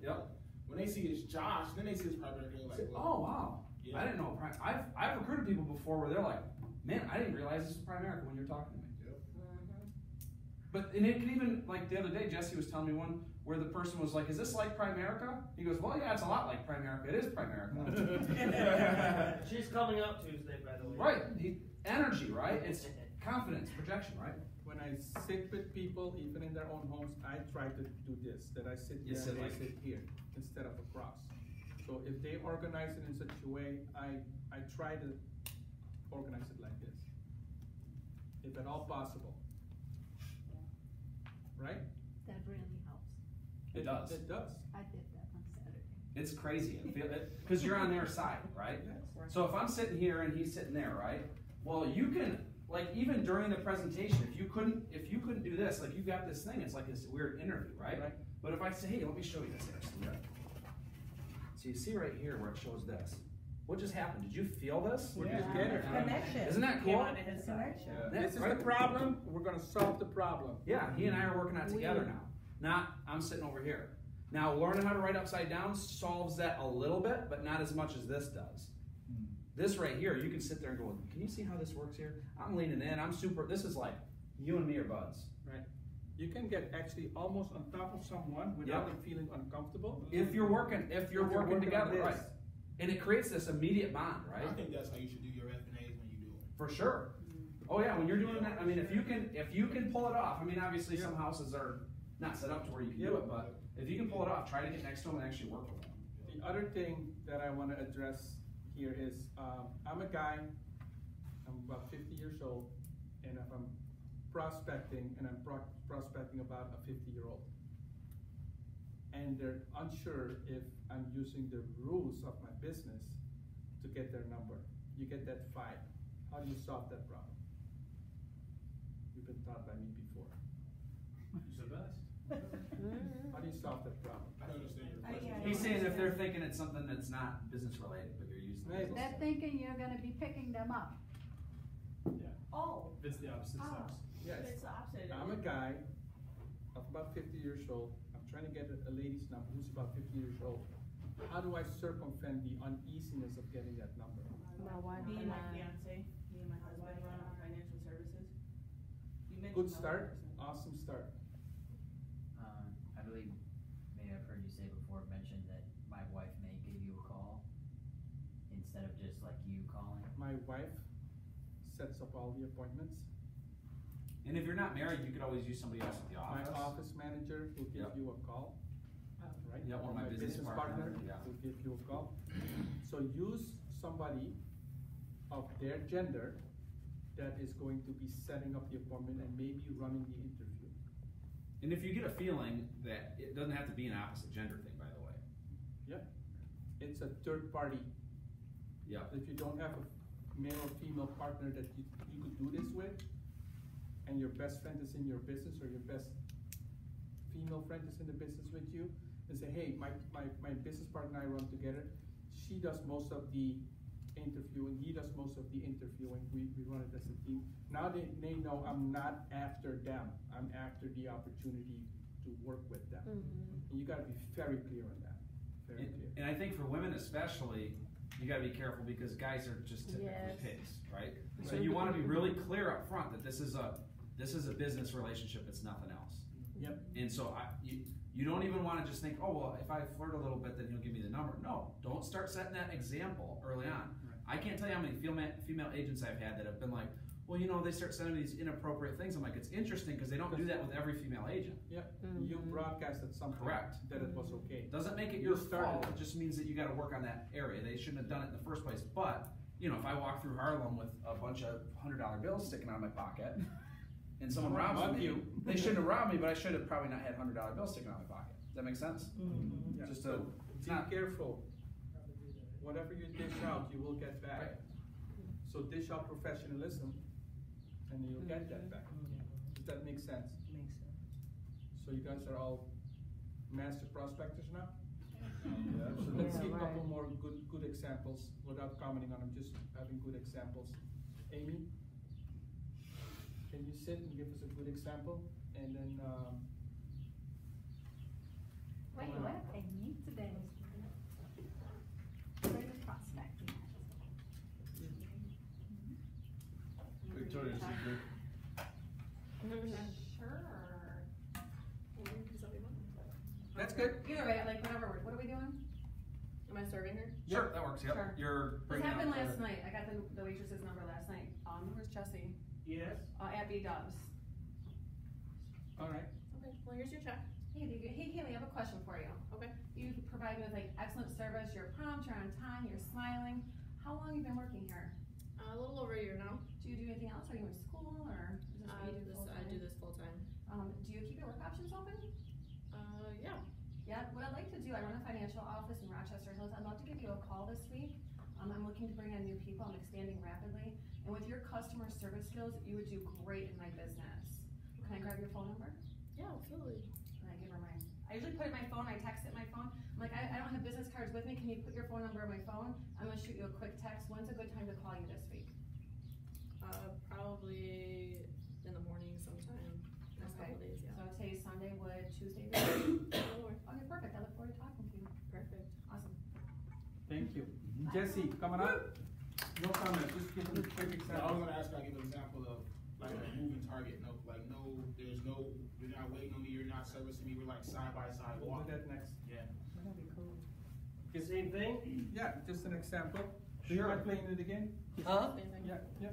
Speaker 3: Yep.
Speaker 2: When they see it's Josh, then they see it's Primerica, they're like,
Speaker 3: oh wow, yeah. I didn't know. I've recruited people before where they're like, man, I didn't realize this was Primerica when you're talking to me.
Speaker 2: Yep.
Speaker 3: But and it can even, like the other day, Jesse was telling me one where the person was like, is this like Primerica? He goes, well, yeah, it's a lot like Primerica. It is Primerica.
Speaker 11: She's coming up Tuesday, by the way.
Speaker 3: Right. Energy, right? It's confidence, projection, right?
Speaker 1: When I sit with people, even in their own homes, I try to do this, that I sit here and they sit here instead of across. So if they organize it in such a way, I try to organize it like this, if at all possible. Right?
Speaker 5: That really helps.
Speaker 3: It does.
Speaker 1: It does.
Speaker 5: I did that on Saturday.
Speaker 3: It's crazy, because you're on their side, right? So if I'm sitting here and he's sitting there, right? Well, you can, like, even during the presentation, if you couldn't do this, like, you got this thing, it's like this weird interview, right? But if I say, hey, let me show you this here. So you see right here where it shows this. What just happened? Did you feel this?
Speaker 1: We're just getting
Speaker 10: connection.
Speaker 3: Isn't that cool?
Speaker 1: This is the problem. We're going to solve the problem.
Speaker 3: Yeah, he and I are working on it together now. Not, I'm sitting over here. Now, learning how to write upside down solves that a little bit, but not as much as this does. This right here, you can sit there and go, can you see how this works here? I'm leaning in, this is like, you and me are buds.
Speaker 1: Right. You can get actually almost on top of someone without them feeling uncomfortable.
Speaker 3: If you're working together, right. And it creates this immediate bond, right?
Speaker 2: I think that's how you should do your F&As when you do it.
Speaker 3: For sure. Oh yeah, when you're doing that, I mean, if you can pull it off, I mean, obviously some houses are not set up to where you can do it, but if you can pull it off, try to get next to them and actually work with them.
Speaker 1: The other thing that I want to address here is, I'm a guy, I'm about 50 years old, and if I'm prospecting, and I'm prospecting about a 50-year-old, and they're unsure if I'm using the rules of my business to get their number. You get that 5. How do you solve that problem? You've been taught by me before.
Speaker 8: You're the best.
Speaker 1: How do you solve that problem?
Speaker 2: I don't understand your question.
Speaker 3: He's saying if they're thinking it's something that's not business related, but you're using it.
Speaker 5: They're thinking you're gonna be picking them up.
Speaker 8: Yeah.
Speaker 14: Oh.
Speaker 8: If it's the opposite sex.
Speaker 1: Yes.
Speaker 14: It's the opposite.
Speaker 1: I'm a guy of about 50 years old. I'm trying to get a lady's number who's about 50 years old. How do I circumvent the uneasiness of getting that number?
Speaker 14: Me and my fiance, me and my husband run financial services. You mentioned
Speaker 1: Good start. Awesome start.
Speaker 18: I believe, maybe I've heard you say before, mentioned that my wife may give you a call instead of just like you calling.
Speaker 1: My wife sets up all the appointments.
Speaker 3: And if you're not married, you could always use somebody else at the office.
Speaker 1: My office manager will give you a call. Right?
Speaker 3: Yeah, one of my business partner
Speaker 1: will give you a call. So use somebody of their gender that is going to be setting up the appointment and maybe running the interview.
Speaker 3: And if you get a feeling that it doesn't have to be an opposite gender thing, by the way.
Speaker 1: Yep. It's a third party.
Speaker 3: Yeah.
Speaker 1: If you don't have a male or female partner that you could do this with, and your best friend is in your business, or your best female friend is in the business with you, and say, hey, my business partner and I run together. She does most of the interviewing, he does most of the interviewing. We run it as a team. Now they know I'm not after them. I'm after the opportunity to work with them. And you gotta be very clear on that. Very clear.
Speaker 3: And I think for women especially, you gotta be careful because guys are just typically pigs, right? So you wanna be really clear up front that this is a business relationship, it's nothing else.
Speaker 1: Yep.
Speaker 3: And so you don't even want to just think, oh, well, if I flirt a little bit, then he'll give me the number. No, don't start setting that example early on. Right. I can't tell you how many female agents I've had that have been like, well, you know, they start sending me these inappropriate things. I'm like, it's interesting because they don't do that with every female agent.
Speaker 1: Yep. You broadcasted something.
Speaker 3: Correct.
Speaker 1: That it was okay.
Speaker 3: Doesn't make it your fault. It just means that you got to work on that area. They shouldn't have done it in the first place. But, you know, if I walk through Harlem with a bunch of $100 bills sticking out of my pocket, and someone robs me, they shouldn't have robbed me, but I should have probably not had $100 bills sticking out of my pocket. Does that make sense?
Speaker 1: Yeah.
Speaker 3: Just
Speaker 1: be careful. Whatever you dish out, you will get back. Right. So dish out professionalism, and you'll get that back. that make sense?
Speaker 9: Makes sense.
Speaker 1: So you guys are all master prospectors now?
Speaker 7: Yeah,
Speaker 1: So let's see a
Speaker 5: Yeah,
Speaker 1: couple
Speaker 5: right.
Speaker 1: more good examples without commenting on them, just having good examples. Amy, can you sit and give us a good example? And then,
Speaker 5: Wait, what? Amy today. Where are you prospecting
Speaker 7: Victoria's Secret.
Speaker 12: Sure.
Speaker 1: That's good.
Speaker 12: Either way, like whatever, what are we doing? Am I serving her?
Speaker 3: Sure, that works, yep.
Speaker 12: Sure.
Speaker 3: You're
Speaker 12: This
Speaker 3: bringing
Speaker 12: happened
Speaker 3: out
Speaker 12: last night, I got the waitress's number last night, where's Jesse?
Speaker 11: Yes.
Speaker 12: At B Dubs.
Speaker 1: All right.
Speaker 12: Okay, well, here's your check. Hey, Haley, I have a question for you. Okay. You provide me with like excellent service, you're prompt, you're on time, you're smiling. How long have you been working here?
Speaker 19: A little over a year now.
Speaker 12: Do you do anything else? Are you in school or is this what you do full time?
Speaker 19: I do this full time.
Speaker 12: Do you keep your work options open?
Speaker 19: Yeah.
Speaker 12: Yeah, what I'd like to do, I run a financial office in Rochester Hills. I'd love to give you a call this week. I'm looking to bring on new people. I'm expanding rapidly. And with your customer service skills, you would do great in my business. Can I grab your phone number?
Speaker 19: Yeah, absolutely.
Speaker 12: And I give her mine. I usually put it in my phone. I text it in my phone. I'm like, I don't have business cards with me. Can you put your phone number in my phone? I'm gonna shoot you a quick text. When's a good time to call you this week?
Speaker 19: Probably in the morning sometime. Next couple days, yeah.
Speaker 12: So today's Sunday, would Tuesday be good?
Speaker 19: That'll work.
Speaker 12: Okay, perfect. I look forward to talking to you.
Speaker 19: Perfect.
Speaker 12: Awesome.
Speaker 1: Thank you. Jesse, coming up? No comment, just give us a quick
Speaker 2: I was
Speaker 1: example.
Speaker 2: gonna ask, I give an example of like a moving target. You're not waiting on me. You're not servicing me. We're like side by side
Speaker 1: We'll
Speaker 2: walking.
Speaker 1: do that next.
Speaker 2: Yeah.
Speaker 5: That'd be cool.
Speaker 11: Same thing?
Speaker 1: Yeah, just an example. Do you
Speaker 11: Sure.
Speaker 1: mind playing it again?
Speaker 11: Huh?
Speaker 19: Same thing.
Speaker 1: Yeah.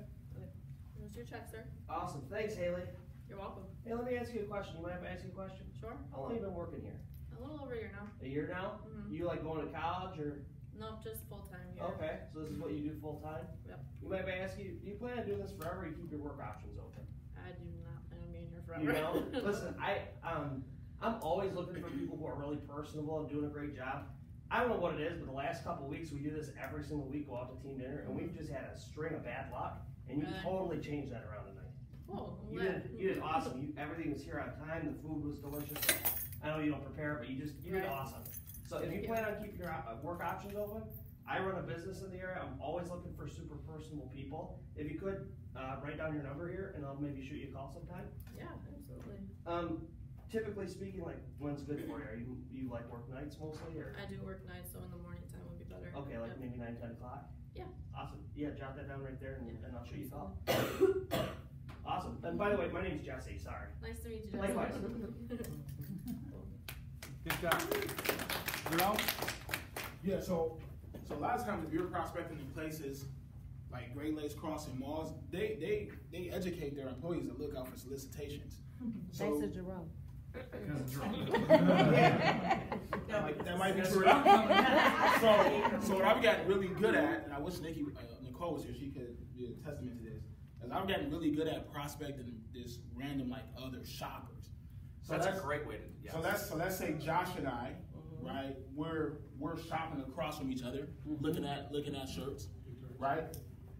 Speaker 19: Here's your check, sir.
Speaker 11: Awesome. Thanks, Haley.
Speaker 19: You're welcome.
Speaker 11: Hey, let me ask you a question. You mind if I ask you a question?
Speaker 19: Sure.
Speaker 11: How long have you been working here?
Speaker 19: A little over a year now.
Speaker 11: A year now?
Speaker 19: Mhm.
Speaker 11: You like going to college or?
Speaker 19: Nope, just full time here.
Speaker 11: Okay, so this is what you do full time?
Speaker 19: Yep.
Speaker 11: You mind if I ask you, do you plan on doing this forever or you keep your work options open?
Speaker 19: I do not plan on being here forever.
Speaker 11: You know, listen, I'm always looking for people who are really personable and doing a great job. I don't know what it is, but the last couple of weeks we do this every single week, go out to team dinner, and we've just had a string of bad luck, and you
Speaker 19: Really?
Speaker 11: totally changed that around tonight.
Speaker 19: Cool. I'm
Speaker 11: You
Speaker 19: glad.
Speaker 11: did awesome. Everything was here on time. The food was delicious. I know you don't prepare, but you did
Speaker 19: Right.
Speaker 11: awesome. So if
Speaker 19: Thank
Speaker 11: you
Speaker 19: you.
Speaker 11: plan on keeping your work options open, I run a business in the area. I'm always looking for super personable people. If you could write down your number here, and I'll maybe shoot you a call sometime.
Speaker 19: Yeah, absolutely.
Speaker 11: Typically speaking, like when's good for you? Are you like work nights mostly, or?
Speaker 19: I do work nights, so in the morning time would be better.
Speaker 11: Okay, like
Speaker 19: Yep.
Speaker 11: maybe 9, 10 o'clock.
Speaker 19: Yeah.
Speaker 11: Awesome. Yeah, jot that down right there, and,
Speaker 19: Yeah.
Speaker 11: and I'll shoot you a call. Awesome. And by the way, my name's Jesse. Sorry.
Speaker 19: Nice to meet you.
Speaker 11: Likewise.
Speaker 1: Good job. Jerome?
Speaker 2: Yeah, so a lot of times if you're prospecting in places like Great Lakes Crossing malls, they educate their employees to look out for solicitations. So
Speaker 5: Thanks to Jerome.
Speaker 2: that might be true. So what I've gotten really good at, and I wish Nicole was here, she could be a testament to this, is I've gotten really good at prospecting this random like other shoppers. So
Speaker 3: That's a great way to, yes.
Speaker 2: So let's say Josh and I, right? We're shopping across from each other, looking at shirts, right?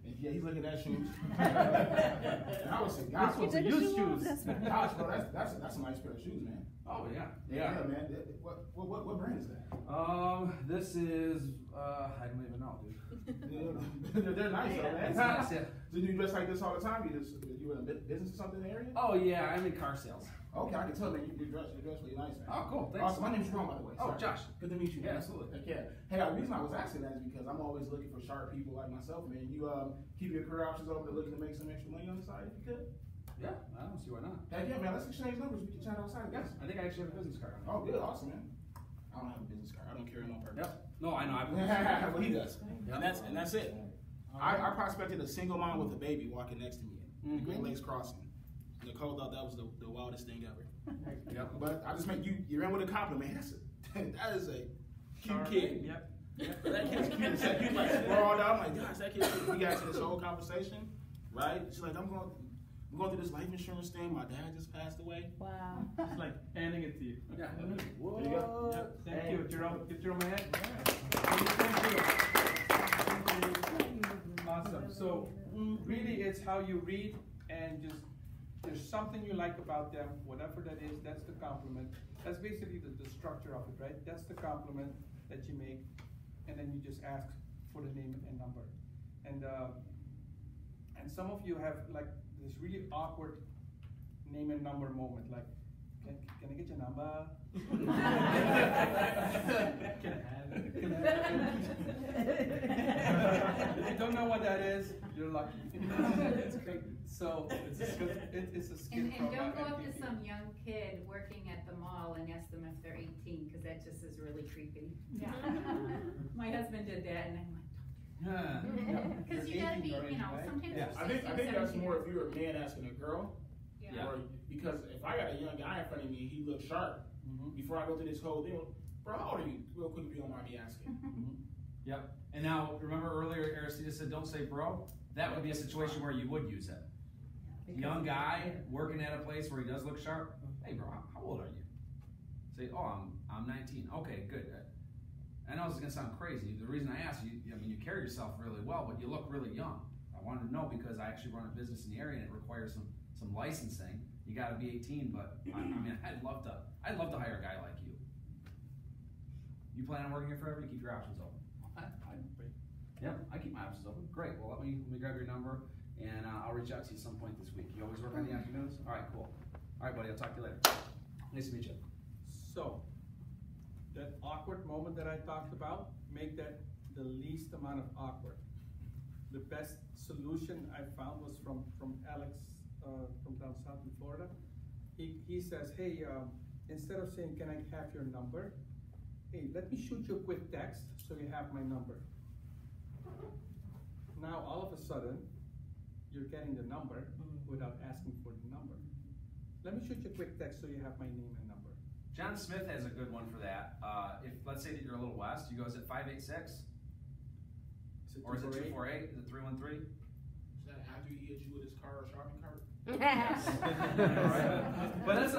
Speaker 2: And yeah, he's looking at shoes. And I would say, gosh,
Speaker 1: Those are used shoes.
Speaker 2: Gosh, bro, that's a nice pair of shoes, man.
Speaker 3: Oh, yeah.
Speaker 2: Yeah, man. What brand is that?
Speaker 3: This is, I don't even know, dude.
Speaker 2: They're nice, though, man.
Speaker 3: It's nice, yeah.
Speaker 2: Do you dress like this all the time? You in a business or something in the area?
Speaker 3: Oh, yeah, I'm in car sales.
Speaker 2: Okay, I can tell, man. You dress really nice, man.
Speaker 3: Oh, cool, thanks.
Speaker 2: Awesome. My name's Ron, by the way.
Speaker 3: Oh,
Speaker 2: Sorry.
Speaker 3: Josh.
Speaker 2: Good to meet you, man.
Speaker 3: Yeah, absolutely.
Speaker 2: Heck yeah. Hey, the reason I was asking that is because I'm always looking for sharp people like myself, man. You keep your career options open, looking to make some extra money on the side if you could.
Speaker 3: Yeah, I don't see why not.
Speaker 2: Heck yeah, man. Let's exchange numbers. We can chat outside.
Speaker 3: Yes, I think I actually have a business card on me.
Speaker 2: Oh, good. Awesome, man. I don't have a business card. I don't carry them on purpose.
Speaker 3: Yep. No, I know.
Speaker 2: Well, he does. And that's it. I prospected a single mom with a baby walking next to me in the Great Lakes Crossing. Nicole thought that was the wildest thing ever.
Speaker 3: Yep.
Speaker 2: But I just make you're in with a compliment. That is a cute kid.
Speaker 1: Yep.
Speaker 2: That kid's cute. That kid's like sprawled out. I'm like, gosh, that kid's cute. We got into this whole conversation, right? She's like, I'm going through this life insurance thing. My dad just passed away.
Speaker 5: Wow.
Speaker 1: It's like handing it to you.
Speaker 3: Yeah.
Speaker 2: What? There you go.
Speaker 1: Yep. Thank you, Jerome. Give Jerome a hand. Awesome. So really, it's how you read and just there's something you like about them, whatever that is, that's the compliment. That's basically the structure of it, right? That's the compliment that you make, and then you just ask for the name and number. And some of you have like this really awkward name and number moment, like, can I get your number? Can I have it? If you don't know what that is, you're lucky. It's great. So it's a skit
Speaker 4: And
Speaker 1: from
Speaker 4: don't go up to
Speaker 1: MTV.
Speaker 4: some young kid working at the mall and ask them if they're 18, because that just is really creepy.
Speaker 5: Yeah.
Speaker 4: My husband did that, and I'm like,
Speaker 2: Because
Speaker 4: you gotta be, you know, sometimes
Speaker 2: Yeah, I think that's more if you're a man asking a girl.
Speaker 3: Yeah.
Speaker 2: Or because if I got a young guy in front of me and he looks sharp, before I go through this whole thing, bro, how old are you? Real quick, if you don't mind me asking.
Speaker 3: Yep. And now, remember earlier, Aristides said, don't say bro? That would be a situation where you would use it. Young guy working at a place where he does look sharp. Hey, bro, how old are you? Say, oh, I'm 19. Okay, good. I know this is gonna sound crazy. The reason I asked you, I mean, you carry yourself really well, but you look really young. I wanted to know because I actually run a business in the area and it requires some licensing. You got to be 18, but I mean, I'd love to hire a guy like you. You plan on working here forever? You keep your options open. Yep, I keep my options open. Great. Well, let me grab your number, and I'll reach out to you some point this week. You always work on the afternoons? All right, cool. All right, buddy. I'll talk to you later. Nice to meet you.
Speaker 1: So, that awkward moment that I talked about, make that the least amount of awkward. The best solution I found was from Alex from down south in Florida. He says, hey, instead of saying, can I have your number? Hey, let me shoot you a quick text so you have my number. Now, all of a sudden, you're getting the number without asking for the number. Let me shoot you a quick text so you have my name and number.
Speaker 3: John Smith has a good one for that. If let's say that you're a little west, you go, is it 586? Or is it 248? Is it 313?
Speaker 2: Is that after he hit you with his car or shopping cart?
Speaker 3: Yes. But that's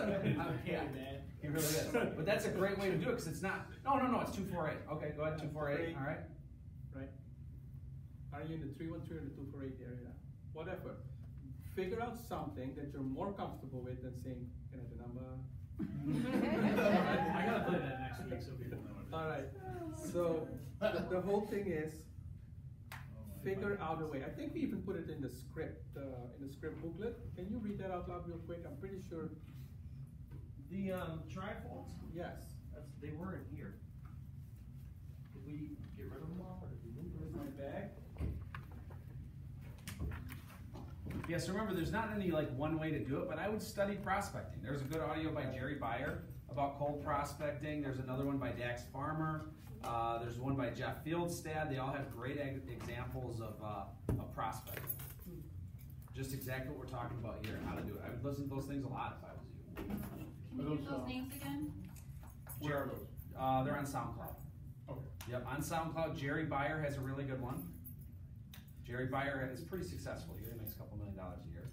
Speaker 2: Yeah, man.
Speaker 3: He really is. But that's a great way to do it because it's not. No, it's 248. Okay, go ahead, 248. All right.
Speaker 1: Right. Are you in the 313 or the 248 area? Whatever. Figure out something that you're more comfortable with than saying, can I have the number?
Speaker 8: I gotta play that next week so people know it.
Speaker 1: All right. So the whole thing is figure out a way. I think we even put it in the script booklet. Can you read that out loud real quick? I'm pretty sure.
Speaker 11: The trifolds?
Speaker 1: Yes.
Speaker 11: They were in here. Did we get rid of them all, or did we move them?
Speaker 1: Where's my bag?
Speaker 3: Yeah, so remember, there's not any like one way to do it, but I would study prospecting. There's a good audio by Jerry Beyer about cold prospecting. There's another one by Dax Farmer. There's one by Jeff Fieldstad. They all have great examples of prospecting. Just exactly what we're talking about here, how to do it. I would listen to those things a lot if I was you.
Speaker 4: can you give those names again?
Speaker 3: Where are those? They're on SoundCloud.
Speaker 2: Okay.
Speaker 3: Yep, on SoundCloud, Jerry Beyer has a really good one. Jerry Beyer is pretty successful. He makes a couple $1 million a year.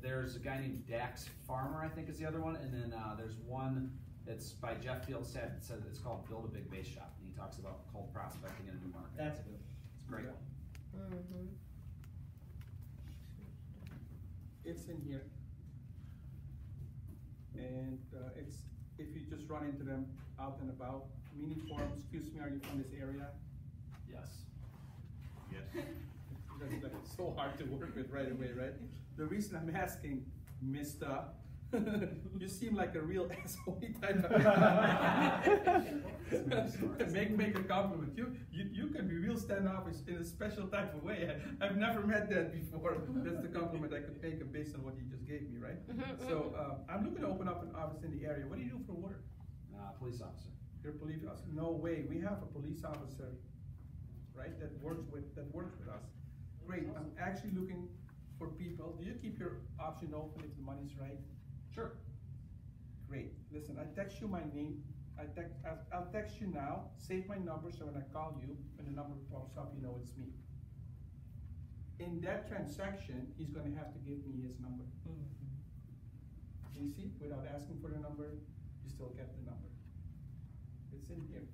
Speaker 3: There's a guy named Dax Farmer, I think is the other one, and then there's one that's by Jeff Fieldstad. It says it's called Build a Big Base Shop, and he talks about cold prospecting in a new market.
Speaker 9: That's a good one.
Speaker 3: It's a great one.
Speaker 1: It's in here. And it's, if you just run into them out and about, mini forums, excuse me, are you from this area?
Speaker 3: Yes.
Speaker 1: Yes. That's like so hard to work with right away, right? The reason I'm asking, Mr. You seem like a real asshole type of make a compliment. You can be real standoffish in a special type of way. I've never met that before. That's the compliment I could make based on what you just gave me, right? So I'm looking to open up an office in the area. What do you do for work?
Speaker 3: Police officer.
Speaker 1: You're a police officer? No way. We have a police officer, right? That works with us. Great. I'm actually looking for people. Do you keep your option open if the money's right?
Speaker 3: Sure.
Speaker 1: Great. Listen, I text you my name. I'll text you now. Save my number so when I call you, when the number pops up, you know it's me. In that transaction, he's going to have to give me his number. You see, without asking for the number, you still get the number. It's in here.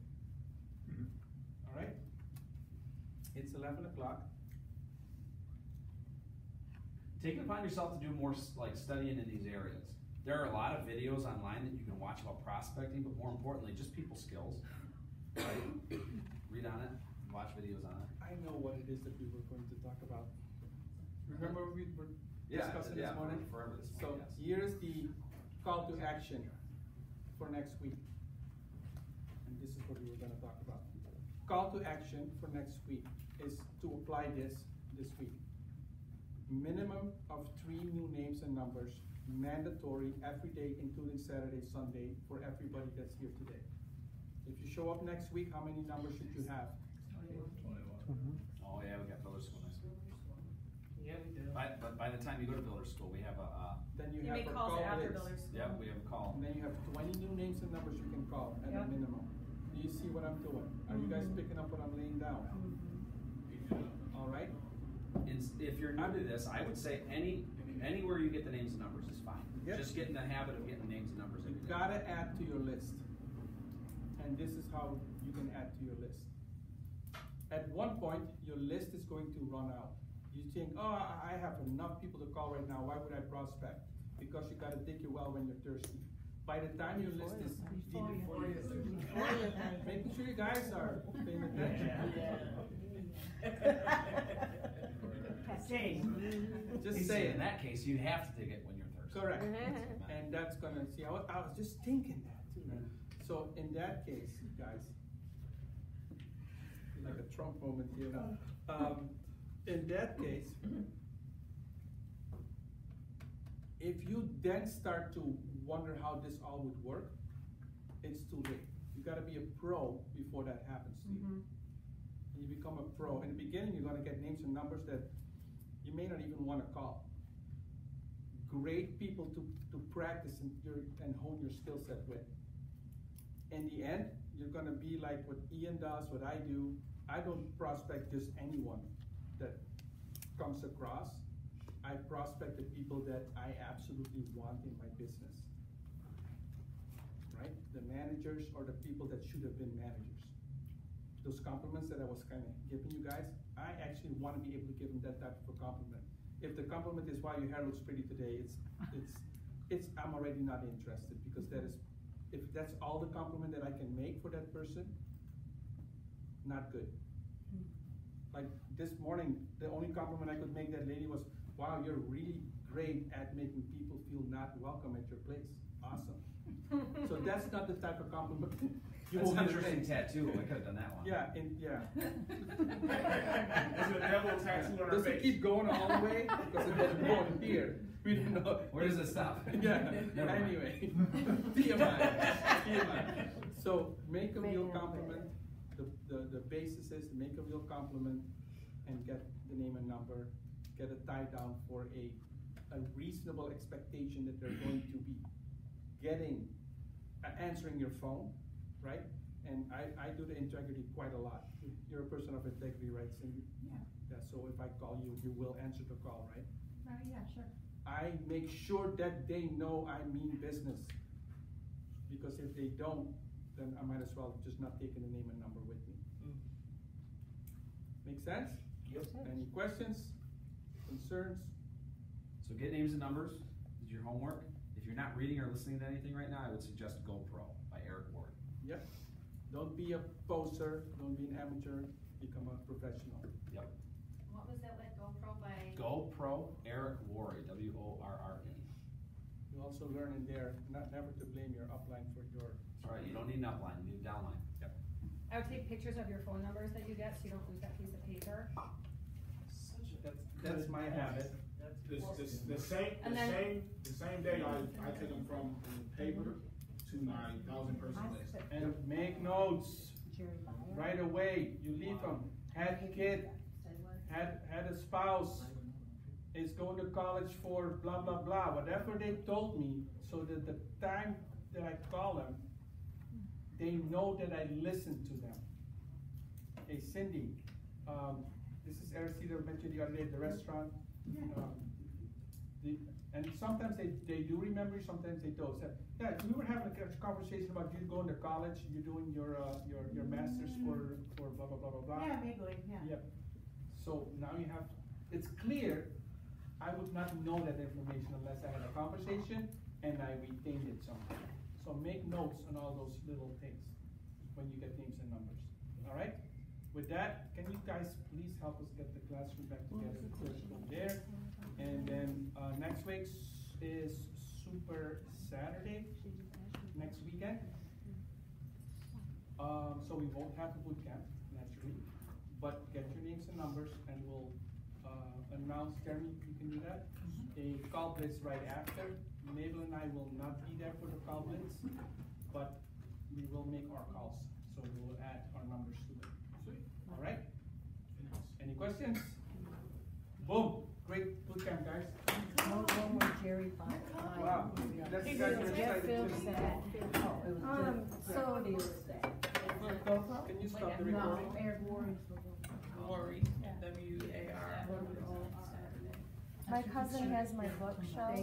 Speaker 1: All right? It's 11 o'clock.
Speaker 3: take it upon yourself to do more like studying in these areas. There are a lot of videos online that you can watch about prospecting, but more importantly, just people skills. Right? Read on it, watch videos on it.
Speaker 1: I know what it is that we were going to talk about. Remember we were discussing this morning?
Speaker 3: Forever this
Speaker 1: So
Speaker 3: morning, yes.
Speaker 1: here's the call to action for next week. And this is what we were gonna talk about. Call to action for next week is to apply this week. Minimum of 3 new names and numbers, mandatory every day, including Saturday, Sunday, for everybody that's here today. If you show up next week, how many numbers should you have?
Speaker 3: Oh yeah, we got builder school next week.
Speaker 9: Yeah, we do.
Speaker 3: But by the time you go to builder school, we have a.
Speaker 1: Then you
Speaker 12: You
Speaker 1: have
Speaker 12: make
Speaker 1: a
Speaker 12: calls
Speaker 1: call
Speaker 12: after
Speaker 1: list.
Speaker 12: builder school.
Speaker 3: Yeah, we have a call.
Speaker 1: And then you have 20 new names and numbers you can call at a
Speaker 12: Yep.
Speaker 1: minimum. Do you see what I'm doing? Are you guys picking up what I'm laying down? All right?
Speaker 3: If you're new to this, I would say anywhere you get the names and numbers is fine.
Speaker 1: Yep.
Speaker 3: Just get in the habit of getting the names and numbers every
Speaker 1: You
Speaker 3: day.
Speaker 1: gotta add to your list. And this is how you can add to your list. At one point, your list is going to run out. You think, oh, I have enough people to call right now, why would I prospect? Because you gotta dig your well when you're thirsty. By the time your list is making sure you guys are paying attention. Just say
Speaker 3: in that case, you have to dig it when you're thirsty.
Speaker 1: Correct. And that's gonna, see, I was just thinking that too. So in that case, guys, like a Trump moment here now. In that case, if you then start to wonder how this all would work, it's too late. You gotta be a pro before that happens to you. And you become a pro. In the beginning, you're gonna get names and numbers that you may not even wanna call. Great people to practice and hone your skill set with. In the end, you're gonna be like what Ian does, what I do. I don't prospect just anyone that comes across. I prospect the people that I absolutely want in my business. Right? The managers or the people that should have been managers. Those compliments that I was kind of giving you guys, I actually want to be able to give them that type of a compliment. If the compliment is, wow, your hair looks pretty today, I'm already not interested, because if that's all the compliment that I can make for that person, not good. Like this morning, the only compliment I could make that lady was, wow, you're really great at making people feel not welcome at your place. Awesome. So that's not the type of compliment you
Speaker 3: That's
Speaker 1: will
Speaker 3: an interesting
Speaker 1: make.
Speaker 3: tattoo. I could have done that one.
Speaker 1: Yeah,
Speaker 2: Is it a devil tattoo on her
Speaker 1: Does it
Speaker 2: face?
Speaker 1: keep going all the way? Because it doesn't go in here. We don't know.
Speaker 3: Where does it stop?
Speaker 1: Yeah.
Speaker 3: Never mind.
Speaker 1: Anyway, TMI. So make a real compliment. The basis is make a real compliment and get the name and number. Get a tie down for a reasonable expectation that they're going to be answering your phone, right? And I do the integrity quite a lot. You're a person of integrity, right, Cindy?
Speaker 13: Yeah.
Speaker 1: Yeah, so if I call you, you will answer the call, right?
Speaker 13: Yeah, sure.
Speaker 1: I make sure that they know I mean business. Because if they don't, then I might as well just not taking the name and number with me. Make sense?
Speaker 3: Yep.
Speaker 1: Any questions, concerns?
Speaker 3: So get names and numbers is your homework. If you're not reading or listening to anything right now, I would suggest GoPro by Eric Ward.
Speaker 1: Yep. Don't be a poser, don't be an amateur, become a professional.
Speaker 3: Yep.
Speaker 4: What was that with GoPro by?
Speaker 3: GoPro, Eric Worre, W-O-R-R-E.
Speaker 1: You also learn in there never to blame your upline for your.
Speaker 3: That's right, you don't need an upline, you need a downline. Yep.
Speaker 12: I would take pictures of your phone numbers that you get so you don't lose that piece of paper.
Speaker 1: That's my habit.
Speaker 2: The same day I take them from paper to my 1,000-person list.
Speaker 1: And make notes right away. You leave them. Had a kid, had a spouse, is going to college for blah blah blah. Whatever they told me, so that the time that I call them, they know that I listened to them. Hey Cindy, this is Aristida mentioned the other day at the restaurant. And sometimes they do remember, sometimes they don't. So, yeah, we were having a conversation about you going to college, you're doing your masters for blah blah blah blah blah.
Speaker 13: Yeah, maybe, yeah.
Speaker 1: Yep. So now you have, it's clear. I would would not know that information unless I had a conversation and I retained it somewhere. So make notes on all those little things when you get names and numbers. All right? With that, can you guys please help us get the classroom back together there? And then next week is Super Saturday, next weekend. So we won't have a boot camp, naturally, but get your names and numbers and we'll announce, Jeremy, you can do that? A call blitz right after. Mabel and I will not be there for the call blitz, but we will make our calls. So we will add our numbers to it. All right? Any questions? Boom. Great boot camp, guys.
Speaker 5: No one with Jerry Fox.
Speaker 1: Wow. That's you guys are excited too.
Speaker 5: So
Speaker 1: can you stop the recording?
Speaker 15: Worry. W-A-R.
Speaker 20: My cousin has my bookshelf